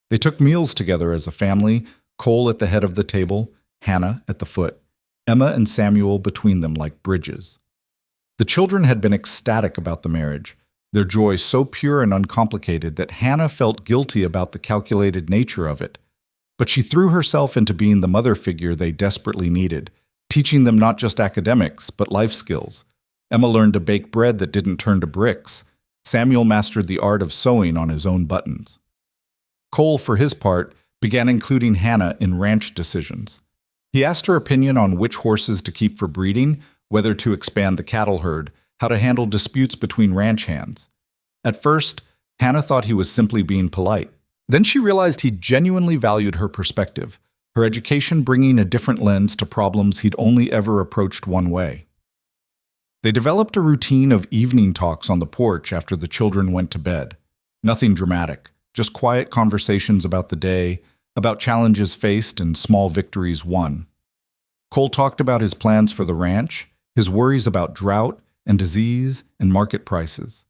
Speaker 1: They took meals together as a family, Cole at the head of the table, Hannah at the foot, Emma and Samuel between them like bridges. The children had been ecstatic about the marriage, their joy so pure and uncomplicated that Hannah felt guilty about the calculated nature of it. But she threw herself into being the mother figure they desperately needed, teaching them not just academics, but life skills. Emma learned to bake bread that didn't turn to bricks. Samuel mastered the art of sewing on his own buttons. Cole, for his part, began including Hannah in ranch decisions. He asked her opinion on which horses to keep for breeding, whether to expand the cattle herd, how to handle disputes between ranch hands. At first, Hannah thought he was simply being polite. Then she realized he genuinely valued her perspective, her education bringing a different lens to problems he'd only ever approached one way. They developed a routine of evening talks on the porch after the children went to bed. Nothing dramatic, just quiet conversations about the day, about challenges faced and small victories won. Cole talked about his plans for the ranch, his worries about drought and disease and market prices.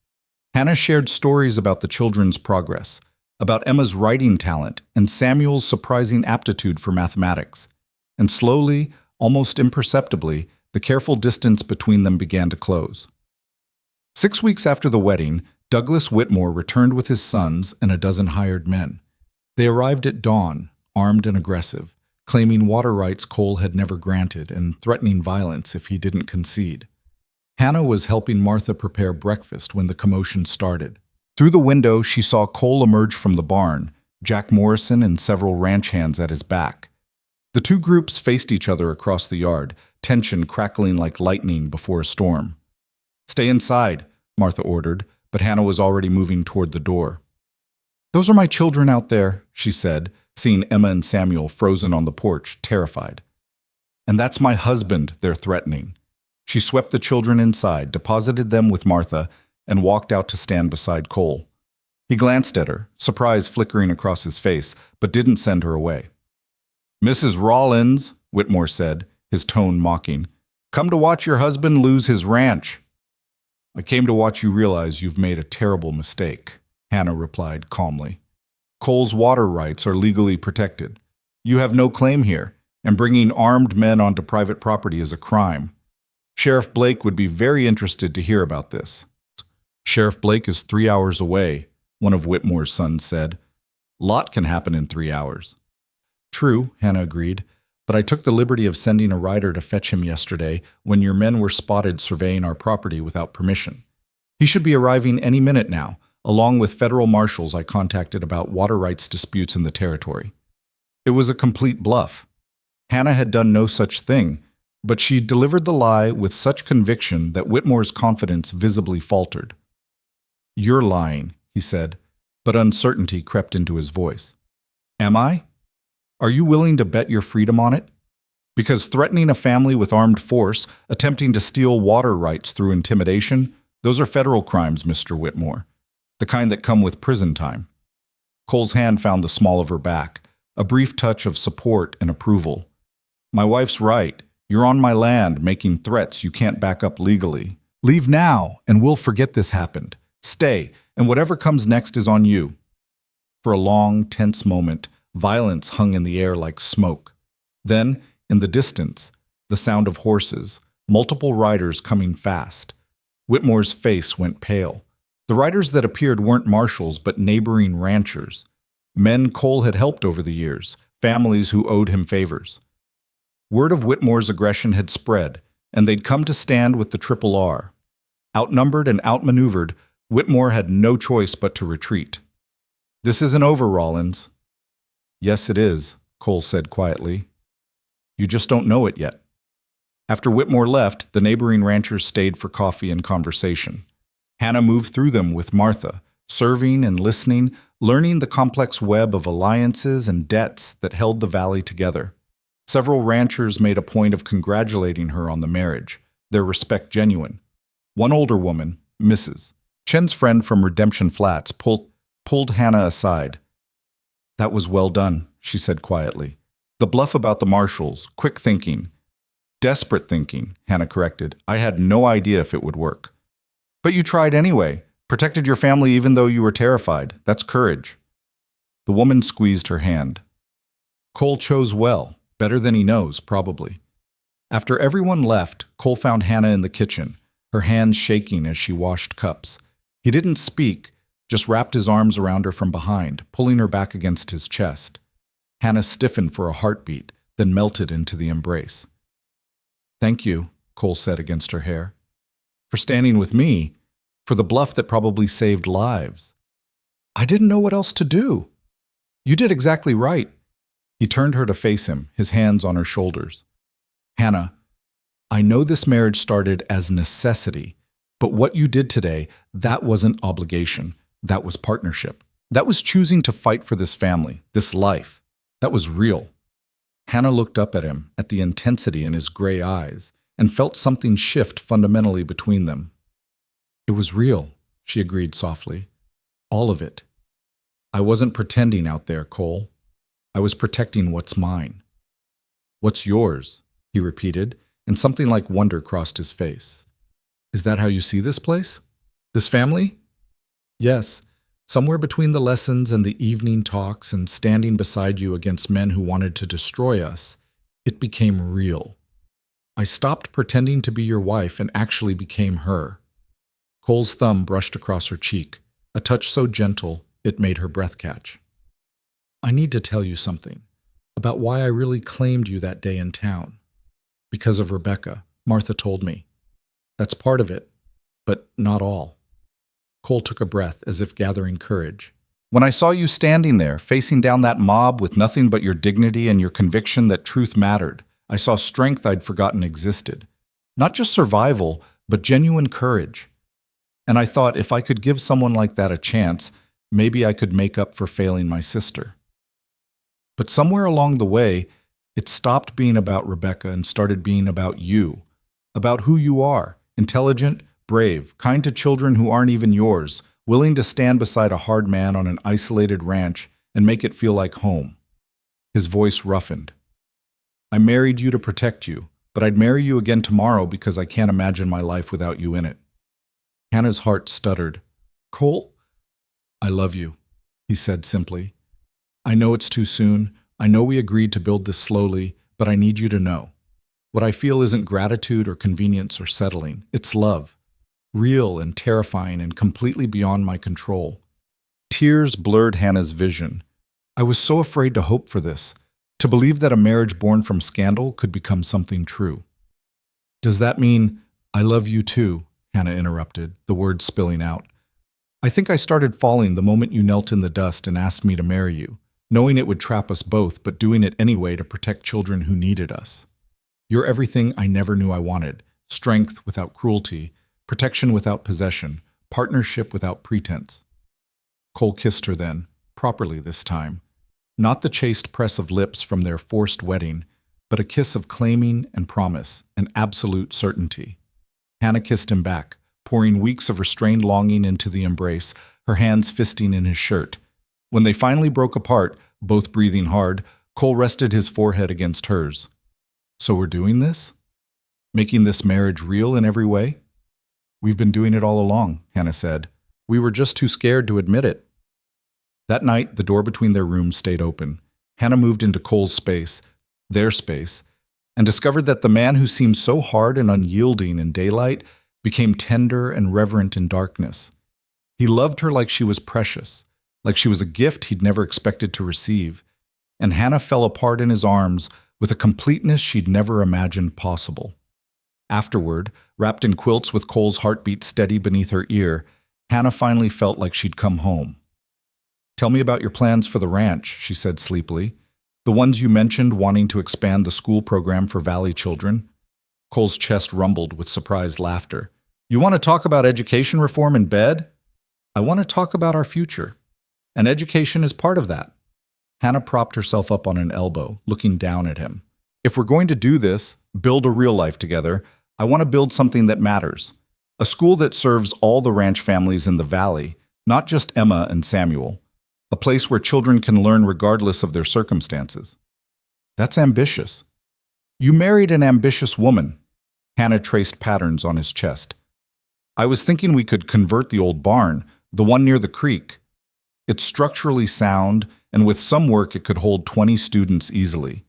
Speaker 1: Hannah shared stories about the children's progress, about Emma's writing talent and Samuel's surprising aptitude for mathematics. And slowly, almost imperceptibly, the careful distance between them began to close. 6 weeks after the wedding, Douglas Whitmore returned with his sons and a dozen hired men. They arrived at dawn, armed and aggressive, claiming water rights Cole had never granted and threatening violence if he didn't concede. Hannah was helping Martha prepare breakfast when the commotion started. Through the window, she saw Cole emerge from the barn, Jack Morrison and several ranch hands at his back. The two groups faced each other across the yard, tension crackling like lightning before a storm. "Stay inside," Martha ordered, but Hannah was already moving toward the door. "Those are my children out there," she said, seeing Emma and Samuel frozen on the porch, terrified. "And that's my husband," they're threatening. She swept the children inside, deposited them with Martha, and walked out to stand beside Cole. He glanced at her, surprise flickering across his face, but didn't send her away. "Mrs. Rollins," Whitmore said, his tone mocking, "come to watch your husband lose his ranch." "I came to watch you realize you've made a terrible mistake," Hannah replied calmly. "Cole's water rights are legally protected. You have no claim here, and bringing armed men onto private property is a crime. Sheriff Blake would be very interested to hear about this." "Sheriff Blake is 3 hours away," one of Whitmore's sons said. "Lot can happen in 3 hours." "True," Hannah agreed, "but I took the liberty of sending a rider to fetch him yesterday when your men were spotted surveying our property without permission. He should be arriving any minute now, along with federal marshals I contacted about water rights disputes in the territory." It was a complete bluff. Hannah had done no such thing, but she delivered the lie with such conviction that Whitmore's confidence visibly faltered. "You're lying," he said, but uncertainty crept into his voice. "Am I? Are you willing to bet your freedom on it? Because threatening a family with armed force, attempting to steal water rights through intimidation, those are federal crimes, Mr. Whitmore, the kind that come with prison time." Cole's hand found the small of her back, a brief touch of support and approval. "My wife's right. You're on my land, making threats you can't back up legally. Leave now, and we'll forget this happened. Stay, and whatever comes next is on you." For a long, tense moment, violence hung in the air like smoke. Then, in the distance, the sound of horses, multiple riders coming fast. Whitmore's face went pale. The riders that appeared weren't marshals, but neighboring ranchers. Men Cole had helped over the years, families who owed him favors. Word of Whitmore's aggression had spread, and they'd come to stand with the Triple R. Outnumbered and outmaneuvered, Whitmore had no choice but to retreat. "This isn't over, Rollins." "Yes, it is," Cole said quietly. "You just don't know it yet." After Whitmore left, the neighboring ranchers stayed for coffee and conversation. Hannah moved through them with Martha, serving and listening, learning the complex web of alliances and debts that held the valley together. Several ranchers made a point of congratulating her on the marriage, their respect genuine. One older woman, Mrs. Chen's friend from Redemption Flats, pulled Hannah aside. "That was well done," she said quietly. "The bluff about the marshals, quick thinking." "Desperate thinking," Hannah corrected. "I had no idea if it would work." "But you tried anyway. Protected your family even though you were terrified. That's courage." The woman squeezed her hand. Cole chose well, better than he knows, probably. After everyone left, Cole found Hannah in the kitchen, her hands shaking as she washed cups. He didn't speak, just wrapped his arms around her from behind, pulling her back against his chest. Hannah stiffened for a heartbeat, then melted into the embrace. "Thank you," Cole said against her hair. "For standing with me, for the bluff that probably saved lives." "I didn't know what else to do." "You did exactly right." He turned her to face him, his hands on her shoulders. "Hannah, I know this marriage started as necessity, but what you did today, that wasn't obligation. That was partnership. That was choosing to fight for this family, this life. That was real." Hannah looked up at him, at the intensity in his gray eyes, and felt something shift fundamentally between them. "It was real," she agreed softly. "All of it. I wasn't pretending out there, Cole. I was protecting what's mine." "What's yours?" he repeated, and something like wonder crossed his face. "Is that how you see this place? This family?" "Yes, somewhere between the lessons and the evening talks and standing beside you against men who wanted to destroy us, it became real. I stopped pretending to be your wife and actually became her." Cole's thumb brushed across her cheek, a touch so gentle it made her breath catch. "I need to tell you something about why I really claimed you that day in town. Because of Rebecca, Martha told me. That's part of it, but not all." Cole took a breath as if gathering courage. "When I saw you standing there, facing down that mob with nothing but your dignity and your conviction that truth mattered, I saw strength I'd forgotten existed. Not just survival, but genuine courage. And I thought if I could give someone like that a chance, maybe I could make up for failing my sister. But somewhere along the way, it stopped being about Rebecca and started being about you, about who you are, intelligent, brave, kind to children who aren't even yours, willing to stand beside a hard man on an isolated ranch and make it feel like home." His voice roughened. "I married you to protect you, but I'd marry you again tomorrow because I can't imagine my life without you in it." Hannah's heart stuttered. "Cole?" "I love you," he said simply. "I know it's too soon. I know we agreed to build this slowly, but I need you to know. What I feel isn't gratitude or convenience or settling. It's love. Real and terrifying and completely beyond my control." Tears blurred Hannah's vision. "I was so afraid to hope for this, to believe that a marriage born from scandal could become something true." "Does that mean I love you too?" Hannah interrupted, the words spilling out. "I think I started falling the moment you knelt in the dust and asked me to marry you, knowing it would trap us both, but doing it anyway to protect children who needed us. You're everything I never knew I wanted: strength without cruelty, protection without possession, partnership without pretense." Cole kissed her then, properly this time. Not the chaste press of lips from their forced wedding, but a kiss of claiming and promise, and absolute certainty. Hannah kissed him back, pouring weeks of restrained longing into the embrace, her hands fisting in his shirt. When they finally broke apart, both breathing hard, Cole rested his forehead against hers. "So we're doing this? Making this marriage real in every way?" "We've been doing it all along," Hannah said. "We were just too scared to admit it." That night, the door between their rooms stayed open. Hannah moved into Cole's space, their space, and discovered that the man who seemed so hard and unyielding in daylight became tender and reverent in darkness. He loved her like she was precious, like she was a gift he'd never expected to receive, and Hannah fell apart in his arms with a completeness she'd never imagined possible. Afterward, wrapped in quilts with Cole's heartbeat steady beneath her ear, Hannah finally felt like she'd come home. "Tell me about your plans for the ranch," she said sleepily. "The ones you mentioned wanting to expand the school program for Valley children." Cole's chest rumbled with surprised laughter. "You want to talk about education reform in bed?" "I want to talk about our future. And education is part of that." Hannah propped herself up on an elbow, looking down at him. "If we're going to do this, build a real life together, I want to build something that matters. A school that serves all the ranch families in the valley, not just Emma and Samuel. A place where children can learn regardless of their circumstances. That's ambitious. You married an ambitious woman. Hannah traced patterns on his chest. I was thinking we could convert the old barn, the one near the creek. It's structurally sound, and with some work it could hold 20 students easily.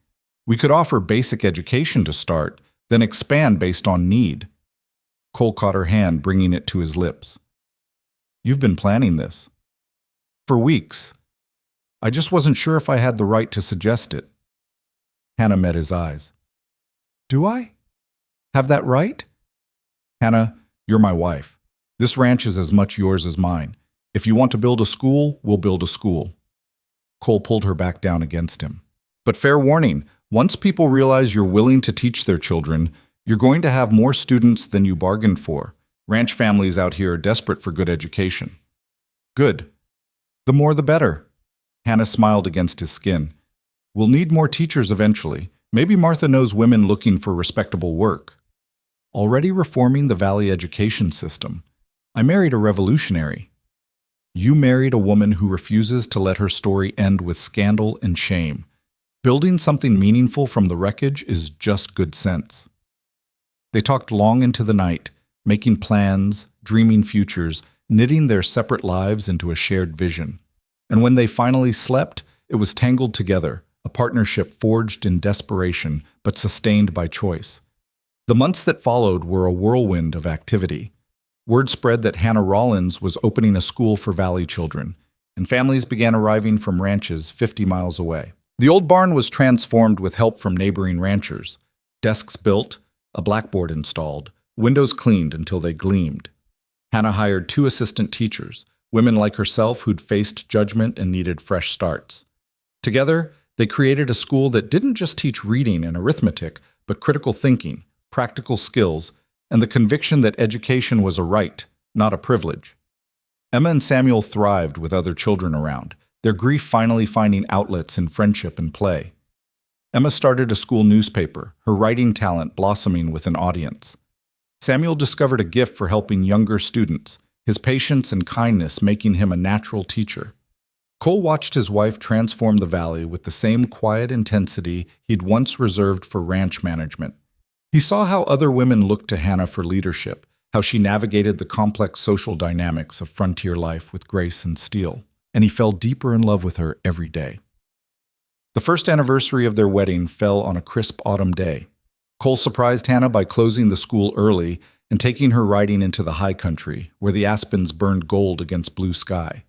Speaker 1: We could offer basic education to start, then expand based on need. Cole caught her hand, bringing it to his lips. You've been planning this. For weeks. I just wasn't sure if I had the right to suggest it. Hannah met his eyes. Do I have that right? Hannah, you're my wife. This ranch is as much yours as mine. If you want to build a school, we'll build a school. Cole pulled her back down against him. But fair warning, once people realize you're willing to teach their children, you're going to have more students than you bargained for. Ranch families out here are desperate for good education. Good. The more the better. Hannah smiled against his skin. We'll need more teachers eventually. Maybe Martha knows women looking for respectable work. Already reforming the Valley education system. I married a revolutionary. You married a woman who refuses to let her story end with scandal and shame. Building something meaningful from the wreckage is just good sense. They talked long into the night, making plans, dreaming futures, knitting their separate lives into a shared vision. And when they finally slept, it was tangled together, a partnership forged in desperation but sustained by choice. The months that followed were a whirlwind of activity. Word spread that Hannah Rollins was opening a school for Valley children, and families began arriving from ranches 50 miles away. The old barn was transformed with help from neighboring ranchers. Desks built, a blackboard installed, windows cleaned until they gleamed. Hannah hired 2 assistant teachers, women like herself who'd faced judgment and needed fresh starts. Together, they created a school that didn't just teach reading and arithmetic, but critical thinking, practical skills, and the conviction that education was a right, not a privilege. Emma and Samuel thrived with other children around, their grief finally finding outlets in friendship and play. Emma started a school newspaper, her writing talent blossoming with an audience. Samuel discovered a gift for helping younger students, his patience and kindness making him a natural teacher. Cole watched his wife transform the valley with the same quiet intensity he'd once reserved for ranch management. He saw how other women looked to Hannah for leadership, how she navigated the complex social dynamics of frontier life with grace and steel, and he fell deeper in love with her every day. The first anniversary of their wedding fell on a crisp autumn day. Cole surprised Hannah by closing the school early and taking her riding into the high country, where the aspens burned gold against blue sky.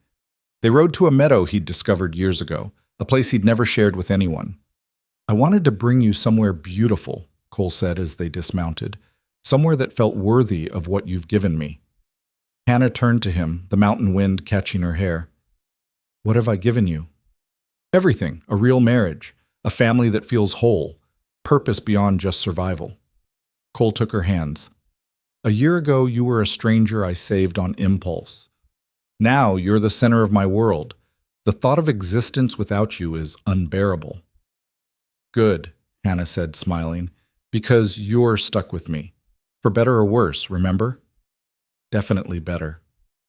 Speaker 1: They rode to a meadow he'd discovered years ago, a place he'd never shared with anyone. I wanted to bring you somewhere beautiful, Cole said as they dismounted, somewhere that felt worthy of what you've given me. Hannah turned to him, the mountain wind catching her hair. What have I given you? Everything, a real marriage, a family that feels whole, purpose beyond just survival. Cole took her hands. A year ago, you were a stranger I saved on impulse. Now you're the center of my world. The thought of existence without you is unbearable. Good, Hannah said, smiling, because you're stuck with me. For better or worse, remember? Definitely better.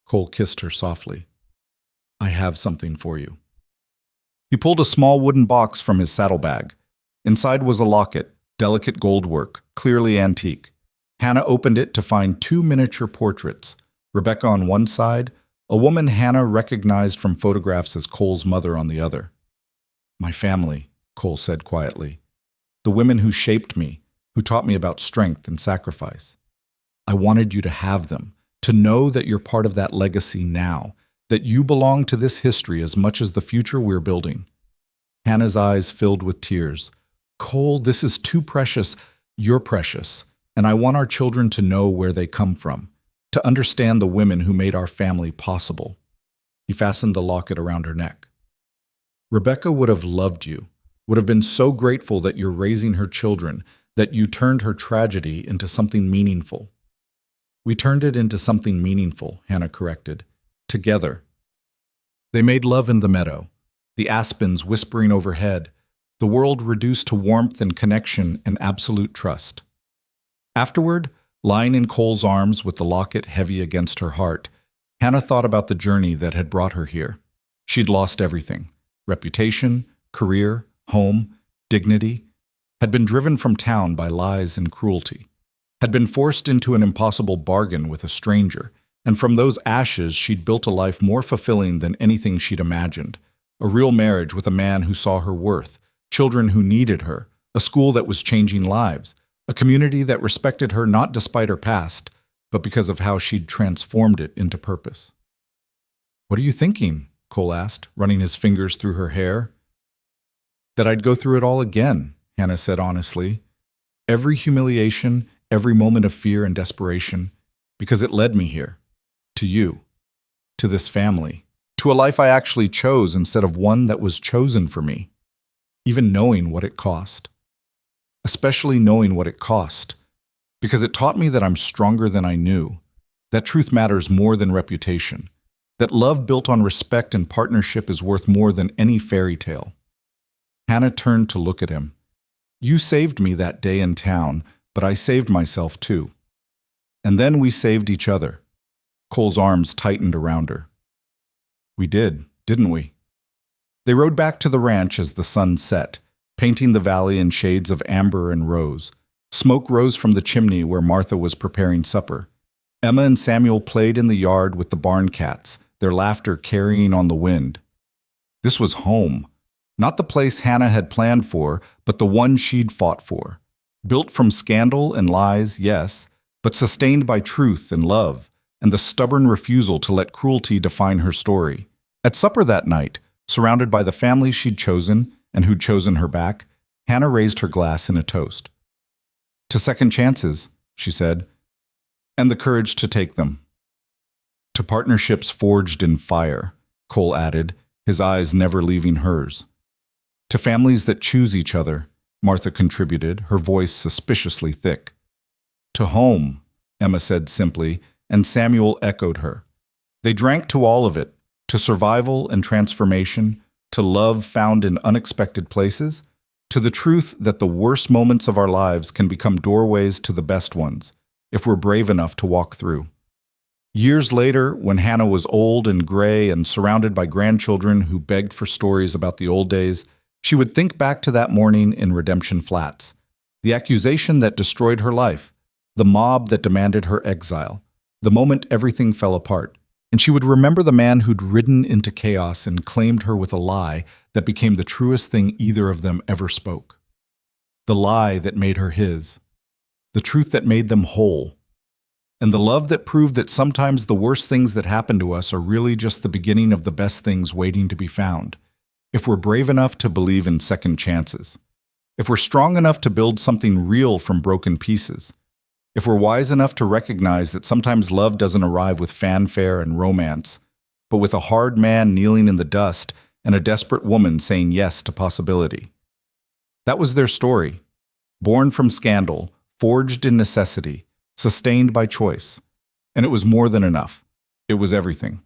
Speaker 1: Cole kissed her softly. I have something for you. He pulled a small wooden box from his saddlebag. Inside was a locket, delicate goldwork, clearly antique. Hannah opened it to find 2 miniature portraits, Rebecca on one side, a woman Hannah recognized from photographs as Cole's mother on the other. My family, Cole said quietly. The women who shaped me, who taught me about strength and sacrifice. I wanted you to have them, to know that you're part of that legacy now, that you belong to this history as much as the future we're building. Hannah's eyes filled with tears. Cole, this is too precious. You're precious, and I want our children to know where they come from, to understand the women who made our family possible. He fastened the locket around her neck. Rebecca would have loved you, would have been so grateful that you're raising her children, that you turned her tragedy into something meaningful. We turned it into something meaningful, Hannah corrected. Together. They made love in the meadow, the aspens whispering overhead, the world reduced to warmth and connection and absolute trust. Afterward, Lying in Cole's arms with the locket heavy against her heart, Hannah thought about the journey that had brought her here. She'd lost everything: reputation, career, home, dignity, had been driven from town by lies and cruelty, had been forced into an impossible bargain with a stranger, and from those ashes she'd built a life more fulfilling than anything she'd imagined. A real marriage with a man who saw her worth, children who needed her, a school that was changing lives, a community that respected her not despite her past, but because of how she'd transformed it into purpose. "What are you thinking?" Cole asked, running his fingers through her hair. "That I'd go through it all again," Hannah said honestly. "Every humiliation, every moment of fear and desperation, because it led me here. To you. To this family. To a life I actually chose instead of one that was chosen for me. Even knowing what it cost. Especially knowing what it cost. Because it taught me that I'm stronger than I knew. That truth matters more than reputation. That love built on respect and partnership is worth more than any fairy tale." Hannah turned to look at him. "You saved me that day in town, but I saved myself too. And then we saved each other." Cole's arms tightened around her. "We did, didn't we?" They rode back to the ranch as the sun set, painting the valley in shades of amber and rose. Smoke rose from the chimney where Martha was preparing supper. Emma and Samuel played in the yard with the barn cats, their laughter carrying on the wind. This was home. Not the place Hannah had planned for, but the one she'd fought for. Built from scandal and lies, yes, but sustained by truth and love, and the stubborn refusal to let cruelty define her story. At supper that night, surrounded by the family she'd chosen and who'd chosen her back, Hannah raised her glass in a toast. "To second chances," she said, "and the courage to take them." "To partnerships forged in fire," Cole added, his eyes never leaving hers. "To families that choose each other," Martha contributed, her voice suspiciously thick. "To home," Emma said simply, and Samuel echoed her. They drank to all of it, to survival and transformation, to love found in unexpected places, to the truth that the worst moments of our lives can become doorways to the best ones, if we're brave enough to walk through. Years later, when Hannah was old and gray and surrounded by grandchildren who begged for stories about the old days, she would think back to that morning in Redemption Flats, the accusation that destroyed her life, the mob that demanded her exile, the moment everything fell apart, and she would remember the man who'd ridden into chaos and claimed her with a lie that became the truest thing either of them ever spoke. The lie that made her his, the truth that made them whole, and the love that proved that sometimes the worst things that happen to us are really just the beginning of the best things waiting to be found, if we're brave enough to believe in second chances, if we're strong enough to build something real from broken pieces, if we're wise enough to recognize that sometimes love doesn't arrive with fanfare and romance, but with a hard man kneeling in the dust and a desperate woman saying yes to possibility. That was their story, born from scandal, forged in necessity, sustained by choice. And it was more than enough. It was everything.